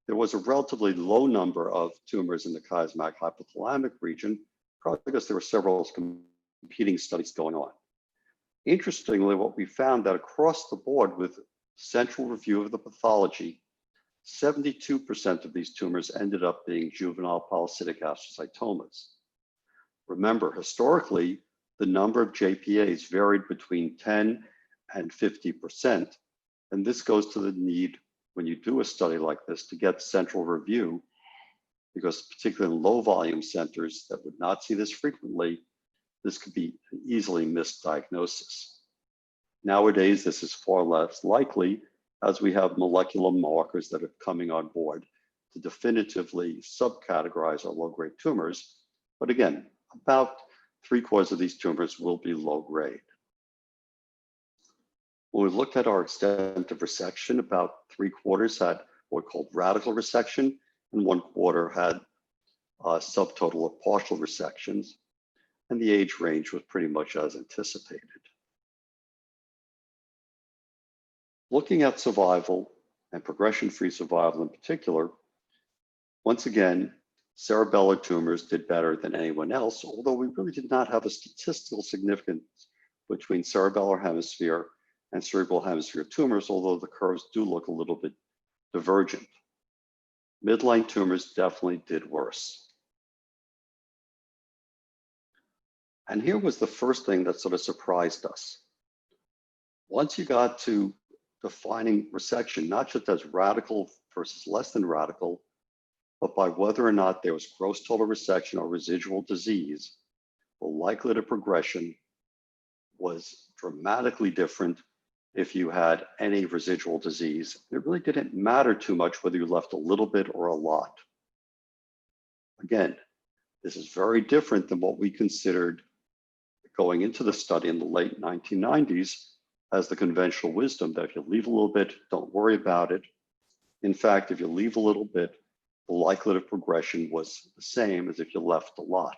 There was a relatively low number of tumors in the chiasmatic hypothalamic region, probably because there were several competing studies going on. Interestingly, what we found that across the board with central review of the pathology, 72% of these tumors ended up being juvenile polycytic astrocytomas. Remember, historically, the number of JPAs varied between 10 and 50%, and this goes to the need when you do a study like this to get central review, because particularly in low volume centers that would not see this frequently, this could be an easily missed diagnosis. Nowadays, this is far less likely as we have molecular markers that are coming on board to definitively subcategorize our low-grade tumors. But again, about 3/4 of these tumors will be low-grade. When we looked at our extent of resection, about 3/4 had what we called radical resection, and 1/4 had subtotal or partial resections, and the age range was pretty much as anticipated. Looking at survival and progression-free survival in particular, once again, cerebellar tumors did better than anyone else, although we really did not have a statistical significance between cerebellar hemisphere and cerebral hemisphere tumors, although the curves do look a little bit divergent. Midline tumors definitely did worse. And here was the first thing that sort of surprised us. Once you got to defining resection, not just as radical versus less than radical, but by whether or not there was gross total resection or residual disease, the likelihood of progression was dramatically different if you had any residual disease. It really didn't matter too much whether you left a little bit or a lot. Again, this is very different than what we considered going into the study in the late 1990s as the conventional wisdom that if you leave a little bit, don't worry about it. In fact, if you leave a little bit, the likelihood of progression was the same as if you left a lot.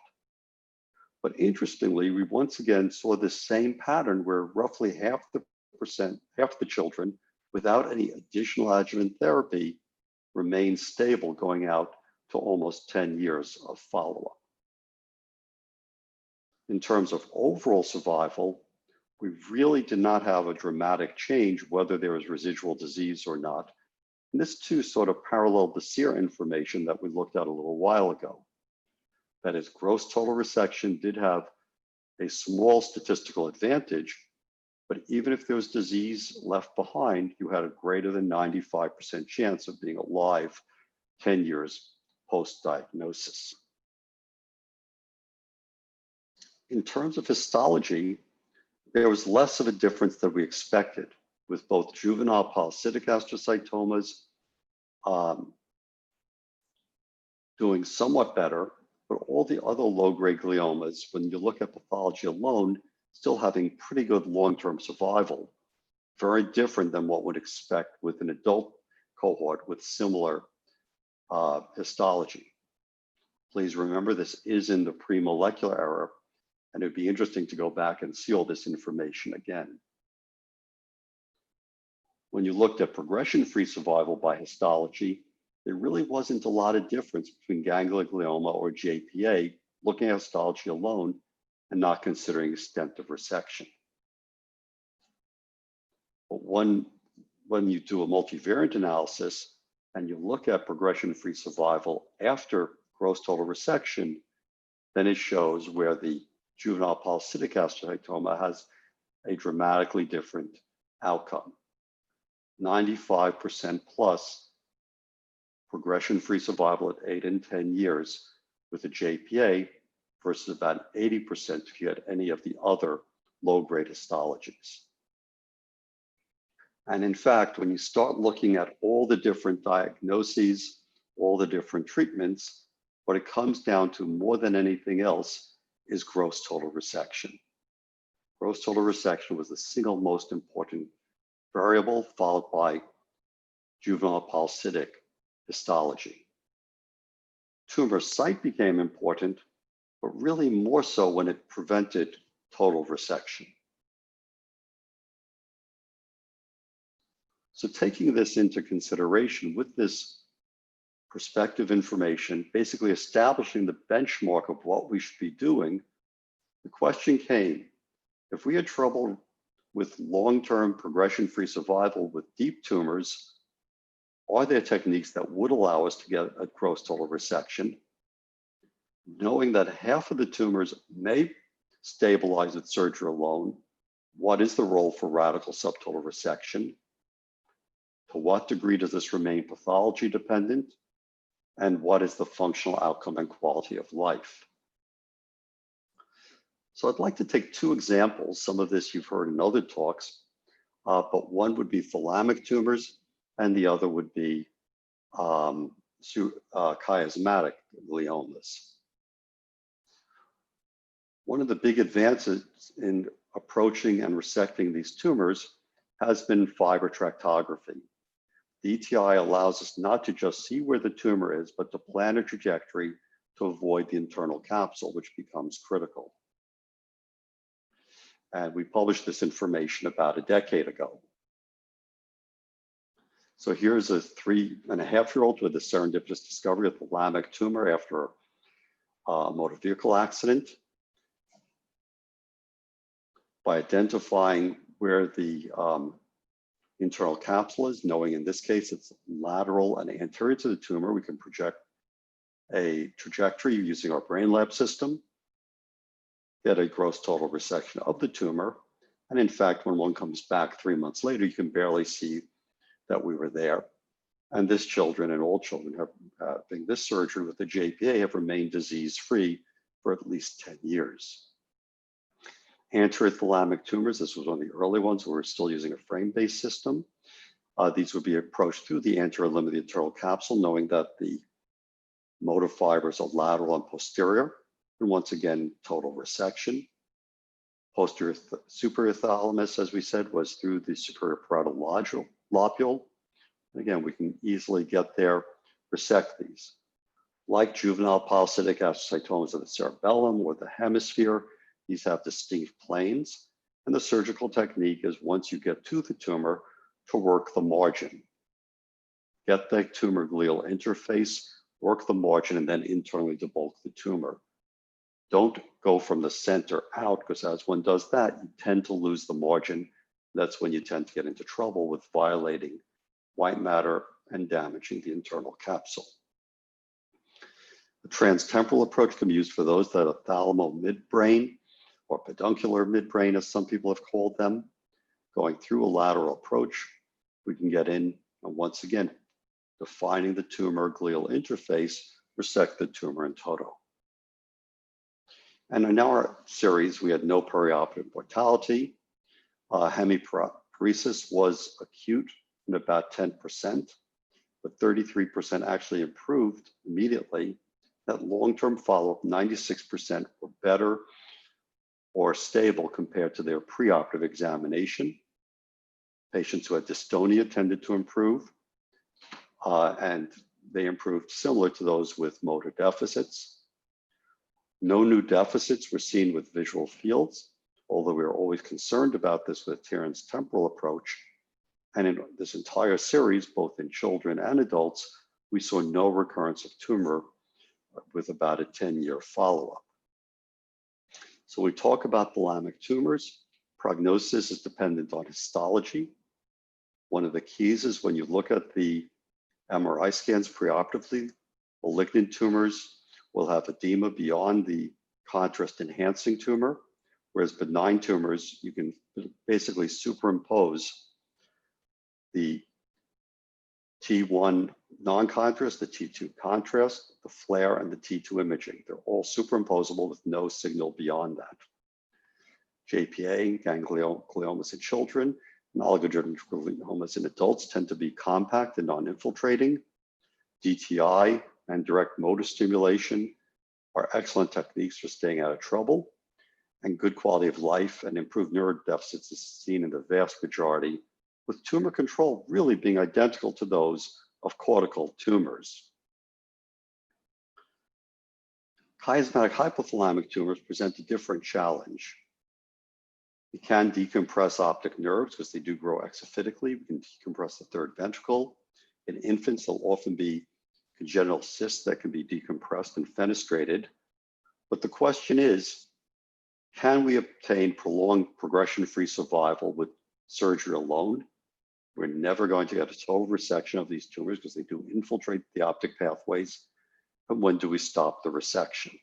But interestingly, we once again saw this same pattern where roughly half the children without any additional adjuvant therapy remained stable going out to almost 10 years of follow-up. In terms of overall survival, we really did not have a dramatic change whether there was residual disease or not. And this too sort of paralleled the SEER information that we looked at a little while ago. That is, gross total resection did have a small statistical advantage, but even if there was disease left behind, you had a greater than 95% chance of being alive 10 years post-diagnosis. In terms of histology, there was less of a difference than we expected, with both juvenile polycytic astrocytomas doing somewhat better, but all the other low-grade gliomas, when you look at pathology alone, still having pretty good long-term survival, very different than what one would expect with an adult cohort with similar histology. Please remember, this is in the pre-molecular era, and it'd be interesting to go back and see all this information again. When you looked at progression-free survival by histology, there really wasn't a lot of difference between ganglioma or JPA, looking at histology alone and not considering extent of resection. But when you do a multivariate analysis and you look at progression-free survival after gross total resection, then it shows where the juvenile polycystic astrocytoma has a dramatically different outcome. 95% plus progression-free survival at 8 and 10 years with a JPA versus about 80% if you had any of the other low-grade histologies. And in fact, when you start looking at all the different diagnoses, all the different treatments, what it comes down to more than anything else is gross total resection. Gross total resection was the single most important variable, followed by juvenile polycystic histology. Tumor site became important, but really more so when it prevented total resection. So taking this into consideration with this prospective information, basically establishing the benchmark of what we should be doing, the question came, if we had trouble with long-term progression-free survival with deep tumors, are there techniques that would allow us to get a gross total resection? Knowing that half of the tumors may stabilize with surgery alone, what is the role for radical subtotal resection? To what degree does this remain pathology dependent? And what is the functional outcome and quality of life? So I'd like to take two examples. Some of this you've heard in other talks, but one would be thalamic tumors and the other would be chiasmatic gliomas. One of the big advances in approaching and resecting these tumors has been fiber tractography. The ETI allows us not to just see where the tumor is, but to plan a trajectory to avoid the internal capsule, which becomes critical. And we published this information about a decade ago. So here's a 3.5-year-old with a serendipitous discovery of the thalamic tumor after a motor vehicle accident. By identifying where the internal capsule is, knowing in this case it's lateral and anterior to the tumor, we can project a trajectory using our brain lab system, get a gross total resection of the tumor. And in fact, when one comes back 3 months later, you can barely see that we were there. And this children and all children having this surgery with the JPA have remained disease-free for at least 10 years. Anterior thalamic tumors, this was one of the early ones where we're still using a frame-based system. These would be approached through the anterior limb of the internal capsule, knowing that the motor fibers are lateral and posterior. And once again, total resection. Posterior superior thalamus, as we said, was through the superior parietal lobule. And again, we can easily get there, resect these. Like juvenile polycystic astrocytomas of the cerebellum or the hemisphere, these have distinct planes. And the surgical technique is, once you get to the tumor, to work the margin. Get the tumor glial interface, work the margin, and then internally debulk the tumor. Don't go from the center out, because as one does that, you tend to lose the margin. That's when you tend to get into trouble with violating white matter and damaging the internal capsule. The transtemporal approach can be used for those that have thalamo-midbrain or peduncular midbrain, as some people have called them. Going through a lateral approach, we can get in, and once again, defining the tumor glial interface, resect the tumor in toto. And in our series, we had no perioperative mortality. Hemiparesis was acute in about 10%, but 33% actually improved immediately. That long-term follow-up, 96% were better or stable compared to their preoperative examination. Patients who had dystonia tended to improve, and they improved similar to those with motor deficits. No new deficits were seen with visual fields, although we were always concerned about this with Terran's temporal approach. And in this entire series, both in children and adults, we saw no recurrence of tumor with about a 10-year follow-up. So we talk about thalamic tumors. Prognosis is dependent on histology. One of the keys is when you look at the MRI scans preoperatively, malignant tumors will have edema beyond the contrast enhancing tumor, whereas benign tumors, you can basically superimpose the T1 non-contrast, the T2 contrast, the flare, and the T2 imaging. They're all superimposable with no signal beyond that. JPA, gangliomas in children, and oligodendroglioma gliomas in adults tend to be compact and non-infiltrating. DTI and direct motor stimulation are excellent techniques for staying out of trouble, and good quality of life and improved neurodeficits is seen in the vast majority, with tumor control really being identical to those of cortical tumors. Chiasmatic hypothalamic tumors present a different challenge. We can decompress optic nerves because they do grow exophytically. We can decompress the third ventricle. In infants, there'll often be congenital cysts that can be decompressed and fenestrated. But the question is, can we obtain prolonged progression-free survival with surgery alone? We're never going to get a total resection of these tumors because they do infiltrate the optic pathways. And when do we stop the resection?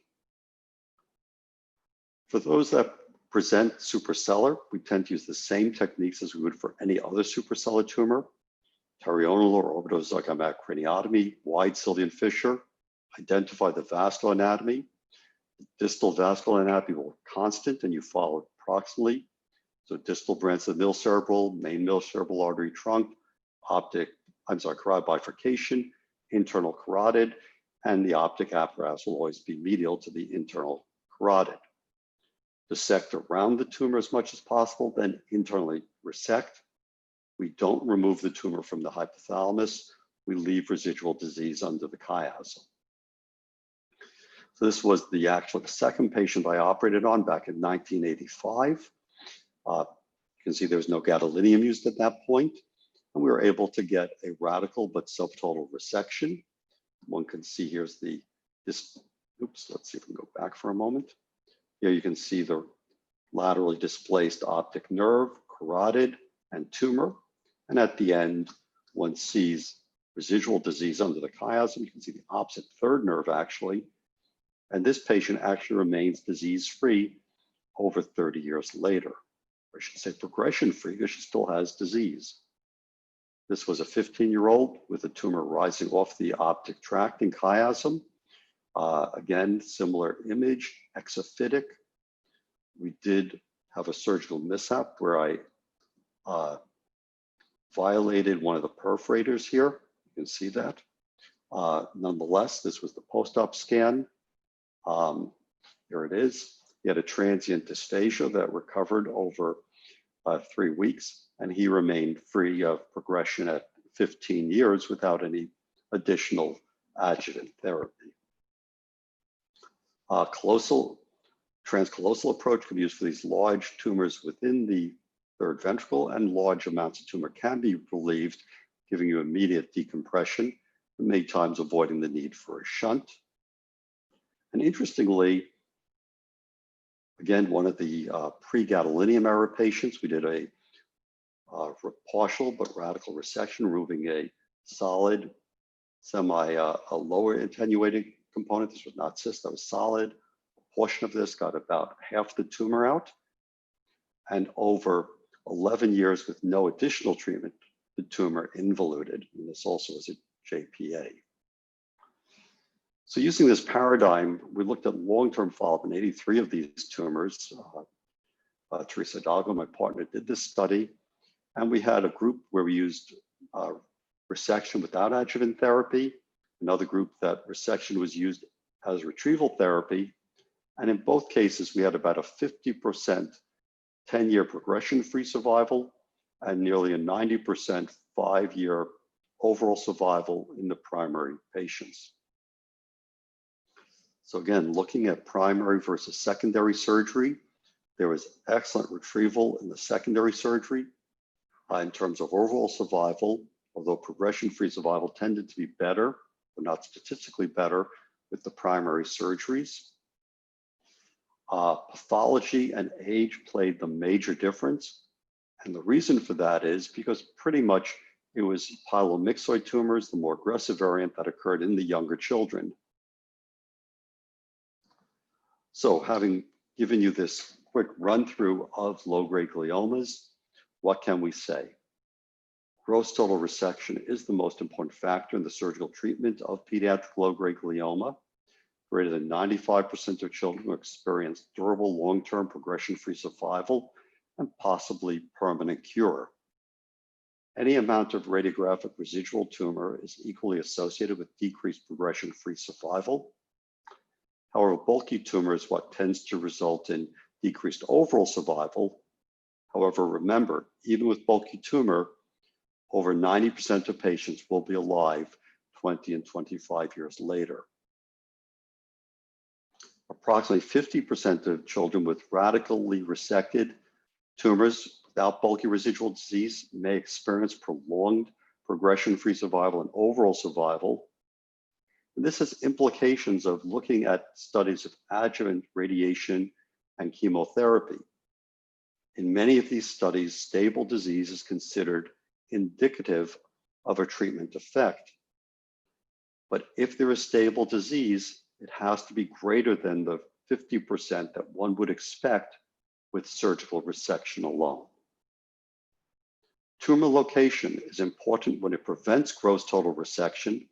For those that present suprasellar, we tend to use the same techniques as we would for any other suprasellar tumor: terional or orbitozygomatic craniotomy, wide Sylvian fissure, identify the vascular anatomy. The distal vascular anatomy will be constant and you follow it proximally. So distal branch of the middle cerebral, main middle cerebral artery trunk, carotid bifurcation, internal carotid, and the optic apparatus will always be medial to the internal carotid. Dissect around the tumor as much as possible, then internally resect. We don't remove the tumor from the hypothalamus. We leave residual disease under the chiasm. So this was the second patient I operated on back in 1985. You can see there was no gadolinium used at that point, and we were able to get a radical but subtotal resection. One can see here's let's see if we can go back for a moment. Here you can see the laterally displaced optic nerve, carotid, and tumor. And at the end, one sees residual disease under the chiasm. You can see the opposite third nerve actually. And this patient actually remains disease-free over 30 years later. Or I should say progression-free because she still has disease. This was a 15-year-old with a tumor rising off the optic tract in chiasm. Again, similar image, exophytic. We did have a surgical mishap where I violated one of the perforators here. You can see that. Nonetheless, this was the post-op scan. Here it is. He had a transient dysphagia that recovered over 3 weeks, and he remained free of progression at 15 years without any additional adjuvant therapy. Transcallosal approach can be used for these large tumors within the third ventricle, and large amounts of tumor can be relieved, giving you immediate decompression, and many times avoiding the need for a shunt. And interestingly, again, one of the pre-gadolinium era patients, we did a partial but radical resection, removing a solid, a lower attenuated component. This was not cyst, that was solid. A portion of this got about half the tumor out. And over 11 years with no additional treatment, the tumor involuted. And this also was a JPA. So using this paradigm, we looked at long-term follow-up in 83 of these tumors. Teresa Hidalgo, my partner, did this study. And we had a group where we used resection without adjuvant therapy, another group that resection was used as retrieval therapy. And in both cases, we had about a 50% 10-year progression-free survival and nearly a 90% 5-year overall survival in the primary patients. So again, looking at primary versus secondary surgery, there was excellent retrieval in the secondary surgery in terms of overall survival, although progression-free survival tended to be better, but not statistically better, with the primary surgeries. Pathology and age played the major difference. And the reason for that is because pretty much it was pyelomyxoid tumors, the more aggressive variant that occurred in the younger children. So having given you this quick run through of low-grade gliomas, what can we say? Gross total resection is the most important factor in the surgical treatment of pediatric low-grade glioma. Greater than 95% of children will experience durable long-term progression-free survival and possibly permanent cure. Any amount of radiographic residual tumor is equally associated with decreased progression-free survival. However, bulky tumor is what tends to result in decreased overall survival. However, remember, even with bulky tumor, over 90% of patients will be alive 20 and 25 years later. Approximately 50% of children with radically resected tumors without bulky residual disease may experience prolonged progression-free survival and overall survival. And this has implications of looking at studies of adjuvant radiation and chemotherapy. In many of these studies, stable disease is considered indicative of a treatment effect. But if there is stable disease, it has to be greater than the 50% that one would expect with surgical resection alone. Tumor location is important when it prevents gross total resection.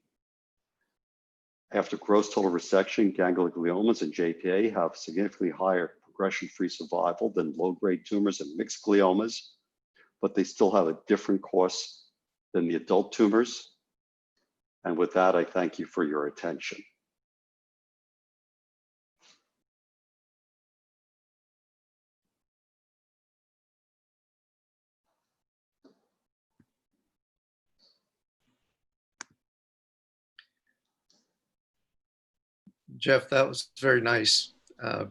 After gross total resection, gangliogliomas and JPA have significantly higher progression-free survival than low-grade tumors and mixed gliomas, but they still have a different course than the adult tumors. And with that, I thank you for your attention. Jeff, that was very nice.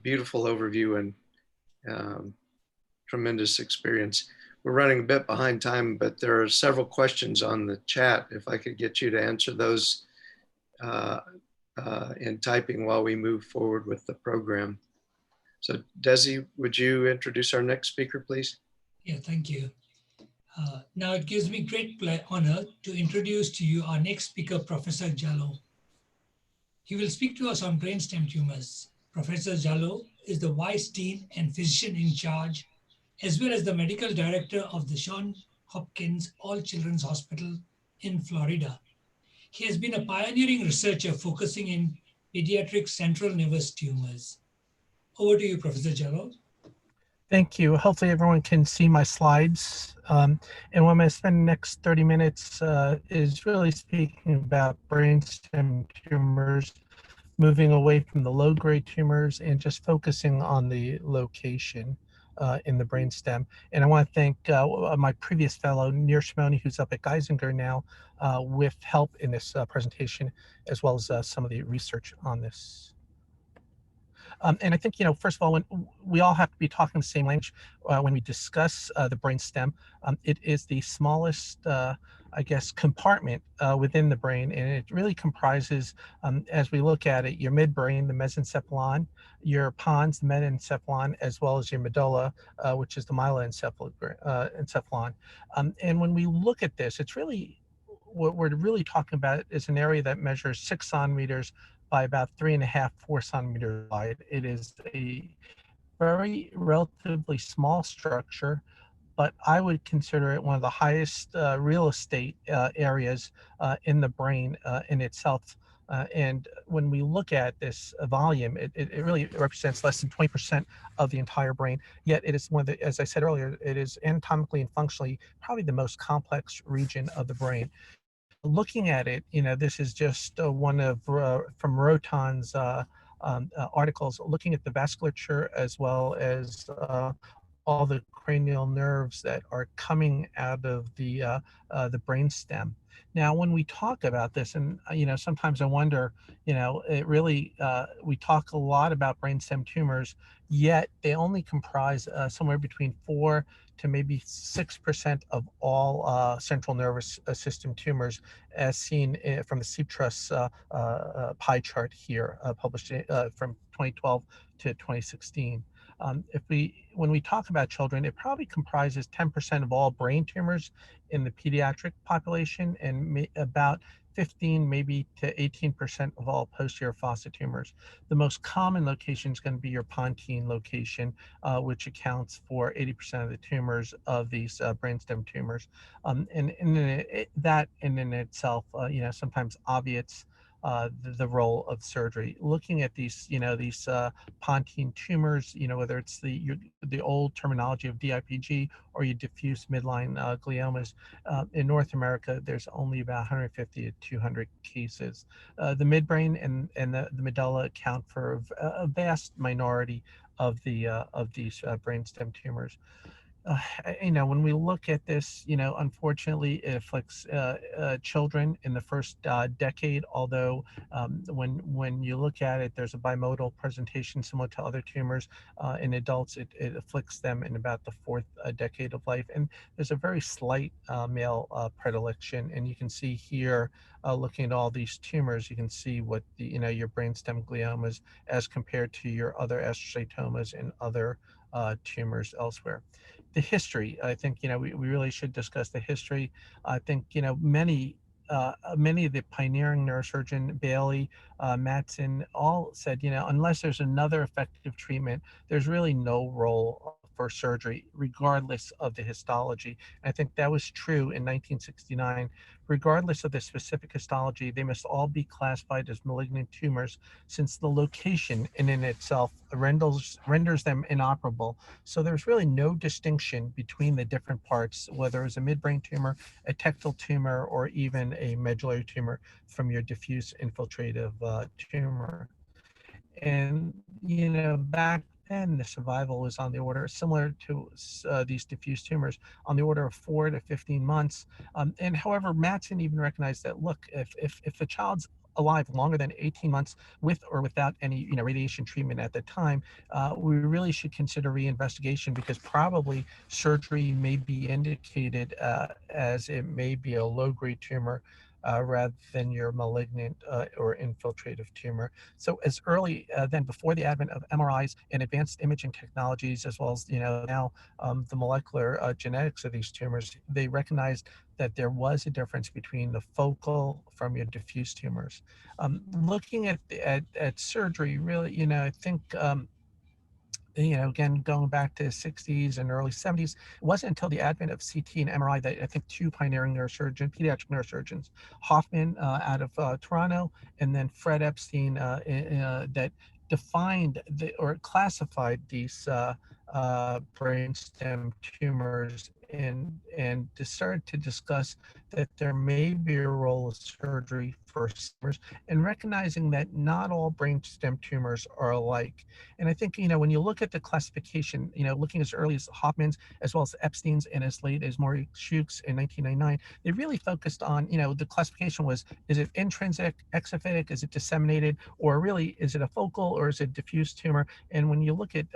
Beautiful overview and tremendous experience. We're running a bit behind time, but there are several questions on the chat. If I could get you to answer those in typing while we move forward with the program. So Desi, would you introduce our next speaker, please? Yeah, thank you. Now it gives me great honor to introduce to you our next speaker, Professor Jallow. He will speak to us on brainstem tumors. Professor Jallow is the Vice Dean and Physician in Charge, as well as the Medical Director of the Johns Hopkins All Children's Hospital in Florida. He has been a pioneering researcher focusing in pediatric central nervous tumors. Over to you, Professor Jallow. Thank you. Hopefully everyone can see my slides. And what I'm going to spend the next 30 minutes is really speaking about brainstem tumors, moving away from the low-grade tumors and just focusing on the location in the brainstem. And I want to thank my previous fellow, Nir Shimoni, who's up at Geisinger now, with help in this presentation, as well as some of the research on this. And I think, first of all, when we all have to be talking the same language when we discuss the brainstem. It is the smallest, I guess, compartment within the brain, and it really comprises, as we look at it, your midbrain, the mesencephalon, your pons, the metencephalon, as well as your medulla, which is the myelencephalon. And when we look at this, it's really, what we're really talking about is an area that measures 6 centimeters by about 3.5, 4 centimeters wide. It is a very relatively small structure, but I would consider it one of the highest real estate areas in the brain in itself. And when we look at this volume, it really represents less than 20% of the entire brain. Yet it is one of the, as I said earlier, it is anatomically and functionally probably the most complex region of the brain. Looking at it, this is just one of from Rotan's articles, looking at the vasculature as well as all the cranial nerves that are coming out of the brainstem. Now, when we talk about this, and sometimes I wonder, it really we talk a lot about brainstem tumors, yet they only comprise somewhere between 4 to maybe 6% of all central nervous system tumors, as seen from the CTRUS pie chart here, published from 2012 to 2016. When we talk about children, it probably comprises 10% of all brain tumors in the pediatric population, and about 15, maybe to 18% of all posterior fossa tumors. The most common location is going to be your pontine location, which accounts for 80% of the tumors of these brainstem tumors. That in itself, sometimes obviates the role of surgery. Looking at these, these pontine tumors, whether it's the old terminology of DIPG or your diffuse midline gliomas, in North America, there's only about 150 to 200 cases. The midbrain and the medulla account for a vast minority of these brainstem tumors. When we look at this, unfortunately, it afflicts children in the first decade, although when you look at it, there's a bimodal presentation similar to other tumors. In adults, it afflicts them in about the fourth decade of life. And there's a very slight male predilection. And you can see here, looking at all these tumors, you can see what your brainstem gliomas as compared to your other astrocytomas and other tumors elsewhere. The history, I think, we really should discuss the history. I think, many of the pioneering neurosurgeon, Bailey, Matson, all said, unless there's another effective treatment, there's really no role for surgery, regardless of the histology. And I think that was true in 1969. Regardless of the specific histology, they must all be classified as malignant tumors, since the location in itself renders them inoperable. So there's really no distinction between the different parts, whether it's a midbrain tumor, a tectal tumor, or even a medullary tumor from your diffuse infiltrative tumor. And, back then, the survival was on the order, similar to these diffuse tumors, on the order of 4 to 15 months. And however, Matson even recognized that, look, if the child's alive longer than 18 months with or without any radiation treatment at the time, we really should consider reinvestigation, because probably surgery may be indicated as it may be a low-grade tumor rather than your malignant or infiltrative tumor. So as early then, before the advent of MRIs and advanced imaging technologies, as well as now the molecular genetics of these tumors, they recognized that there was a difference between the focal from your diffuse tumors. Looking at surgery, really, I think again, going back to the 60s and early 70s, it wasn't until the advent of CT and MRI that I think two pioneering pediatric neurosurgeons, Hoffman out of Toronto, and then Fred Epstein, that defined or classified these brainstem tumors and started to discuss that there may be a role of surgery for tumors, and recognizing that not all brainstem tumors are alike. And I think, when you look at the classification, looking as early as Hoffman's, as well as Epstein's, and as late as Maurice Schuch's in 1999, they really focused on, the classification was, is it intrinsic, exophytic, is it disseminated, or really, is it a focal or is it diffuse tumor? And when you look at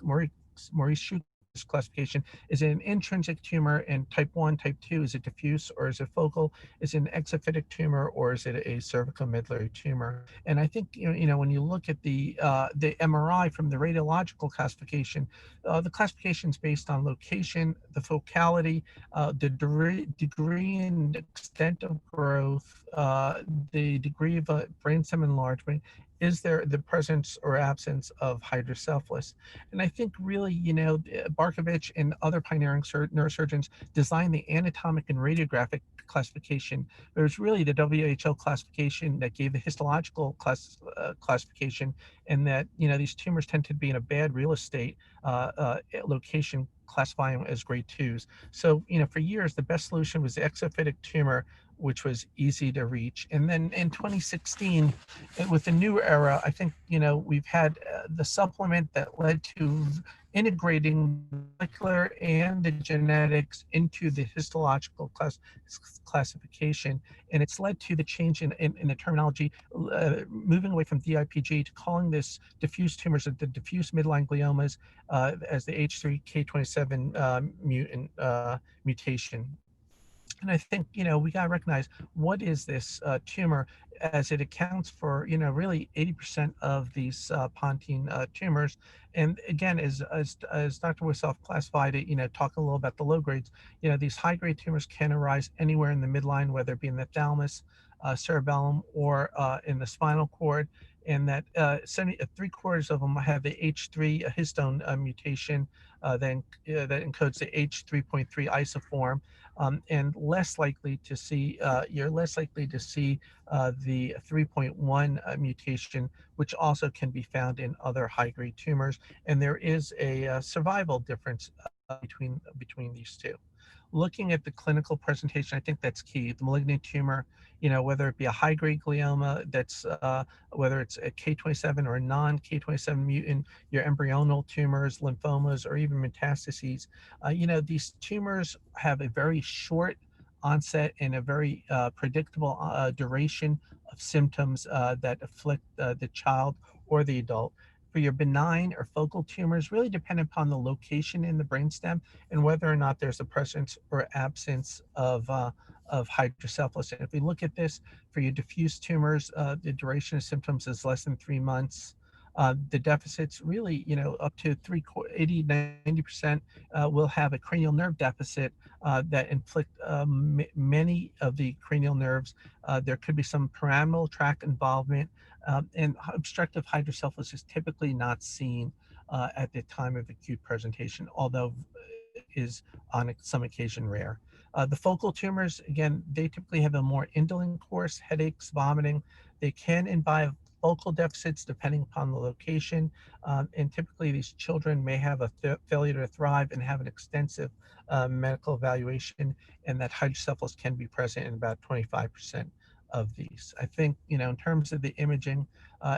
Maurice Schuch's classification, is it an intrinsic tumor and type 1, type 2, is it diffuse or is it focal? Is it an exophytic tumor or is it a cervicomedullary tumor? And I think, when you look at the MRI from the radiological classification, the classification is based on location, the focality, the degree and extent of growth, the degree of brainstem enlargement. Is there the presence or absence of hydrocephalus? And I think really, Barkovich and other pioneering neurosurgeons designed the anatomic and radiographic classification. There's really the WHO classification that gave the histological classification, and that, these tumors tend to be in a bad real estate location, classifying them as grade 2s. So, for years, the best solution was the exophytic tumor, which was easy to reach. And then in 2016, with the new era, I think, we've had the supplement that led to integrating the molecular and the genetics into the histological classification. And it's led to the change in the terminology, moving away from DIPG to calling this diffuse tumors the diffuse midline gliomas as the H3K27 mutation. And I think, we got to recognize what is this tumor, as it accounts for, really 80% of these pontine tumors. And again, as Dr. Wissoff classified it, talk a little about the low grades, these high grade tumors can arise anywhere in the midline, whether it be in the thalamus, cerebellum, or in the spinal cord. And that 3/4 of them have the H3 histone mutation that encodes the H3.3 isoform. And less likely to see, you're less likely to see the 3.1 mutation, which also can be found in other high-grade tumors. And there is a survival difference between these two. Looking at the clinical presentation, I think that's key. The malignant tumor, whether it be a high-grade glioma, that's whether it's a K27 or a non-K27 mutant, your embryonal tumors, lymphomas, or even metastases, these tumors have a very short onset and a very predictable duration of symptoms that afflict the child or the adult. For your benign or focal tumors, really depend upon the location in the brainstem and whether or not there's a presence or absence of hydrocephalus. And if we look at this, for your diffuse tumors, the duration of symptoms is less than 3 months. The deficits really, up to 80–90% will have a cranial nerve deficit that inflict many of the cranial nerves. There could be some pyramidal tract involvement, and obstructive hydrocephalus is typically not seen at the time of acute presentation, although is on some occasion rare. The focal tumors, again, they typically have a more indolent course, headaches, vomiting. They can imbibe focal deficits depending upon the location. And typically these children may have a failure to thrive and have an extensive medical evaluation, and that hydrocephalus can be present in about 25% of these. I think, in terms of the imaging,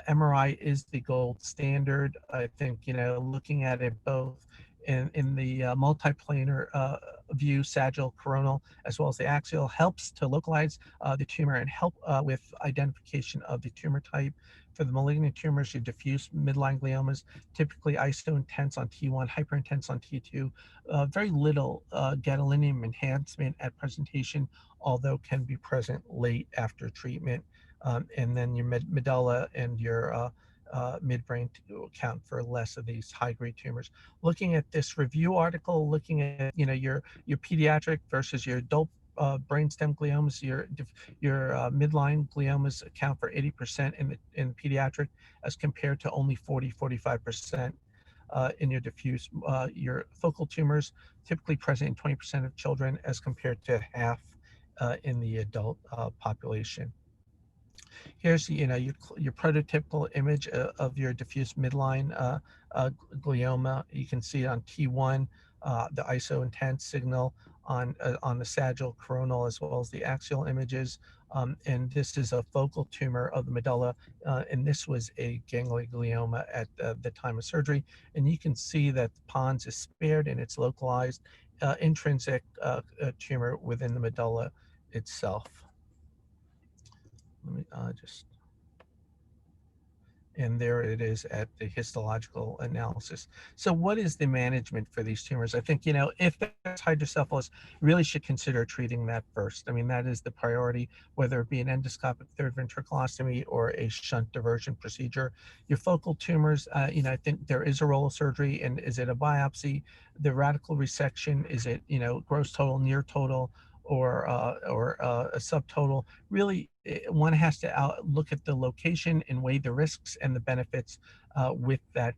MRI is the gold standard. I think, looking at it both in the multiplanar view, sagittal, coronal, as well as the axial, helps to localize the tumor and help with identification of the tumor type. For the malignant tumors, your diffuse midline gliomas, typically iso-intense on T1, hyperintense on T2, very little gadolinium enhancement at presentation, although can be present late after treatment. And then your medulla and your midbrain to account for less of these high-grade tumors. Looking at this review article, looking at your pediatric versus your adult brainstem gliomas, your midline gliomas account for 80% in pediatric, as compared to only 40–45% in your diffuse. Your focal tumors typically present in 20% of children, as compared to half in the adult population. Here's your prototypical image of your diffuse midline glioma. You can see on T1 the iso-intense signal on the sagittal, coronal, as well as the axial images. And this is a focal tumor of the medulla, and this was a ganglioma at the time of surgery. And you can see that the pons is spared and it's localized intrinsic tumor within the medulla itself. Let me and there it is at the histological analysis. So what is the management for these tumors? I think, if there's hydrocephalus, really should consider treating that first. I mean, that is the priority, whether it be an endoscopic third ventriculostomy or a shunt diversion procedure. Your focal tumors, I think there is a role of surgery, and is it a biopsy? The radical resection, is it, gross total, near total, or a subtotal? Really, one has to look at the location and weigh the risks and the benefits with that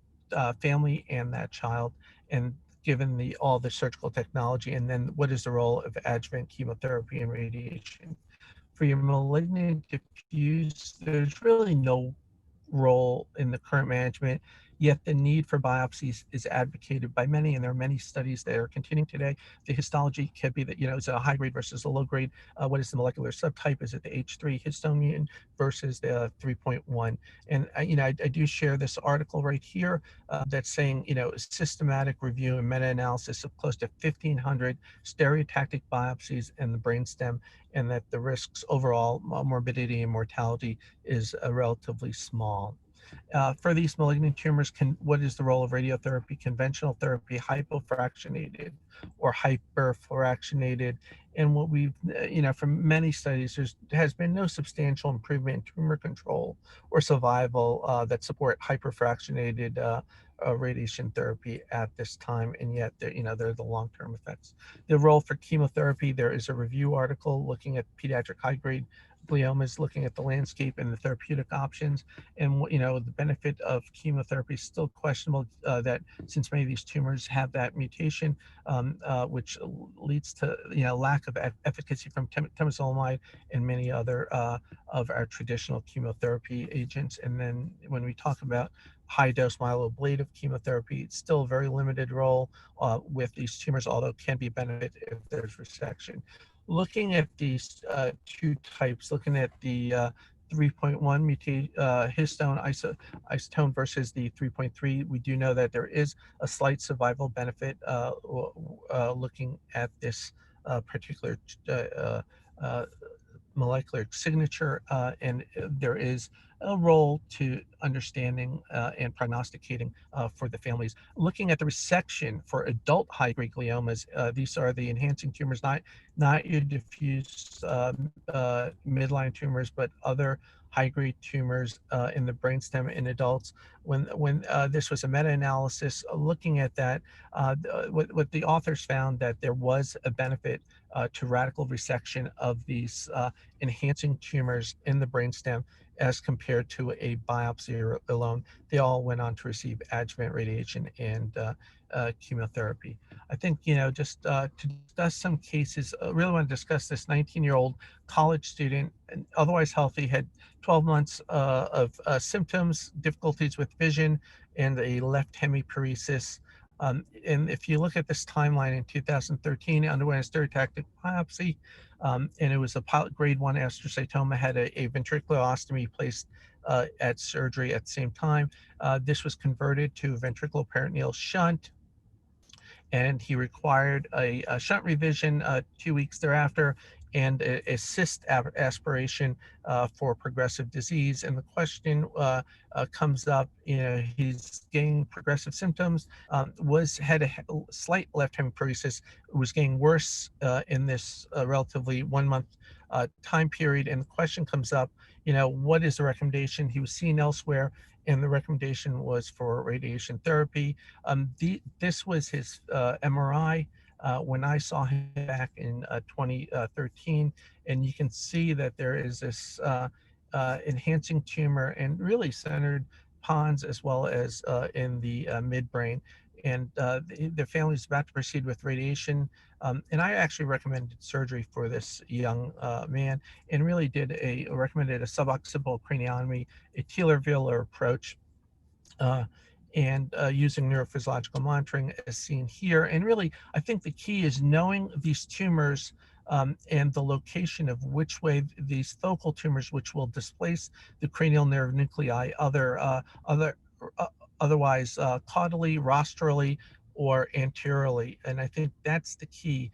family and that child, and given all the surgical technology, and then what is the role of adjuvant chemotherapy and radiation. For your malignant diffuse, there's really no role in the current management, yet the need for biopsies is advocated by many, and there are many studies that are continuing today. The histology could be that, it's a high grade versus a low grade. What is the molecular subtype? Is it the H3 histone mutant versus the 3.1? And, I do share this article right here that's saying, systematic review and meta-analysis of close to 1,500 stereotactic biopsies in the brainstem, and that the risks overall, morbidity and mortality, is relatively small. For these malignant tumors, what is the role of radiotherapy, conventional therapy, hypofractionated or hyperfractionated? And what we've, from many studies, there has been no substantial improvement in tumor control or survival that support hyperfractionated radiation therapy at this time, and yet they're the long-term effects. The role for chemotherapy, there is a review article looking at pediatric high-grade gliomas, looking at the landscape and the therapeutic options, and the benefit of chemotherapy is still questionable. That since many of these tumors have that mutation, which leads to lack of efficacy from temozolomide and many other of our traditional chemotherapy agents. And then when we talk about high-dose myeloablative chemotherapy, it's still a very limited role with these tumors, although it can be a benefit if there's resection. Looking at these two types, looking at the 3.1 histone isotone versus the 3.3, we do know that there is a slight survival benefit looking at this particular molecular signature, and there is a role to understanding and prognosticating for the families. Looking at the resection for adult high-grade gliomas, these are the enhancing tumors, not your diffuse midline tumors, but other high-grade tumors in the brainstem in adults. When this was a meta-analysis looking at that, what the authors found that there was a benefit to radical resection of these enhancing tumors in the brainstem as compared to a biopsy alone. They all went on to receive adjuvant radiation and chemotherapy. I think, just to discuss some cases, I really want to discuss this 19-year-old college student, otherwise healthy, had 12 months of symptoms, difficulties with vision, and a left hemiparesis. And if you look at this timeline, in 2013, underwent a stereotactic biopsy, and it was a grade 1 astrocytoma, had a ventriculostomy placed at surgery at the same time. This was converted to ventriculoperitoneal shunt, and he required a shunt revision 2 weeks thereafter, and a cyst aspiration for progressive disease. And the question comes up, he's getting progressive symptoms, had a slight left hemiparesis, was getting worse in this relatively 1 month time period. And the question comes up, what is the recommendation? He was seen elsewhere, and the recommendation was for radiation therapy. This was his MRI when I saw him back in 2013, and you can see that there is this enhancing tumor and really centered pons as well as in the midbrain. And the family is about to proceed with radiation. And I actually recommended surgery for this young man, and really recommended a suboccipital craniotomy, a telar-velar approach, and using neurophysiological monitoring as seen here. And really, I think the key is knowing these tumors and the location of which way these focal tumors, which will displace the cranial nerve nuclei, otherwise caudally, rostrally, or anteriorly. And I think that's the key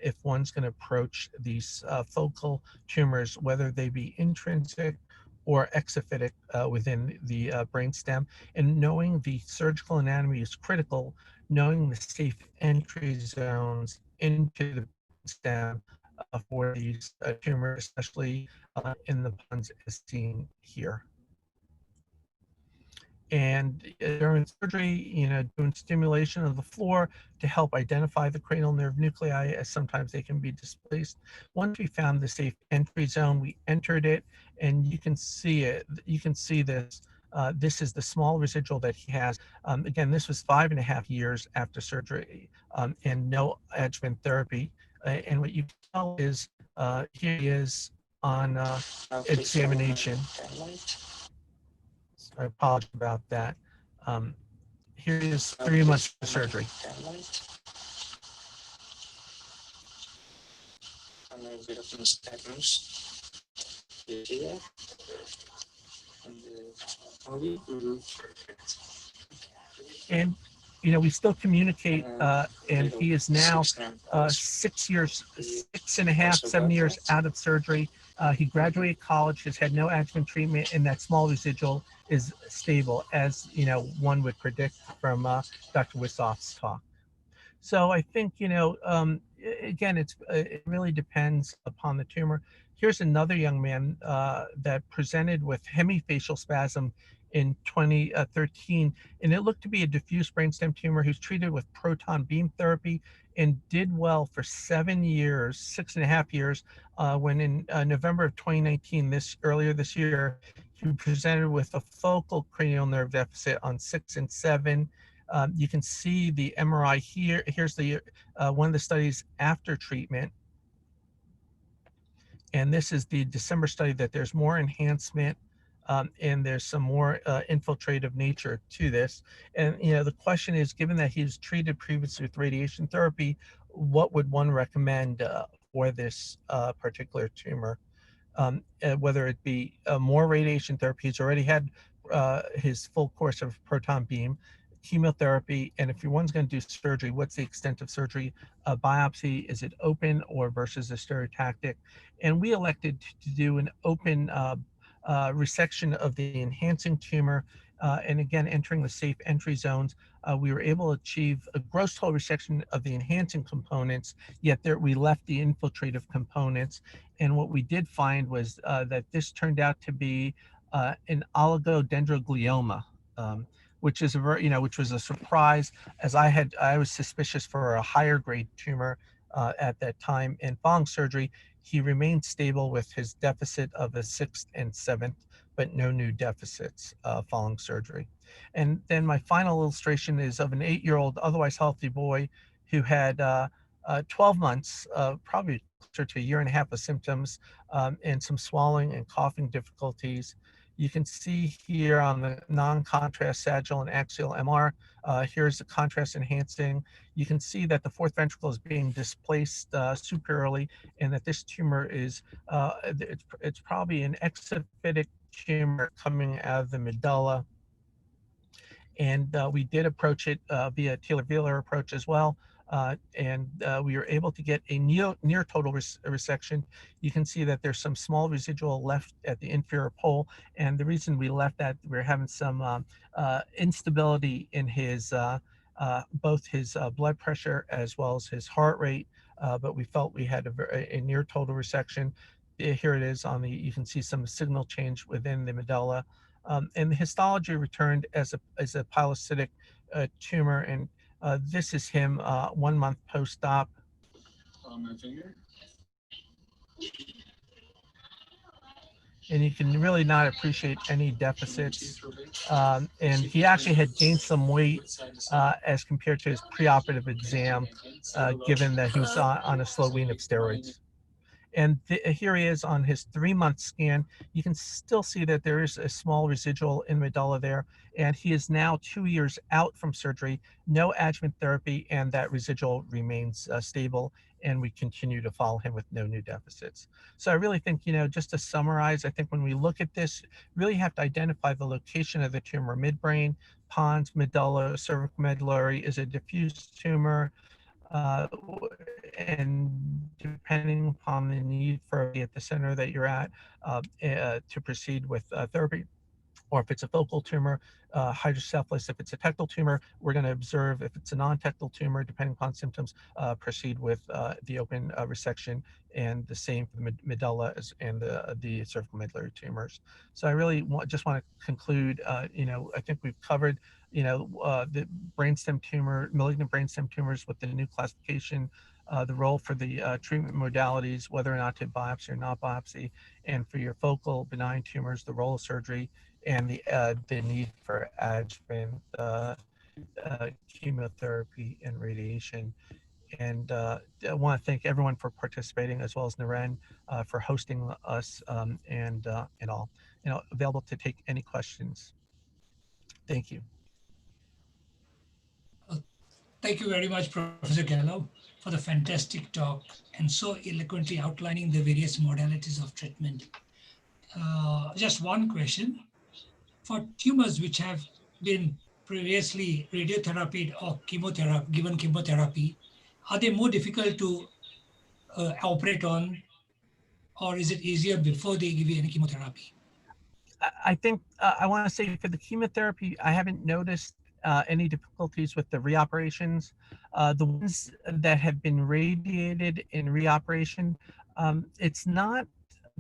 if one's going to approach these focal tumors, whether they be intrinsic or exophytic within the brainstem. And knowing the surgical anatomy is critical, knowing the safe entry zones into the brainstem for these tumors, especially in the pons as seen here. And during surgery, doing stimulation of the floor to help identify the cranial nerve nuclei, as sometimes they can be displaced. Once we found the safe entry zone, we entered it, and you can see it. You can see this. This is the small residual that he has. Again, this was 5.5 years after surgery and no adjuvant therapy. And what you can tell is here he is on examination. I apologize about that. Here is 3 months of surgery. And we still communicate, and he is now 6 years, 6.5, 7 years out of surgery. He graduated college, has had no adjuvant treatment, and that small residual is stable, as one would predict from Dr. Wissoff's talk. So I think, again, it really depends upon the tumor. Here's another young man that presented with hemifacial spasm in 2013, and it looked to be a diffuse brainstem tumor who's treated with proton beam therapy and did well for 7 years, 6.5 years, when in November of 2019, earlier this year, he presented with a focal cranial nerve deficit on 6 and 7. You can see the MRI here. Here's the one of the studies after treatment. And this is the December study that there's more enhancement and there's some more infiltrative nature to this. And the question is, given that he was treated previously with radiation therapy, what would one recommend for this particular tumor? Whether it be more radiation therapy, he's already had his full course of proton beam, chemotherapy, and if one's going to do surgery, what's the extent of surgery? Biopsy, is it open or versus a stereotactic? And we elected to do an open resection of the enhancing tumor, and again, entering the safe entry zones. We were able to achieve a gross total resection of the enhancing components, yet we left the infiltrative components. And what we did find was that this turned out to be an oligodendroglioma, which is which was a surprise, as I was suspicious for a higher grade tumor at that time. And following surgery, he remained stable with his deficit of a 6th and 7th, but no new deficits following surgery. And then my final illustration is of an 8-year-old otherwise healthy boy who had 12 months, probably closer to 1.5 years of symptoms, and some swallowing and coughing difficulties. You can see here on the non-contrast sagittal and axial MR, here's the contrast enhancing. You can see that the fourth ventricle is being displaced superiorly, and that this tumor is, it's probably an exophytic tumor coming out of the medulla. And we did approach it via Taylor-Wheeler approach as well. And we were able to get a near total resection. You can see that there's some small residual left at the inferior pole. And the reason we left that, we're having some instability in his, both his blood pressure as well as his heart rate. But we felt we had a near total resection. Here it is on the, you can see some signal change within the medulla. And the histology returned as a pilocytic tumor. And this is him 1 month post-op. On my finger. And you can really not appreciate any deficits. And he actually had gained some weight as compared to his preoperative exam, given that he was on a slow wean of steroids. And here he is on his 3-month scan. You can still see that there is a small residual in medulla there. And he is now 2 years out from surgery, no adjuvant therapy, and that residual remains stable. And we continue to follow him with no new deficits. So I really think, just to summarize, I think when we look at this, really have to identify the location of the tumor: midbrain, pons, medulla, cervicomedullary. Is it a diffuse tumor? And depending upon the need for at the center that you're at to proceed with therapy, or if it's a focal tumor, hydrocephalus. If it's a tectal tumor, we're going to observe. If it's a non-tectal tumor, depending upon symptoms, proceed with the open resection, and the same for the medulla and the cervicomedullary tumors. So I really just want to conclude, I think we've covered, the brainstem tumor, malignant brainstem tumors with the new classification, the role for the treatment modalities, whether or not to biopsy or not biopsy, and for your focal benign tumors, the role of surgery, and the need for adjuvant chemotherapy and radiation. And I want to thank everyone for participating, as well as Naren for hosting us, and all. Available to take any questions. Thank you. Thank you very much, Professor Gallo, for the fantastic talk and so eloquently outlining the various modalities of treatment. Just one question. For tumors which have been previously radiotherapy or chemotherapy, given chemotherapy, are they more difficult to operate on, or is it easier before they give you any chemotherapy? I think I want to say for the chemotherapy, I haven't noticed any difficulties with the reoperations. The ones that have been radiated in reoperation, it's not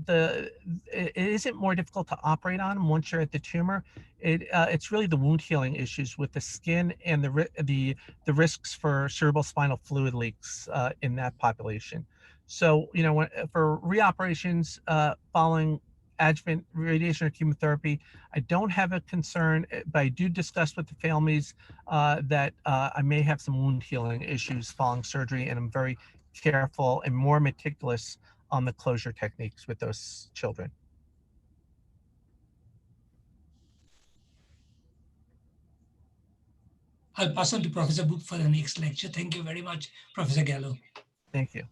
it isn't more difficult to operate on them once you're at the tumor. It's really the wound healing issues with the skin and the risks for cerebrospinal fluid leaks in that population. So, you know, for reoperations following adjuvant radiation or chemotherapy, I don't have a concern, but I do discuss with the families that I may have some wound healing issues following surgery, and I'm very careful and more meticulous on the closure techniques with those children. I'll pass on to Professor Boop for the next lecture. Thank you very much, Professor Gallo. Thank you.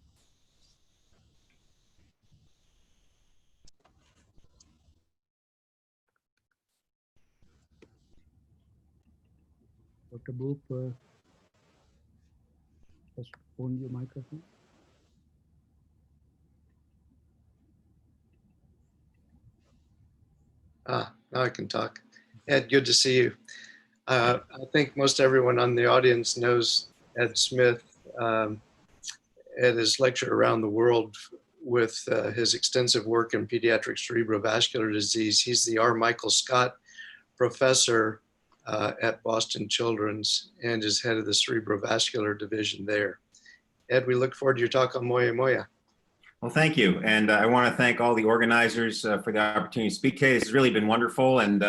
Dr. Boop, just on your microphone. Now I can talk. Ed, good to see you. I think most everyone on the audience knows Ed Smith. Ed has lectured around the world with his extensive work in pediatric cerebrovascular disease. He's the R. Michael Scott Professor at Boston Children's and is head of the cerebrovascular division there. Ed, we look forward to your talk on Moya Moya. Well, thank you. And I want to thank all the organizers for the opportunity to speak today. It's really been wonderful. And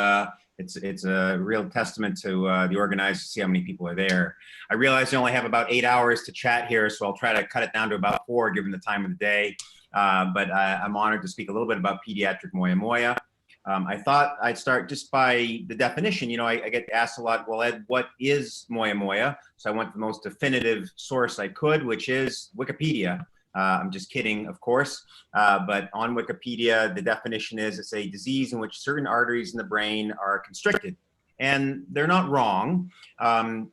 it's a real testament to the organizers to see how many people are there. I realize I only have about 8 hours to chat here, so I'll try to cut it down to about 4 given the time of the day. But I'm honored to speak a little bit about pediatric Moya Moya. I thought I'd start just by the definition. You know, I get asked a lot, well, Ed, what is Moya Moya? So I went to the most definitive source I could, which is Wikipedia. I'm just kidding, of course, but on Wikipedia, the definition is it's a disease in which certain arteries in the brain are constricted. And they're not wrong.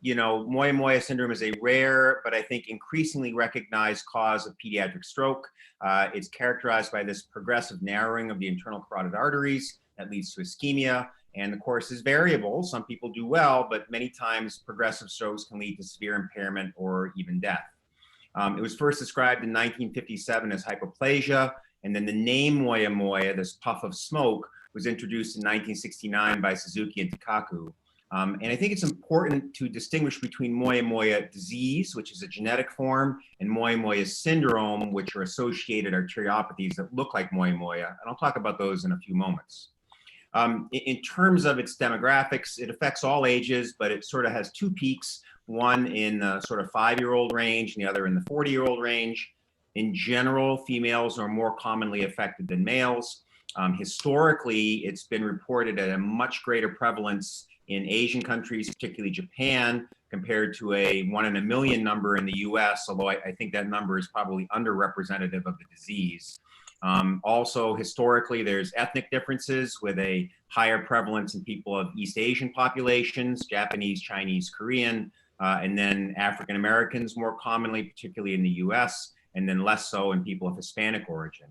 You know, Moya Moya syndrome is a rare, but I think increasingly recognized cause of pediatric stroke. It's characterized by this progressive narrowing of the internal carotid arteries that leads to ischemia. And the course is variable. Some people do well, but many times progressive strokes can lead to severe impairment or even death. It was first described in 1957 as hypoplasia, and then the name Moya Moya, this puff of smoke, was introduced in 1969 by Suzuki and Takaku. And I think it's important to distinguish between Moya Moya disease, which is a genetic form, and Moya Moya syndrome, which are associated arteriopathies that look like Moya Moya. And I'll talk about those in a few moments. In terms of its demographics, it affects all ages, but it sort of has 2 peaks. One in the sort of 5-year-old range and the other in the 40-year-old range. In general, females are more commonly affected than males. Historically, it's been reported at a much greater prevalence in Asian countries, particularly Japan, compared to a 1 in a million number in the US, although I think that number is probably underrepresentative of the disease. Also, historically, there's ethnic differences with a higher prevalence in people of East Asian populations, Japanese, Chinese, Korean, and then African Americans more commonly, particularly in the US, and then less so in people of Hispanic origin.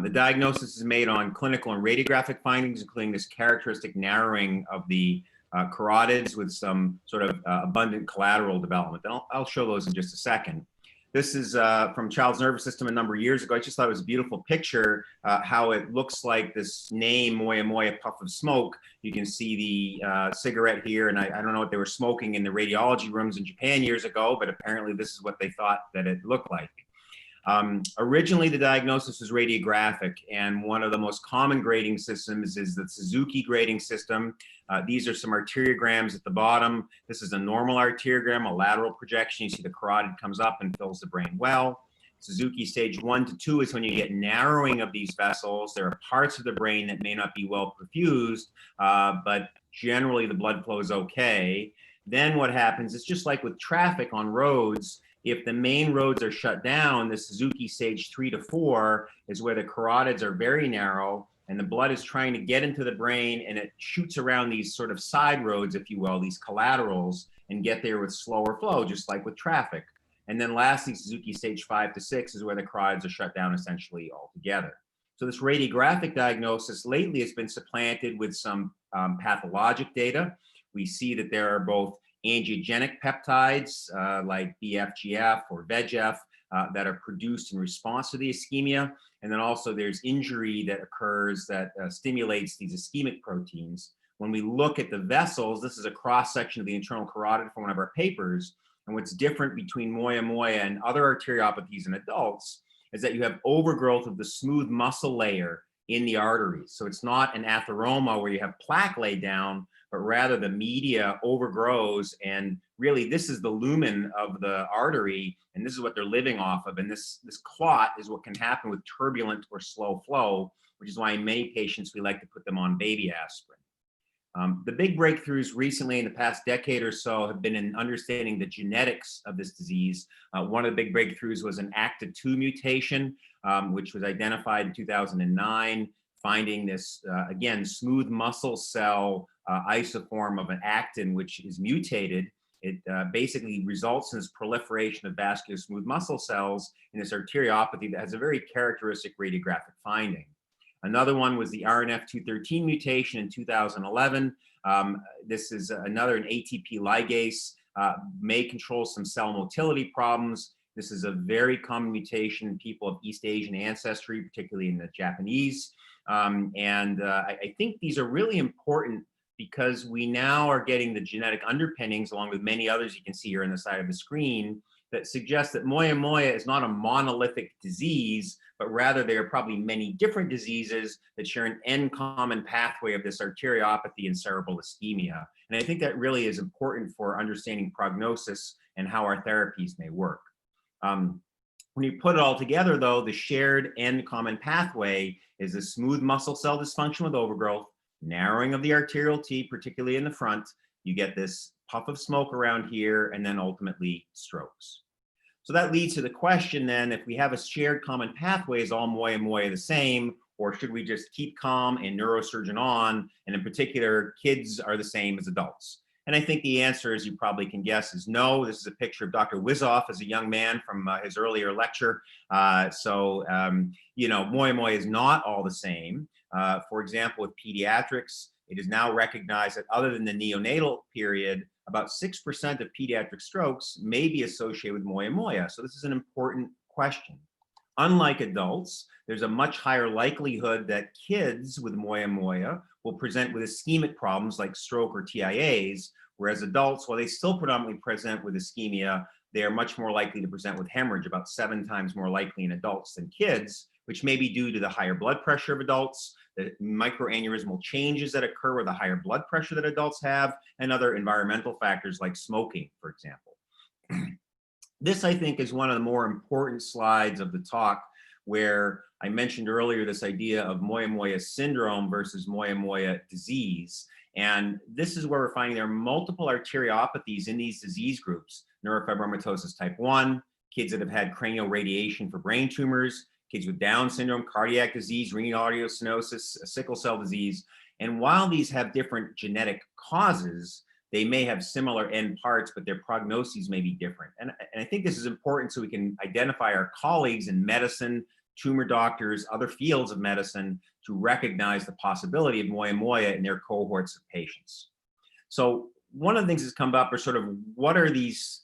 The diagnosis is made on clinical and radiographic findings, including this characteristic narrowing of the carotids with some sort of abundant collateral development. And I'll show those in just a second. This is from Child's Nervous System a number of years ago. I just thought it was a beautiful picture, how it looks like this name, Moya Moya, puff of smoke. You can see the cigarette here, and I don't know what they were smoking in the radiology rooms in Japan years ago, but apparently this is what they thought that it looked like. Originally, the diagnosis was radiographic, and one of the most common grading systems is the Suzuki grading system. These are some arteriograms at the bottom. This is a normal arteriogram, a lateral projection. You see the carotid comes up and fills the brain well. Suzuki stage 1 to 2 is when you get narrowing of these vessels. There are parts of the brain that may not be well perfused, but generally the blood flow is okay. Then what happens is just like with traffic on roads, if the main roads are shut down, the Suzuki stage 3 to 4 is where the carotids are very narrow. and the blood is trying to get into the brain, and it shoots around these sort of side roads, if you will, these collaterals, and get there with slower flow, just like with traffic. And then lastly, Suzuki stage 5 to 6 is where the carotids are shut down essentially altogether. So this radiographic diagnosis lately has been supplanted with some pathologic data. We see that there are both angiogenic peptides like BFGF or VEGF that are produced in response to the ischemia. And then also there's injury that occurs that stimulates these ischemic proteins. When we look at the vessels, this is a cross-section of the internal carotid from one of our papers. And what's different between moya and other arteriopathies in adults is that you have overgrowth of the smooth muscle layer in the arteries. So it's not an atheroma where you have plaque laid down, but rather the media overgrows, and really this is the lumen of the artery, and this is what they're living off of. And this clot is what can happen with turbulent or slow flow, which is why in many patients we like to put them on baby aspirin. The big breakthroughs recently in the past decade or so have been in understanding the genetics of this disease. One of the big breakthroughs was an ACTA2 mutation, which was identified in 2009, finding this, again, smooth muscle cell isoform of an actin, which is mutated. It basically results in this proliferation of vascular smooth muscle cells in this arteriopathy that has a very characteristic radiographic finding. Another one was the RNF213 mutation in 2011. This is an ATP ligase, may control some cell motility problems. This is a very common mutation in people of East Asian ancestry, particularly in the Japanese. I think these are really important because we now are getting the genetic underpinnings, along with many others you can see here on the side of the screen, that suggest that moya is not a monolithic disease, but rather there are probably many different diseases that share an end common pathway of this arteriopathy and cerebral ischemia. And I think that really is important for understanding prognosis and how our therapies may work. When you put it all together, though, the shared end common pathway is a smooth muscle cell dysfunction with overgrowth, narrowing of the arterial T, particularly in the front. You get this puff of smoke around here, and then ultimately strokes. So that leads to the question then, if we have a shared common pathway, is all moya the same, or should we just keep calm and neurosurgeon on, and in particular, kids are the same as adults? And I think the answer, as you probably can guess, is no. This is a picture of Dr. Wizoff as a young man from his earlier lecture. You know, moya is not all the same. For example, with pediatrics, it is now recognized that other than the neonatal period, about 6% of pediatric strokes may be associated with moya. So this is an important question. Unlike adults, there's a much higher likelihood that kids with moya will present with ischemic problems like stroke or TIAs, whereas adults, while they still predominantly present with ischemia, they are much more likely to present with hemorrhage, about 7 times more likely in adults than kids, which may be due to the higher blood pressure of adults, the microaneurysmal changes that occur with the higher blood pressure that adults have, and other environmental factors like smoking, for example. This, I think, is one of the more important slides of the talk, where I mentioned earlier this idea of moya syndrome versus moya disease. And this is where we're finding there are multiple arteriopathies in these disease groups: neurofibromatosis type 1, kids that have had cranial radiation for brain tumors, kids with Down syndrome, cardiac disease, renal arterial stenosis, sickle cell disease. And while these have different genetic causes, they may have similar end parts, but their prognoses may be different. And I think this is important so we can identify our colleagues in medicine, tumor doctors, other fields of medicine, to recognize the possibility of moya in their cohorts of patients. So one of the things that's come up are sort of what are these,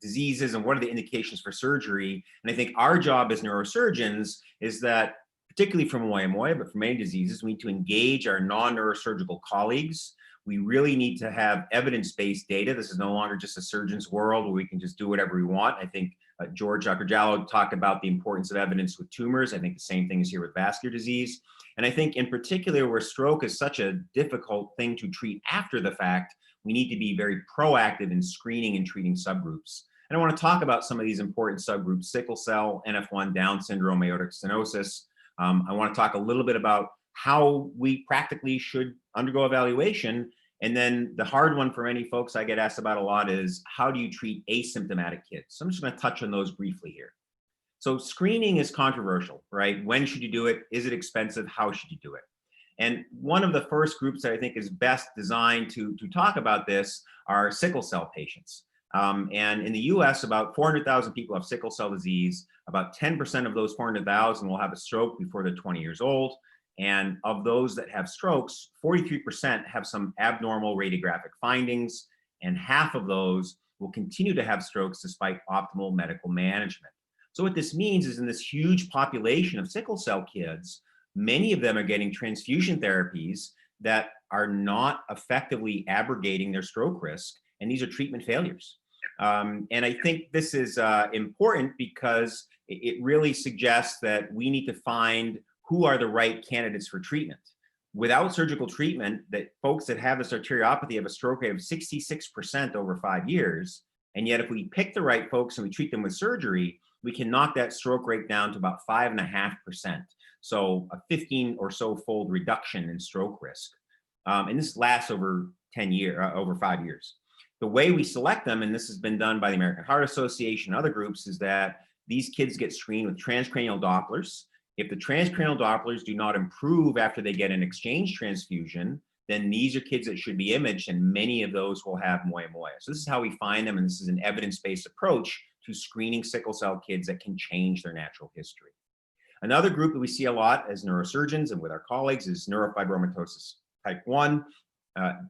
diseases and what are the indications for surgery? And I think our job as neurosurgeons is that, particularly for moya, but for many diseases, we need to engage our non-neurosurgical colleagues. We really need to have evidence-based data. This is no longer just a surgeon's world where we can just do whatever we want. I think Dr. Jallo talked about the importance of evidence with tumors. I think the same thing is here with vascular disease. And I think in particular where stroke is such a difficult thing to treat after the fact, we need to be very proactive in screening and treating subgroups. And I want to talk about some of these important subgroups: sickle cell, NF1, Down syndrome, aortic stenosis. I want to talk a little bit about how we practically should undergo evaluation. And then the hard one for many folks I get asked about a lot is, how do you treat asymptomatic kids? So I'm just going to touch on those briefly here. So screening is controversial, right? When should you do it? Is it expensive? How should you do it? And one of the first groups that I think is best designed to talk about this are sickle cell patients. And in the US, about 400,000 people have sickle cell disease. About 10% of those 400,000 will have a stroke before they're 20 years old. And of those that have strokes, 43% have some abnormal radiographic findings, and half of those will continue to have strokes despite optimal medical management. So what this means is in this huge population of sickle cell kids, many of them are getting transfusion therapies that are not effectively abrogating their stroke risk, and these are treatment failures. And I think this is important because it really suggests that we need to find who are the right candidates for treatment. Without surgical treatment, that folks that have this arteriopathy have a stroke rate of 66% over 5 years. And yet if we pick the right folks and we treat them with surgery, we can knock that stroke rate down to about 5.5%. So a 15 or so fold reduction in stroke risk. And this lasts over 5 years. The way we select them, and this has been done by the American Heart Association and other groups, is that these kids get screened with transcranial Dopplers. If the transcranial Dopplers do not improve after they get an exchange transfusion, then these are kids that should be imaged, and many of those will have moya moya. So this is how we find them, and this is an evidence-based approach to screening sickle cell kids that can change their natural history. Another group that we see a lot as neurosurgeons and with our colleagues is neurofibromatosis type 1.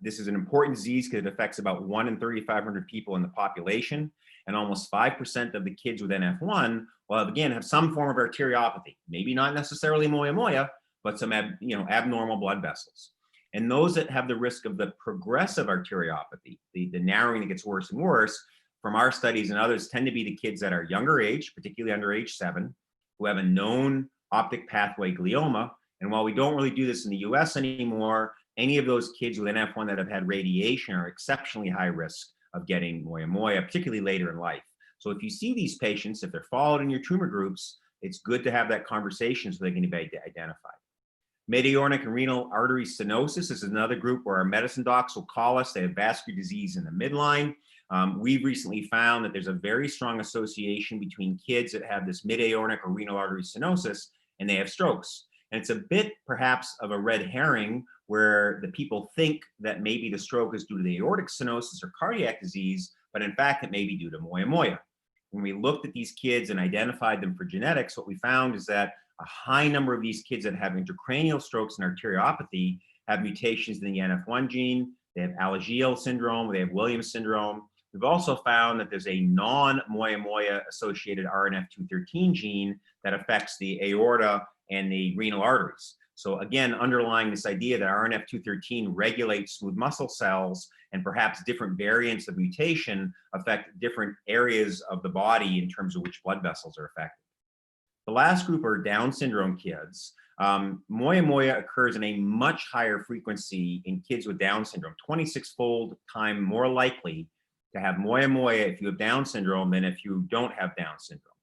This is an important disease because it affects about 1 in 3,500 people in the population, and almost 5% of the kids with NF1 will again have some form of arteriopathy, maybe not necessarily moya moya, but some abnormal blood vessels. And those that have the risk of the progressive arteriopathy, the narrowing that gets worse and worse, from our studies and others, tend to be the kids that are younger age, particularly under age 7, who have a known optic pathway glioma. And while we don't really do this in the US anymore, any of those kids with NF1 that have had radiation are exceptionally high risk of getting moya moya, particularly later in life. So if you see these patients, if they're followed in your tumor groups, it's good to have that conversation so they can be identified. Metaortic and renal artery stenosis is another group where our medicine docs will call us. They have vascular disease in the midline. We've recently found that there's a very strong association between kids that have this mid-aortic or renal artery stenosis and they have strokes. And it's a bit perhaps of a red herring where the people think that maybe the stroke is due to the aortic stenosis or cardiac disease, but in fact it may be due to moya moya. When we looked at these kids and identified them for genetics, what we found is that a high number of these kids that have intracranial strokes and arteriopathy have mutations in the NF1 gene. They have Alagille syndrome, they have Williams syndrome. We've also found that there's a non-moya moya associated RNF213 gene that affects the aorta and the renal arteries. So again, underlying this idea that RNF213 regulates smooth muscle cells, and perhaps different variants of mutation affect different areas of the body in terms of which blood vessels are affected. The last group are Down syndrome kids. Moya moya occurs in a much higher frequency in kids with Down syndrome, 26-fold time more likely to have moya moya if you have Down syndrome than if you don't have Down syndrome.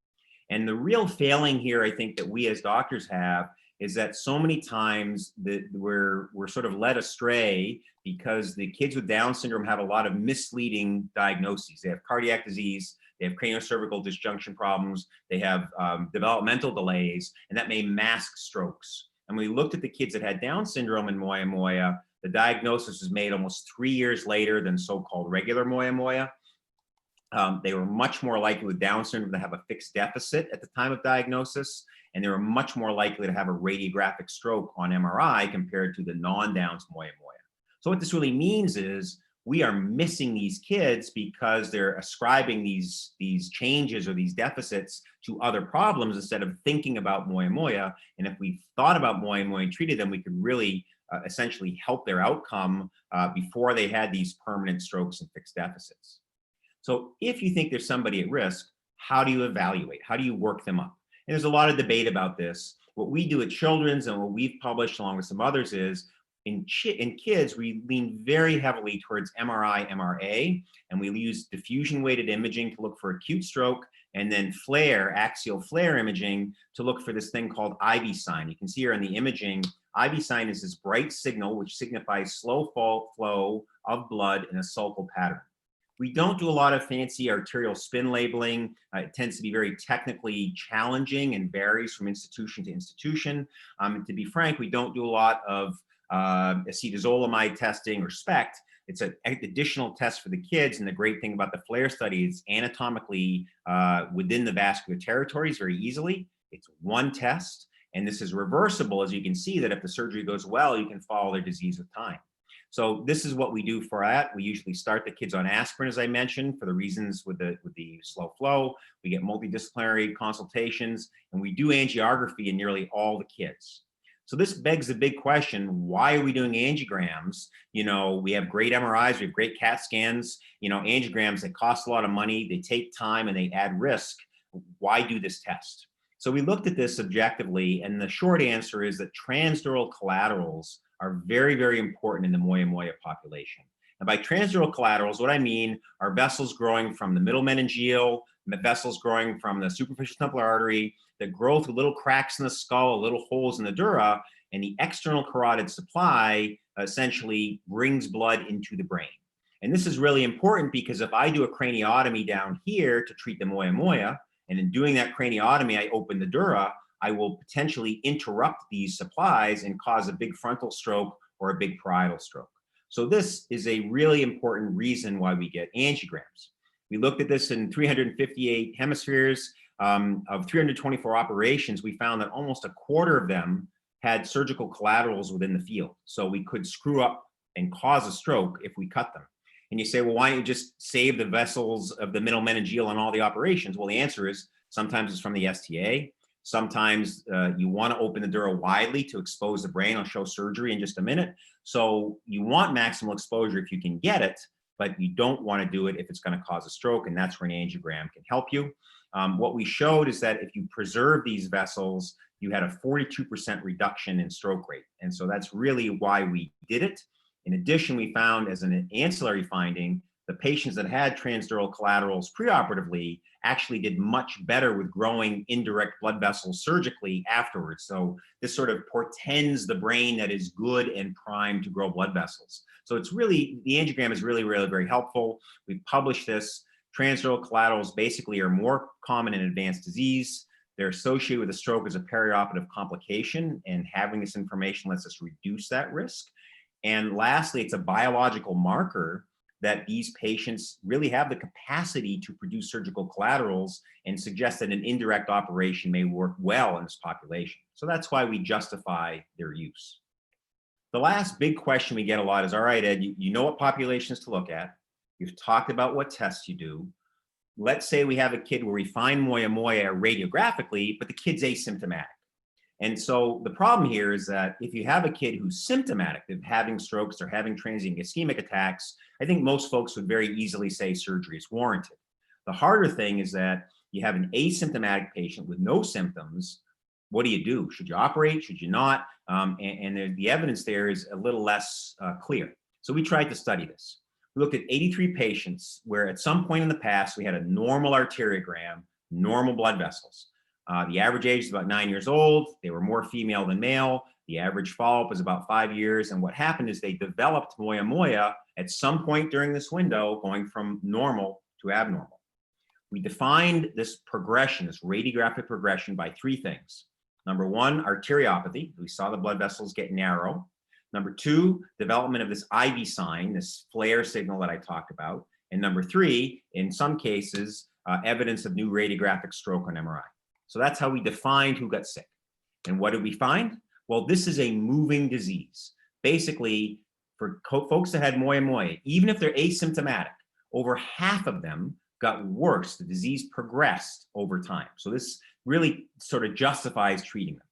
And the real failing here, I think, that we as doctors have is that so many times that we're sort of led astray because the kids with Down syndrome have a lot of misleading diagnoses. They have cardiac disease, they have craniocervical disjunction problems, they have developmental delays, and that may mask strokes. And when we looked at the kids that had Down syndrome and moya moya, the diagnosis was made almost 3 years later than so-called regular moya moya. They were much more likely with Down syndrome to have a fixed deficit at the time of diagnosis, and they were much more likely to have a radiographic stroke on MRI compared to the non-Downs moya moya. So what this really means is we are missing these kids because they're ascribing these changes or these deficits to other problems instead of thinking about moya moya. And if we thought about moya moya and treated them, we could really essentially help their outcome before they had these permanent strokes and fixed deficits. So if you think there's somebody at risk, how do you evaluate? How do you work them up? And there's a lot of debate about this. What we do at Children's and what we've published along with some others is in kids, we lean very heavily towards MRI, MRA, and we use diffusion weighted imaging to look for acute stroke, and then axial flare imaging to look for this thing called IV sign. You can see here in the imaging, IV sign is this bright signal which signifies slow flow of blood in a sulcal pattern. We don't do a lot of fancy arterial spin labeling. It tends to be very technically challenging and varies from institution to institution. To be frank, we don't do a lot of acetazolamide testing or SPECT. It's an additional test for the kids, and the great thing about the FLAIR study is anatomically within the vascular territories very easily. It's one test, and this is reversible, as you can see, that if the surgery goes well, you can follow their disease with time. So this is what we do for that. We usually start the kids on aspirin, as I mentioned, for the reasons with the slow flow. We get multidisciplinary consultations, and we do angiography in nearly all the kids. So this begs the big question, why are we doing angiograms? You know, we have great MRIs, we have great CAT scans, you know, angiograms, they cost a lot of money, they take time, and they add risk. Why do this test? So we looked at this objectively, and the short answer is that transdural collaterals are very, very important in the moya-moya population. And by transdural collaterals, what I mean are vessels growing from the middle meningeal, vessels growing from the superficial temporal artery that grow through little cracks in the skull, little holes in the dura, and the external carotid supply essentially brings blood into the brain. And this is really important because if I do a craniotomy down here to treat the moya-moya, and in doing that craniotomy, I open the dura, I will potentially interrupt these supplies and cause a big frontal stroke or a big parietal stroke. So this is a really important reason why we get angiograms. We looked at this in 358 hemispheres. Of 324 operations, we found that almost a quarter of them had surgical collaterals within the field. So we could screw up and cause a stroke if we cut them. And you say, well, why don't you just save the vessels of the middle meningeal on all the operations? Well, the answer is sometimes it's from the STA. Sometimes you want to open the dura widely to expose the brain. I'll show surgery in just a minute. So you want maximal exposure if you can get it, but you don't want to do it if it's going to cause a stroke, and that's where an angiogram can help you. What we showed is that if you preserve these vessels, you had a 42% reduction in stroke rate. And so that's really why we did it. In addition, we found as an ancillary finding, the patients that had transdural collaterals preoperatively actually did much better with growing indirect blood vessels surgically afterwards. So this sort of portends the brain that is good and primed to grow blood vessels. So it's really, the angiogram is really, really very helpful. We've published this. Transdural collaterals basically are more common in advanced disease. They're associated with a stroke as a perioperative complication, and having this information lets us reduce that risk. And lastly, it's a biological marker that these patients really have the capacity to produce surgical collaterals and suggest that an indirect operation may work well in this population. So that's why we justify their use. The last big question we get a lot is, all right, Ed, you know what populations to look at. You've talked about what tests you do. Let's say we have a kid where we find moya-moya radiographically, but the kid's asymptomatic. And so the problem here is that if you have a kid who's symptomatic of having strokes or having transient ischemic attacks, I think most folks would very easily say surgery is warranted. The harder thing is that you have an asymptomatic patient with no symptoms. What do you do? Should you operate? Should you not? And the evidence there is a little less clear. So we tried to study this. We looked at 83 patients where at some point in the past, we had a normal arteriogram, normal blood vessels. The average age is about 9 years old. They were more female than male. The average follow-up was about 5 years. And what happened is they developed moya-moya at some point during this window, going from normal to abnormal. We defined this progression, this radiographic progression, by three things. Number one, arteriopathy. We saw the blood vessels get narrow. Number two, development of this IV sign, this flare signal that I talked about. And number three, in some cases, evidence of new radiographic stroke on MRI. So that's how we defined who got sick. And what did we find? Well, this is a moving disease. Basically, for folks that had moya-moya, even if they're asymptomatic, over half of them got worse. The disease progressed over time. So this really sort of justifies treating them.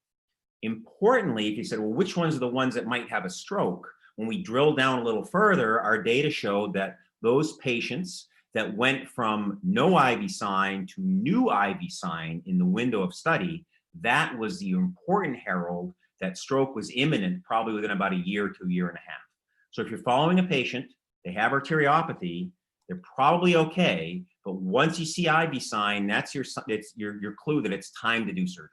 Importantly, if you said, well, which ones are the ones that might have a stroke? When we drill down a little further, our data showed that those patients that went from no IV sign to new IV sign in the window of study, that was the important herald that stroke was imminent, probably within about a year to a year and a half. So if you're following a patient, they have arteriopathy, they're probably okay, but once you see IV sign, that's your clue that it's time to do surgery.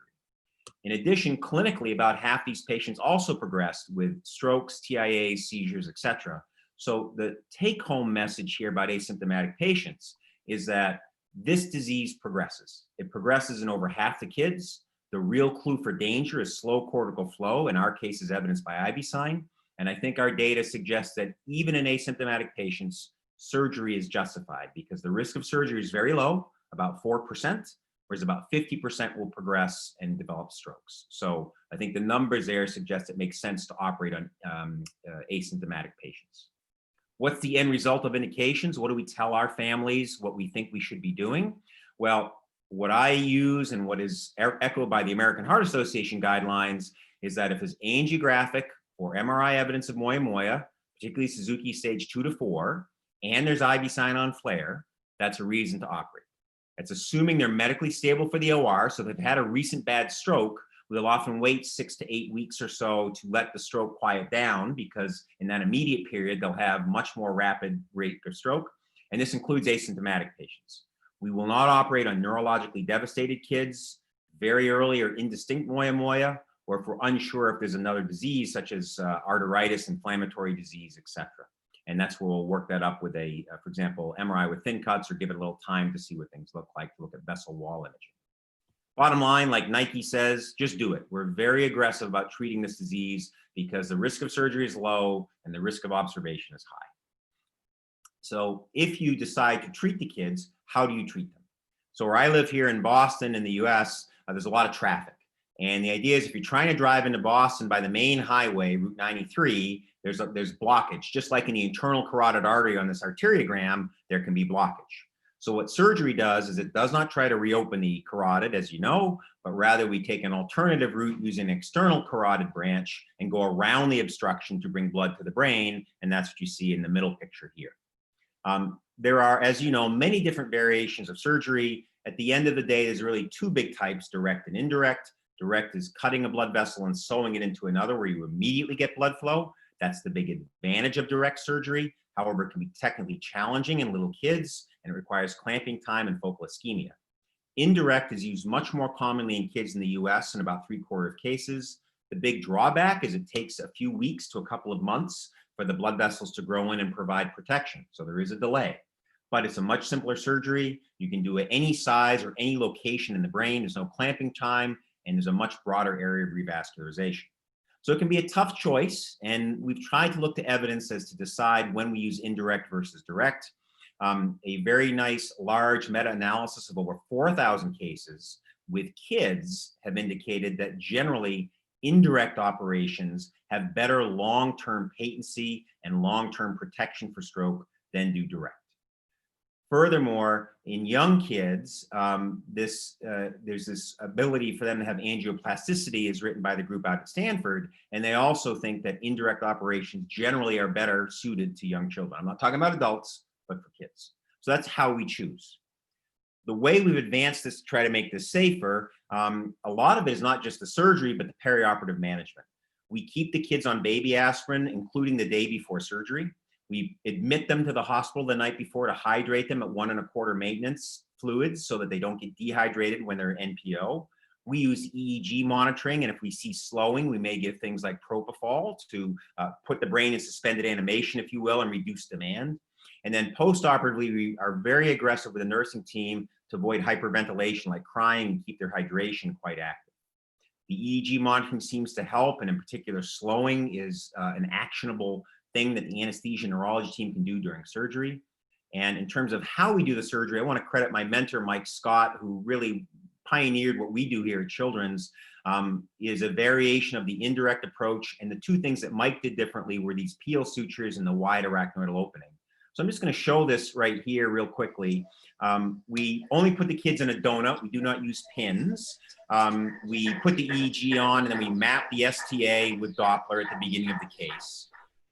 In addition, clinically, about half these patients also progressed with strokes, TIAs, seizures, etc. So the take-home message here about asymptomatic patients is that this disease progresses. It progresses in over half the kids. The real clue for danger is slow cortical flow. In our case, is evidenced by IB sign. And I think our data suggests that even in asymptomatic patients, surgery is justified because the risk of surgery is very low, about 4%, whereas about 50% will progress and develop strokes. So I think the numbers there suggest it makes sense to operate on asymptomatic patients. What's the end result of indications? What do we tell our families what we think we should be doing? Well, what I use and what is echoed by the American Heart Association guidelines is that if there's angiographic or MRI evidence of moya-moya, particularly Suzuki stage 2 to 4, and there's IB sign on flare, that's a reason to operate. That's assuming they're medically stable for the OR. So if they've had a recent bad stroke, we'll often wait 6 to 8 weeks or so to let the stroke quiet down, because in that immediate period, they'll have much more rapid rate of stroke. And this includes asymptomatic patients. We will not operate on neurologically devastated kids, very early or indistinct moya-moya, or if we're unsure if there's another disease such as arteritis, inflammatory disease, etc. And that's where we'll work that up with a, for example, MRI with thin cuts, or give it a little time to see what things look like, to look at vessel wall imaging. Bottom line, like Nike says, just do it. We're very aggressive about treating this disease because the risk of surgery is low and the risk of observation is high. So if you decide to treat the kids, how do you treat them? So where I live here in Boston in the US, there's a lot of traffic. And the idea is if you're trying to drive into Boston by the main highway, Route 93, there's blockage. Just like in the internal carotid artery on this arteriogram, there can be blockage. So what surgery does is it does not try to reopen the carotid, as you know, but rather we take an alternative route using an external carotid branch and go around the obstruction to bring blood to the brain. And that's what you see in the middle picture here. There are, as you know, many different variations of surgery. At the end of the day, there's really two big types, direct and indirect. Direct is cutting a blood vessel and sewing it into another where you immediately get blood flow. That's the big advantage of direct surgery. However, it can be technically challenging in little kids, and it requires clamping time and focal ischemia. Indirect is used much more commonly in kids in the US in about 3/4 of cases. The big drawback is it takes a few weeks to a couple of months for the blood vessels to grow in and provide protection. So there is a delay, but it's a much simpler surgery. You can do it any size or any location in the brain. There's no clamping time, and there's a much broader area of revascularization. So it can be a tough choice, and we've tried to look to evidence as to decide when we use indirect versus direct. A very nice large meta-analysis of over 4,000 cases with kids have indicated that generally indirect operations have better long-term patency and long-term protection for stroke than do direct. Furthermore, in young kids, there's this ability for them to have angioplasticity, as written by the group out at Stanford, and they also think that indirect operations generally are better suited to young children. I'm not talking about adults, but for kids. So that's how we choose. The way we've advanced this to try to make this safer, a lot of it is not just the surgery, but the perioperative management. We keep the kids on baby aspirin, including the day before surgery. We admit them to the hospital the night before to hydrate them at 1 1/4 maintenance fluids so that they don't get dehydrated when they're NPO. We use EEG monitoring, and if we see slowing, we may give things like propofol to put the brain in suspended animation, if you will, and reduce demand. And then post-operatively, we are very aggressive with the nursing team to avoid hyperventilation, like crying, and keep their hydration quite active. The EEG monitoring seems to help, and in particular, slowing is an actionable thing that the anesthesia neurology team can do during surgery. And in terms of how we do the surgery, I want to credit my mentor, Mike Scott, who really pioneered what we do here at Children's, is a variation of the indirect approach. And the two things that Mike did differently were these peel sutures and the wide arachnoidal opening. So I'm just going to show this right here real quickly. We only put the kids in a donut. We do not use pins. We put the EEG on, and then we map the STA with Doppler at the beginning of the case.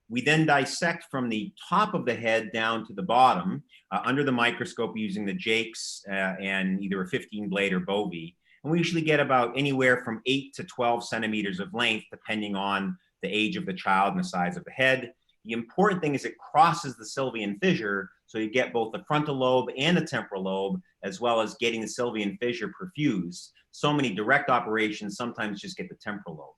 We then dissect from the top of the head down to the bottom under the microscope using the Jakes and either a 15 blade or Bovie. And we usually get about anywhere from 8 to 12 centimeters of length, depending on the age of the child and the size of the head. The important thing is it crosses the sylvian fissure, so you get both the frontal lobe and the temporal lobe, as well as getting the sylvian fissure perfused. So many direct operations sometimes just get the temporal lobe.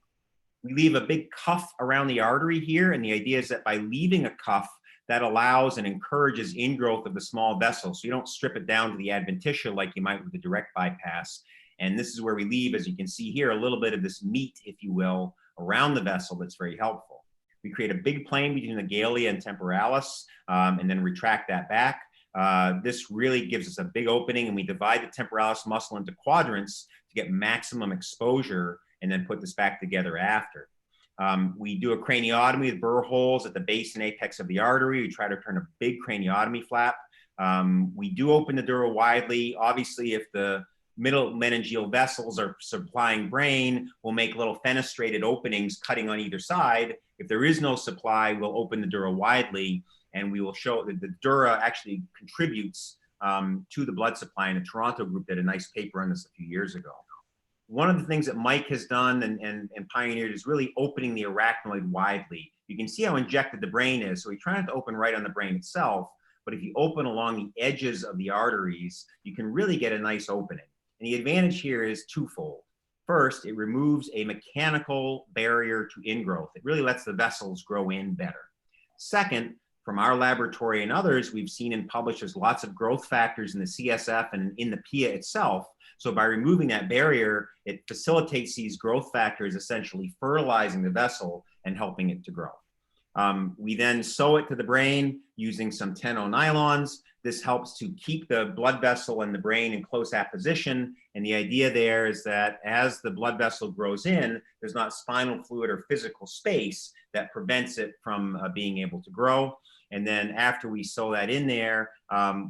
We leave a big cuff around the artery here, and the idea is that by leaving a cuff, that allows and encourages ingrowth of the small vessel. So you don't strip it down to the adventitia like you might with the direct bypass. And this is where we leave, as you can see here, a little bit of this meat, if you will, around the vessel that's very helpful. We create a big plane between the galea and temporalis, and then retract that back. This really gives us a big opening, and we divide the temporalis muscle into quadrants to get maximum exposure, and then put this back together after. We do a craniotomy with burr holes at the base and apex of the artery. We try to turn a big craniotomy flap. We do open the dura widely. Obviously, if the middle meningeal vessels are supplying brain, we'll make little fenestrated openings cutting on either side. If there is no supply, we'll open the dura widely, and we will show that the dura actually contributes to the blood supply. And a Toronto group did a nice paper on this a few years ago. One of the things that Mike has done and pioneered is really opening the arachnoid widely. You can see how injected the brain is. So we try not to open right on the brain itself, but if you open along the edges of the arteries, you can really get a nice opening. And the advantage here is twofold. First, it removes a mechanical barrier to ingrowth. It really lets the vessels grow in better. Second, from our laboratory and others, we've seen and published there's lots of growth factors in the CSF and in the PIA itself. So by removing that barrier, it facilitates these growth factors, essentially fertilizing the vessel and helping it to grow. We then sew it to the brain using some 10-0 nylons. This helps to keep the blood vessel and the brain in close apposition. And the idea there is that as the blood vessel grows in, there's not spinal fluid or physical space that prevents it from being able to grow. And then after we sew that in there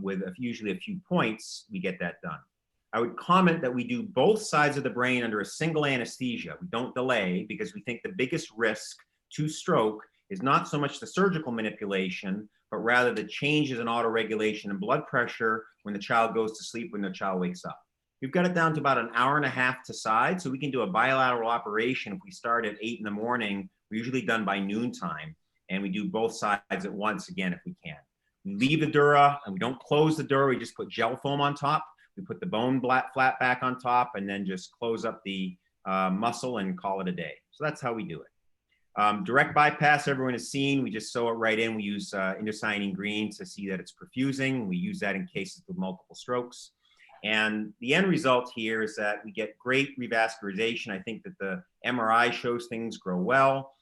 with usually a few points, we get that done. I would comment that we do both sides of the brain under a single anesthesia. We don't delay because we think the biggest risk to stroke is not so much the surgical manipulation, but rather the changes in autoregulation and blood pressure when the child goes to sleep, when the child wakes up. We've got it down to about an hour and a half to side, so we can do a bilateral operation. If we start at 8 in the morning, we're usually done by noontime, and we do both sides at once again if we can. We leave the dura, and we don't close the dura, we just put gel foam on top. We put the bone flat back on top and then just close up the muscle and call it a day. So that's how we do it. Direct bypass, everyone has seen. We just sew it right in. We use indocyanine green to see that it's perfusing. We use that in cases with multiple strokes. And the end result here is that we get great revascularization. I think that the MRI shows things grow well.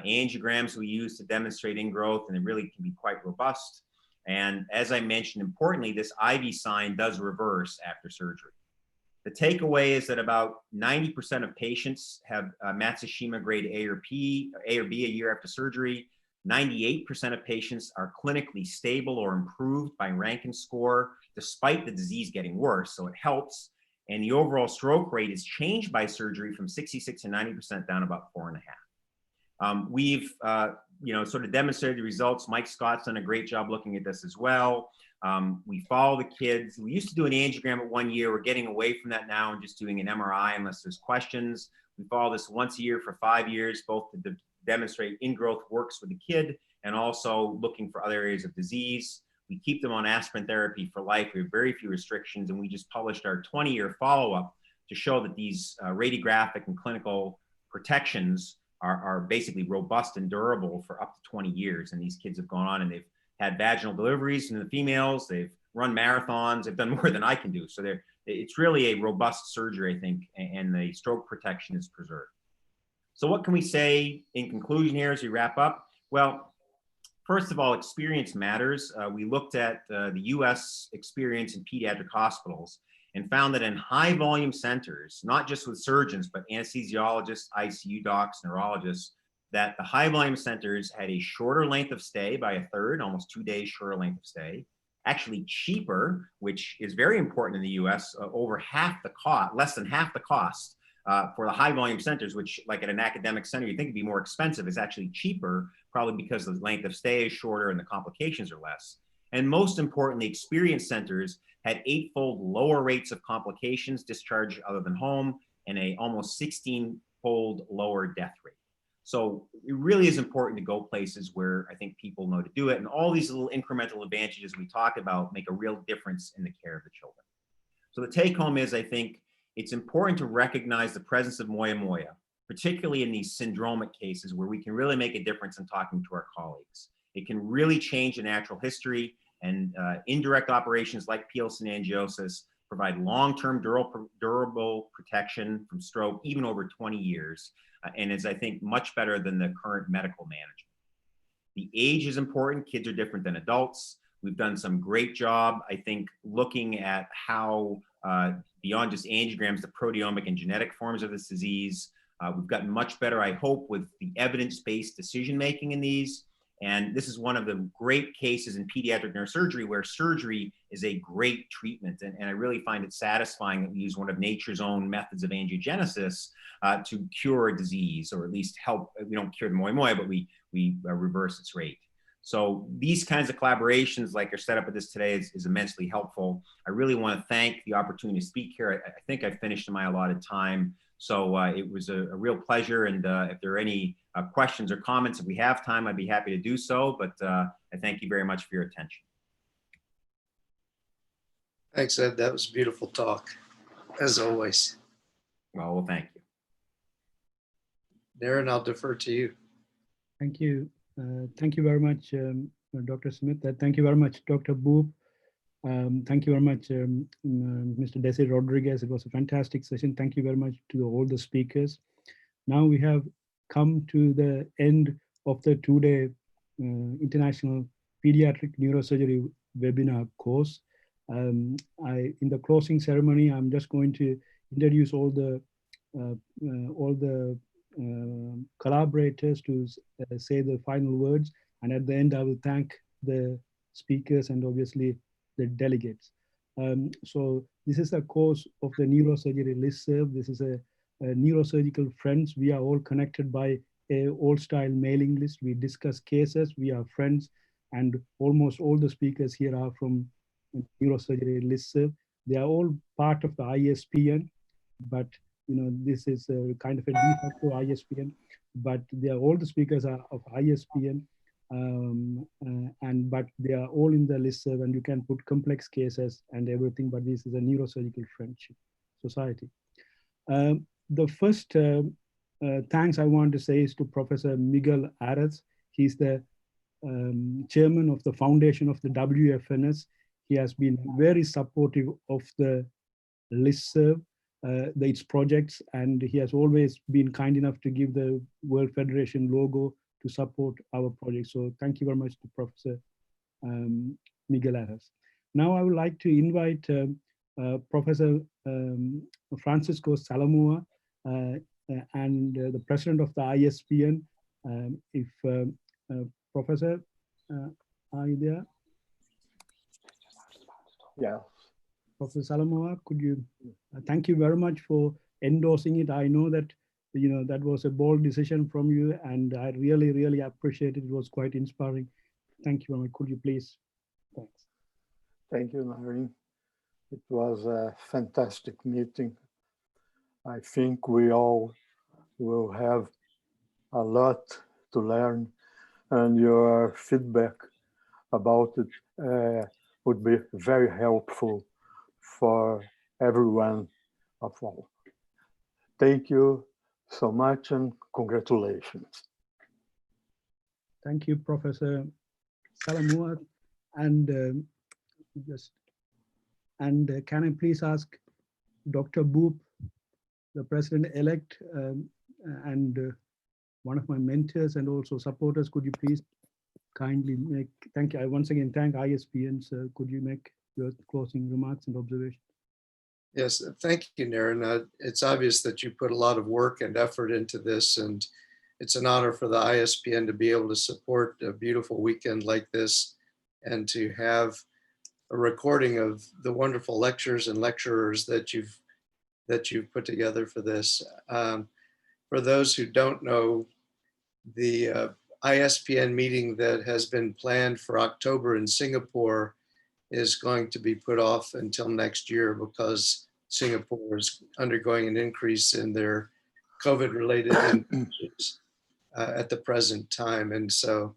Angiograms we use to demonstrate ingrowth, and it really can be quite robust. And as I mentioned, importantly, this IV sign does reverse after surgery. The takeaway is that about 90% of patients have Matsushima grade A or B a year after surgery. 98% of patients are clinically stable or improved by Rankin score, despite the disease getting worse, so it helps. And the overall stroke rate is changed by surgery from 66 to 90% down about 4.5. We've sort of demonstrated the results. Mike Scott's done a great job looking at this as well. We follow the kids. We used to do an angiogram at 1 year. We're getting away from that now and just doing an MRI unless there's questions. We follow this once a year for 5 years, both to demonstrate ingrowth works with the kid and also looking for other areas of disease. We keep them on aspirin therapy for life. We have very few restrictions, and we just published our 20-year follow-up to show that these radiographic and clinical protections are basically robust and durable for up to 20 years. And these kids have gone on and they've had vaginal deliveries in the females, they've run marathons, they've done more than I can do. So it's really a robust surgery, I think, and the stroke protection is preserved. So what can we say in conclusion here as we wrap up? Well, first of all, experience matters. We looked at the US experience in pediatric hospitals and found that in high volume centers, not just with surgeons, but anesthesiologists, ICU docs, neurologists, that the high volume centers had a shorter length of stay by a third, almost 2 days shorter length of stay, actually cheaper, which is very important in the US, over half the cost, less than half the cost for the high volume centers, which like at an academic center, you think would be more expensive, is actually cheaper, probably because the length of stay is shorter and the complications are less. And most importantly, experienced centers had 8-fold lower rates of complications, discharge other than home, and a almost 16-fold lower death rate. So it really is important to go places where I think people know to do it. And all these little incremental advantages we talk about make a real difference in the care of the children. So the take home is, I think it's important to recognize the presence of moya moya, particularly in these syndromic cases where we can really make a difference in talking to our colleagues. It can really change the natural history, and indirect operations like syngiosis provide long-term durable protection from stroke, even over 20 years, and is, I think, much better than the current medical management. The age is important. Kids are different than adults. We've done some great job, I think, looking at how beyond just angiograms, the proteomic and genetic forms of this disease. We've gotten much better, I hope, with the evidence-based decision-making in these. And this is one of the great cases in pediatric neurosurgery where surgery is a great treatment. And I really find it satisfying that we use one of nature's own methods of angiogenesis to cure a disease, or at least help. We don't cure the moi, but we reverse its rate. So these kinds of collaborations like our setup of this today is immensely helpful. I really want to thank the opportunity to speak here. I think I finished in my allotted time. So it was a real pleasure. And if there are any questions or comments, if we have time, I'd be happy to do so. But I thank you very much for your attention. Thanks, Ed. That was a beautiful talk, as always. Well, thank you. Darren, I'll defer to you. Thank you. Thank you very much, Dr. Smith. Thank you very much, Dr. Boop. Thank you very much, Mr. Desi Rodriguez. It was a fantastic session. Thank you very much to all the speakers. Now we have come to the end of the two-day International Pediatric Neurosurgery webinar course. In the closing ceremony, I'm just going to introduce all the collaborators to say the final words, and at the end I will thank the speakers and obviously the delegates. So this is a course of the neurosurgery listserv. This is a neurosurgical friends. We are all connected by a old-style mailing list. We discuss cases. We are friends, and almost all the speakers here are from neurosurgery listserv. They are all part of the ISPN, but this is a kind of a de facto ISPN. But all the speakers are of ISPN. But they are all in the listserv, and you can put complex cases and everything, but this is a neurosurgical friendship society. The first thanks I want to say is to Professor Miguel Ares. He's the chairman of the foundation of the WFNS. He has been very supportive of the listserv, its projects, and he has always been kind enough to give the World Federation logo to support our project. So thank you very much to Professor Miguel Ares. Now I would like to invite Professor Francisco Salamoa and the president of the ISPN. Professor, are you there? Yeah. Professor Salamoa, could you, thank you very much for endorsing it. I know that that was a bold decision from you, and I really, really appreciate it. It was quite inspiring. Thank you very much. Could you please? Thanks. Thank you, Larry. It was a fantastic meeting. I think we all will have a lot to learn, and your feedback about it would be very helpful for everyone of all. Thank you so much, and congratulations. Thank you, Professor Salamoa. And can I please ask Dr. Boop, the president-elect, and one of my mentors and also supporters, could you please kindly make, thank you. I once again thank ISPN. So could you make your closing remarks and observations? Yes, thank you, Naren. It's obvious that you put a lot of work and effort into this, and it's an honor for the ISPN to be able to support a beautiful weekend like this and to have a recording of the wonderful lectures and lecturers that you've put together for this. For those who don't know, the ISPN meeting that has been planned for October in Singapore is going to be put off until next year because Singapore is undergoing an increase in their COVID-related infections at the present time. And so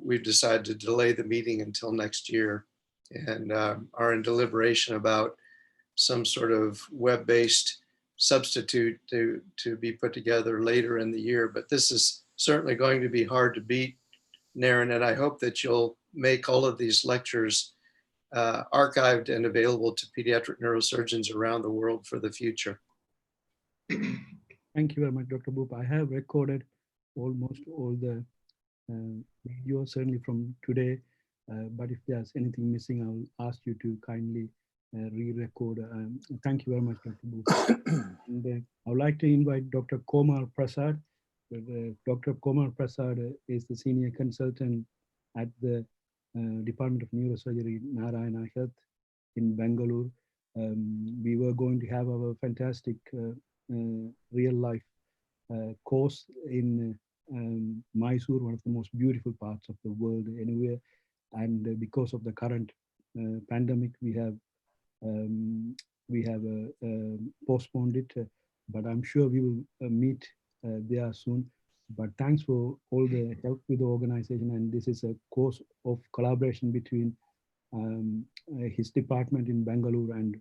we've decided to delay the meeting until next year, and are in deliberation about some sort of web-based substitute to be put together later in the year. But this is certainly going to be hard to beat Naren, and I hope that you'll make all of these lectures archived and available to pediatric neurosurgeons around the world for the future. Thank you very much, Dr. Boop. I have recorded almost all the videos, certainly from today, but if there's anything missing, I'll ask you to kindly re-record. Thank you very much, Dr. Boop. And I would like to invite Dr. Komar Prasad. Dr. Komar Prasad is the senior consultant at the Department of Neurosurgery, Narayana Health in Bangalore. We were going to have our fantastic real-life course in Mysore, one of the most beautiful parts of the world anywhere. And because of the current pandemic, we have postponed it, but I'm sure we will meet there soon. But thanks for all the help with the organization, and this is a course of collaboration between his department in Bangalore and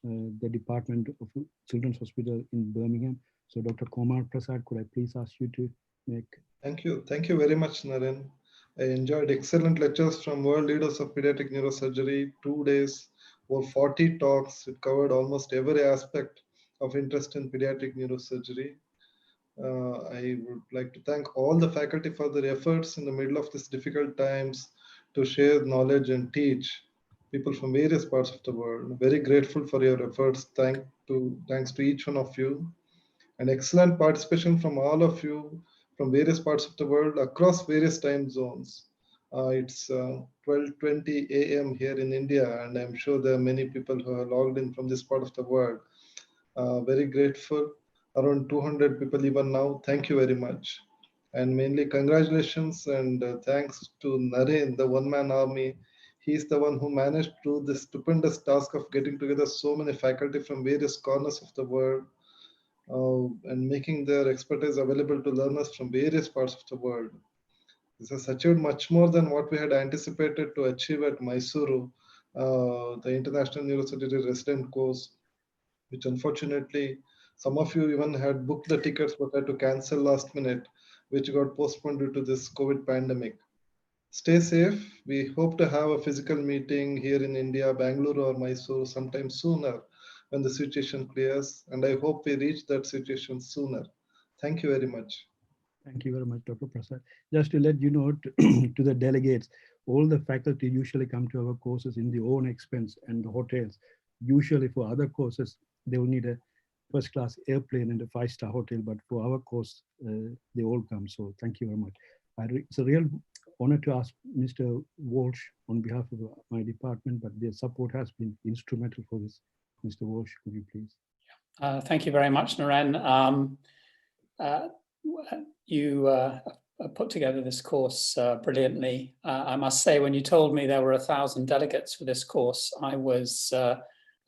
the Department of Children's Hospital in Birmingham. So Dr. Komar Prasad, could I please ask you to make... Thank you very much, Naren. I enjoyed excellent lectures from world leaders of pediatric neurosurgery, 2 days, over 40 talks. It covered almost every aspect of interest in pediatric neurosurgery. I would like to thank all the faculty for their efforts in the middle of these difficult times to share knowledge and teach people from various parts of the world. I'm very grateful for your efforts. Thanks to each one of you. And excellent participation from all of you from various parts of the world across various time zones. It's 12:20 a.m. here in India, and I'm sure there are many people who are logged in from this part of the world. Very grateful. Around 200 people even now. Thank you very much. And mainly congratulations and thanks to Naren, the one-man army. He's the one who managed to do this stupendous task of getting together so many faculty from various corners of the world and making their expertise available to learners from various parts of the world. This has achieved much more than what we had anticipated to achieve at Mysuru, the International Neurosurgery Resident Course, which unfortunately some of you even had booked the tickets but had to cancel last minute, which got postponed due to this COVID pandemic. Stay safe. We hope to have a physical meeting here in India, Bangalore or Mysore sometime sooner when the situation clears. And I hope we reach that situation sooner. Thank you very much. Thank you very much, Dr. Prasad. Just to let you know, to the delegates, all the faculty usually come to our courses in their own expense and the hotels. Usually for other courses, they will need a first-class airplane and a 5-star hotel, but for our course, they all come. So thank you very much. It's a real honor to ask Mr. Walsh on behalf of my department, but their support has been instrumental for this. Mr. Walsh, could you please? Thank you very much, Naren. You put together this course brilliantly. I must say, when you told me there were 1,000 delegates for this course, I was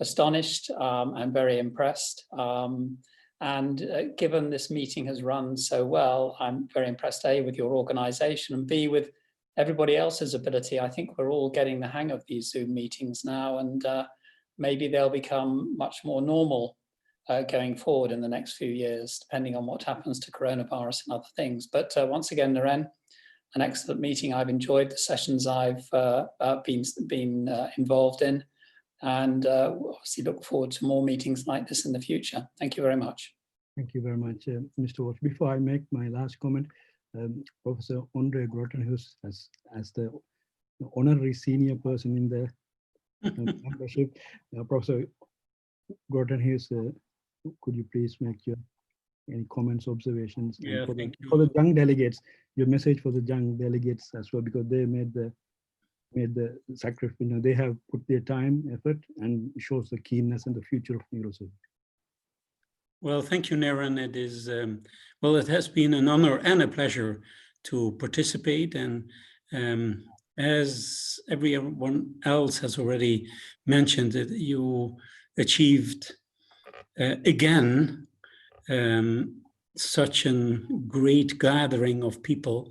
astonished and very impressed. And given this meeting has run so well, I'm very impressed, A, with your organization, and B, with everybody else's ability. I think we're all getting the hang of these Zoom meetings now, and maybe they'll become much more normal going forward in the next few years, depending on what happens to coronavirus and other things. But once again, Naren, an excellent meeting. I've enjoyed the sessions I've been involved in, and obviously look forward to more meetings like this in the future. Thank you very much. Thank you very much, Mr. Walsh. Before I make my last comment, Professor Andre Grottenhuis, as the honorary senior person in the membership, Professor Grottenhuis, could you please make any comments, observations? Yeah, for the young delegates, your message for the young delegates as well, because they made the sacrifice. You know, they have put their time, effort, and shows the keenness and the future of neurosurgery. Well, thank you, Naren. It is well, it has been an honor and a pleasure to participate, and as everyone else has already mentioned, that you achieved again such a great gathering of people.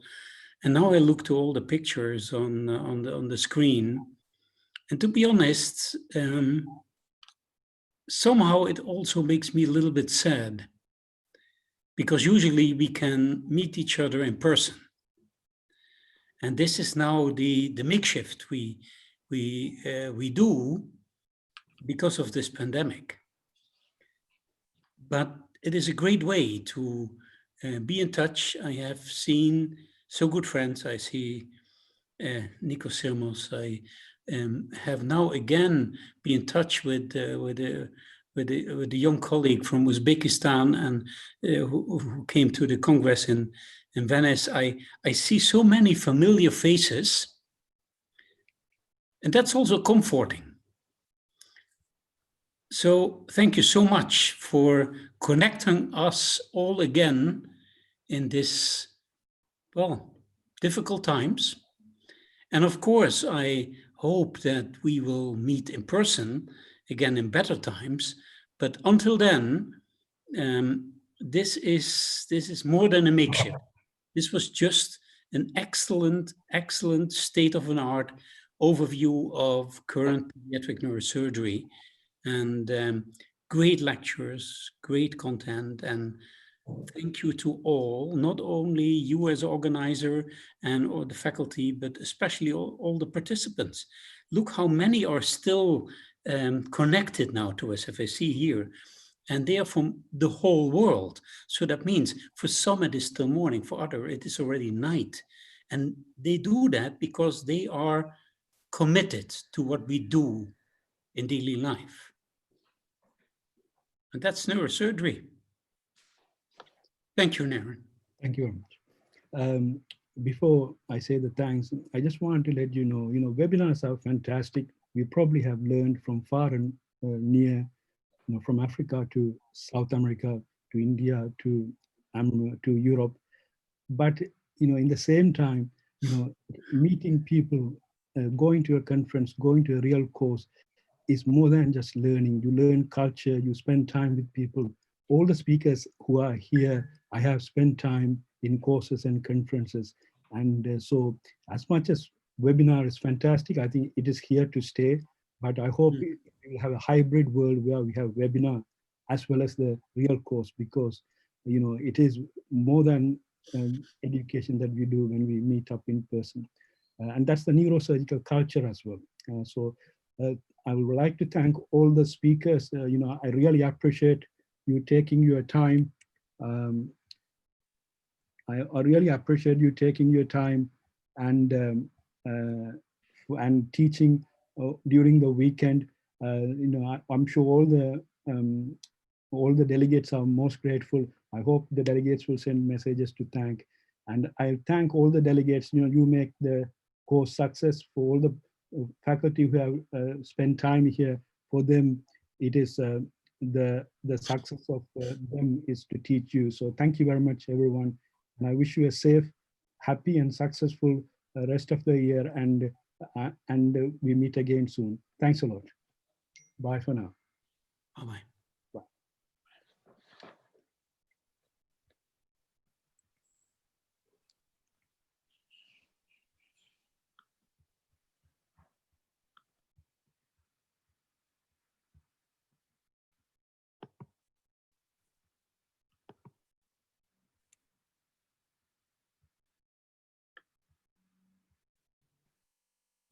And now I look to all the pictures on the screen, and to be honest, somehow it also makes me a little bit sad, because usually we can meet each other in person. And this is now the makeshift we do because of this pandemic. But it is a great way to be in touch. I have seen so good friends. I see Nico Sirmos. I have now again been in touch with a young colleague from Uzbekistan and who came to the Congress in Venice. I see so many familiar faces, and that's also comforting. So thank you so much for connecting us all again in this, well, difficult times. And of course, I hope that we will meet in person again in better times. But until then, this is more than a makeshift. This was just an excellent state-of-the-art overview of current pediatric neurosurgery, and great lectures, great content, and thank you to all, not only you as organizer or the faculty, but especially all the participants. Look how many are still connected now to us, if I see here, and they are from the whole world. So that means for some it is still morning, for others it is already night. And they do that because they are committed to what we do in daily life. And that's neurosurgery. Thank you, Naren. Thank you very much. Before I say the thanks, I just want to let you know, webinars are fantastic. We probably have learned from far and near, from Africa to South America, to India, to Europe. But, in the same time, meeting people, going to a conference, going to a real course is more than just learning. You learn culture, you spend time with people. All the speakers who are here, I have spent time in courses and conferences. And so as much as webinar is fantastic, I think it is here to stay. But I hope we will have a hybrid world where we have webinar as well as the real course, because it is more than education that we do when we meet up in person. And that's the neurosurgical culture as well. I would like to thank all the speakers. I really appreciate you taking your time. I really appreciate you taking your time and teaching during the weekend. I'm sure all the delegates are most grateful. I hope the delegates will send messages to thank. And I thank all the delegates. You make the course success. For all the faculty who have spent time here, for them, it is the success of them is to teach you. So thank you very much, everyone. And I wish you a safe, happy, and successful rest of the year. And we meet again soon. Thanks a lot. Bye for now. Bye-bye. Bye.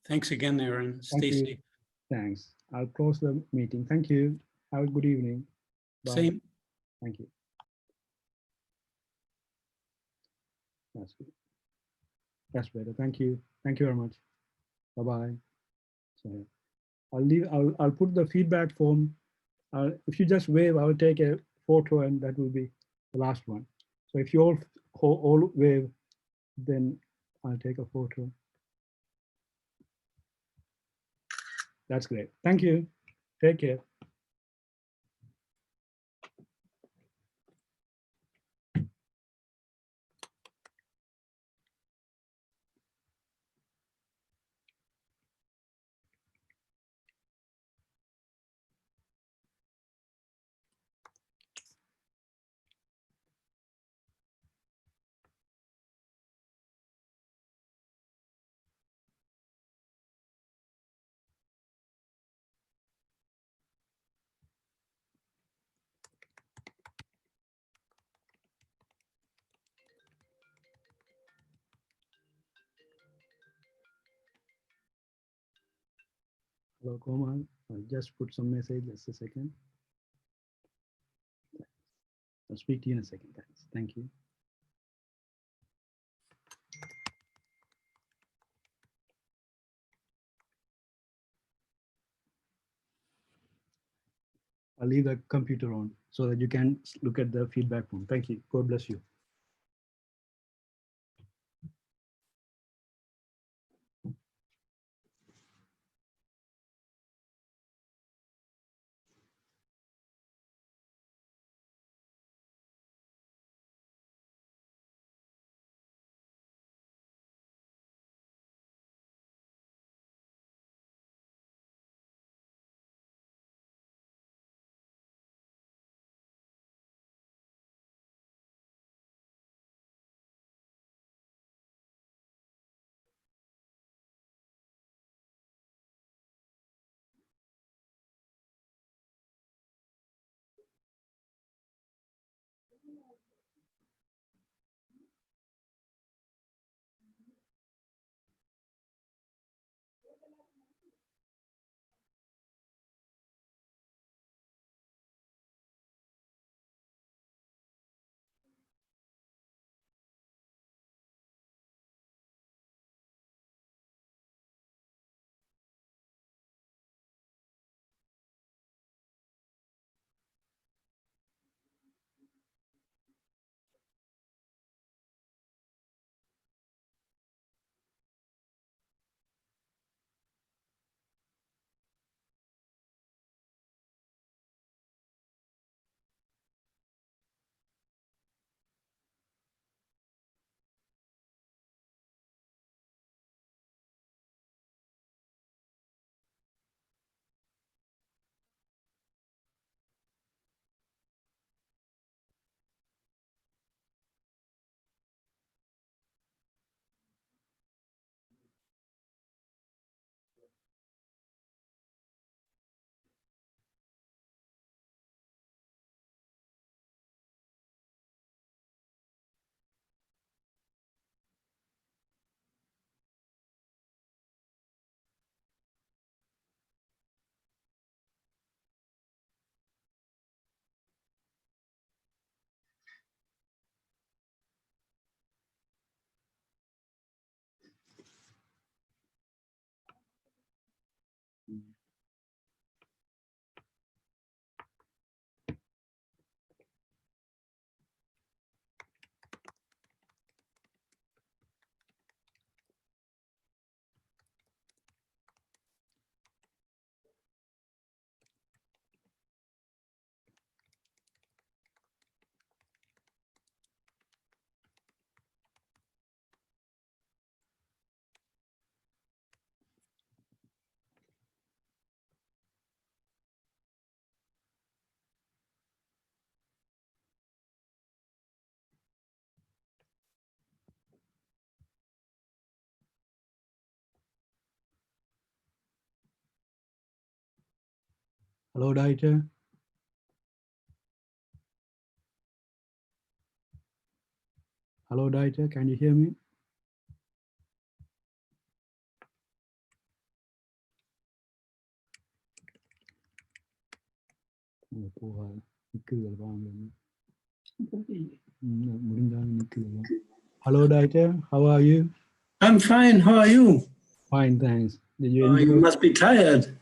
Thanks again, Aaron. Stay safe. Thanks. I'll close the meeting. Thank you. Have a good evening. Bye. Same. Thank you. That's good. That's better. Thank you. Thank you very much. Bye-bye. So I'll put the feedback form. If you just wave, I'll take a photo and that will be the last one. So if you all wave, then I'll take a photo. That's great. Thank you. Take care. Hello, Komal. I'll just put some message, just a second. I'll speak to you in a second, thanks. Thank you. I'll leave the computer on so that you can look at the feedback form. Thank you. God bless you. Hello, Dieter. Hello, Dieter. Can you hear me? Hello, Dieter. How are you? I'm fine. How are you? Fine, thanks. Did you Oh, enjoy? you must be tired.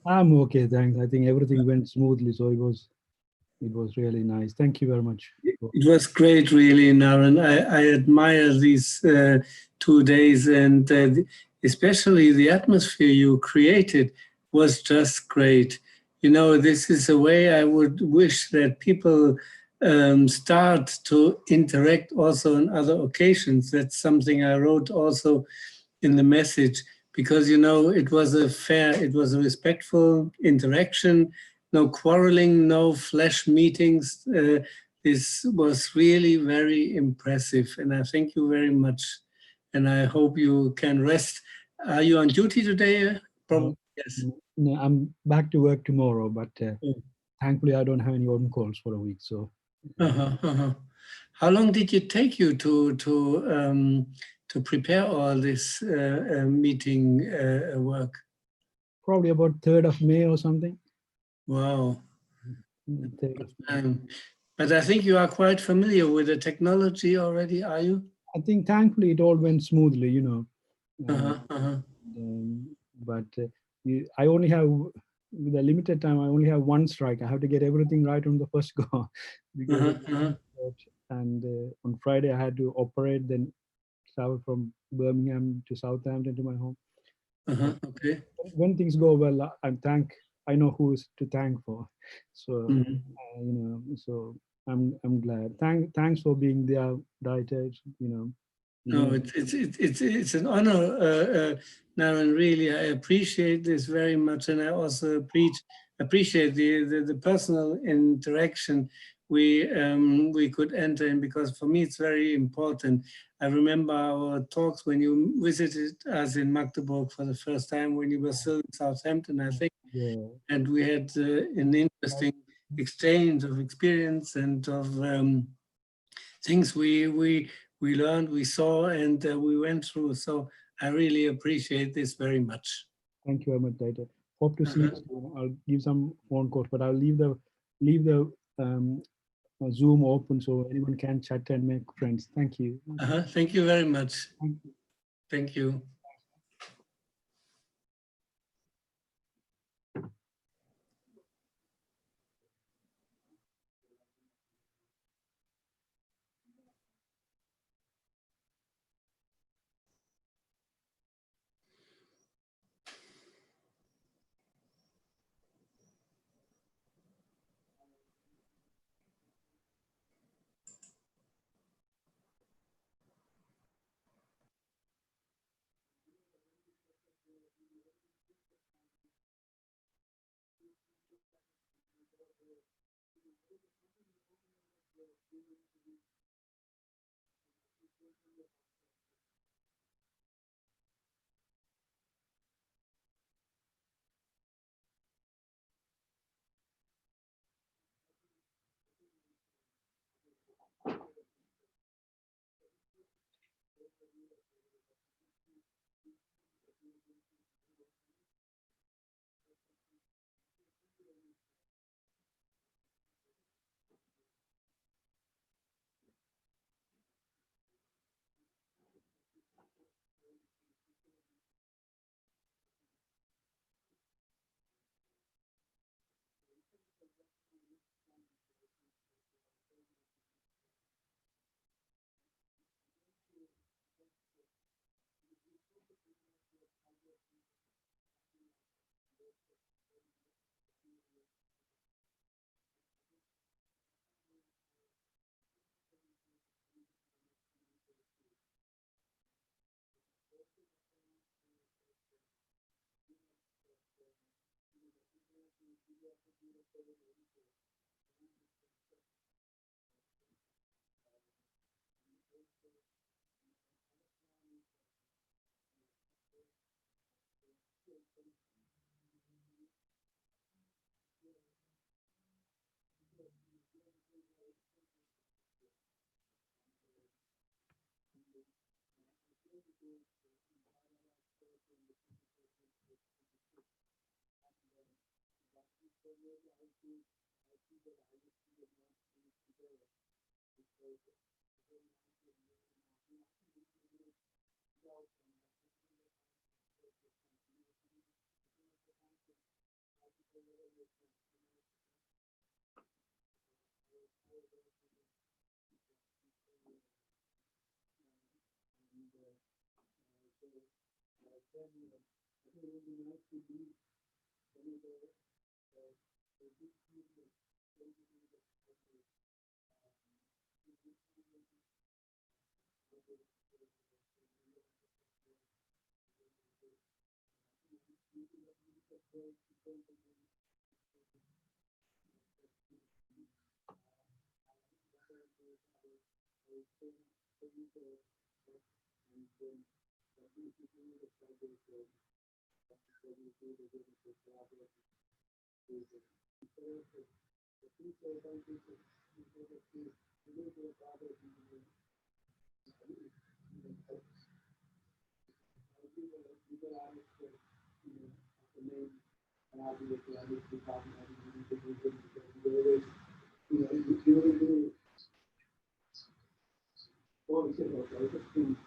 I'm okay, thanks. I think everything went smoothly, so it was really nice. Thank you very much. It was great, really, Naren. I admire these 2 days, and especially the atmosphere you created was just great. You know, this is a way I would wish that people start to interact also on other occasions. That's something I wrote also in the message, because, you know, it was a respectful interaction, no quarreling, no flash meetings. This was really very impressive, and I thank you very much. And I hope you can rest. Are you on duty today? Probably, yes. No, I'm back to work tomorrow, but thankfully I don't have any open calls for a week. So, How long did it take you to prepare all this meeting work? probably about 3rd of May or something. Wow. 3rd of May. But I think you are quite familiar with the technology already, are you? I think thankfully it all went smoothly, you know. But I only have, with a limited time, I only have one strike. I have to get everything right on the first go. Because and on Friday I had to operate, then travel from Birmingham to Southampton to my home. Okay. When things go well, I know who is to thank for. So you know, so I'm glad. Thanks for being there, Dieter. You know. No, it's an honor, Naren. Really, I appreciate this very much, and I also appreciate the personal interaction we could enter in, because for me it's very important. I remember our talks when you visited us in Magdeburg for the first time, when you were still in Southampton, I think, and we had an interesting exchange of experience and of things we learned, we saw, and we went through. So I really appreciate this very much. Thank you very much, Dieter. Hope to see you soon. I'll give some phone calls, but I'll leave the Zoom open so anyone can chat and make friends. Thank you. Thank you very much. Thank you. name, and I'll be glad to be talking about it. You know, you always all the simple, so I just think,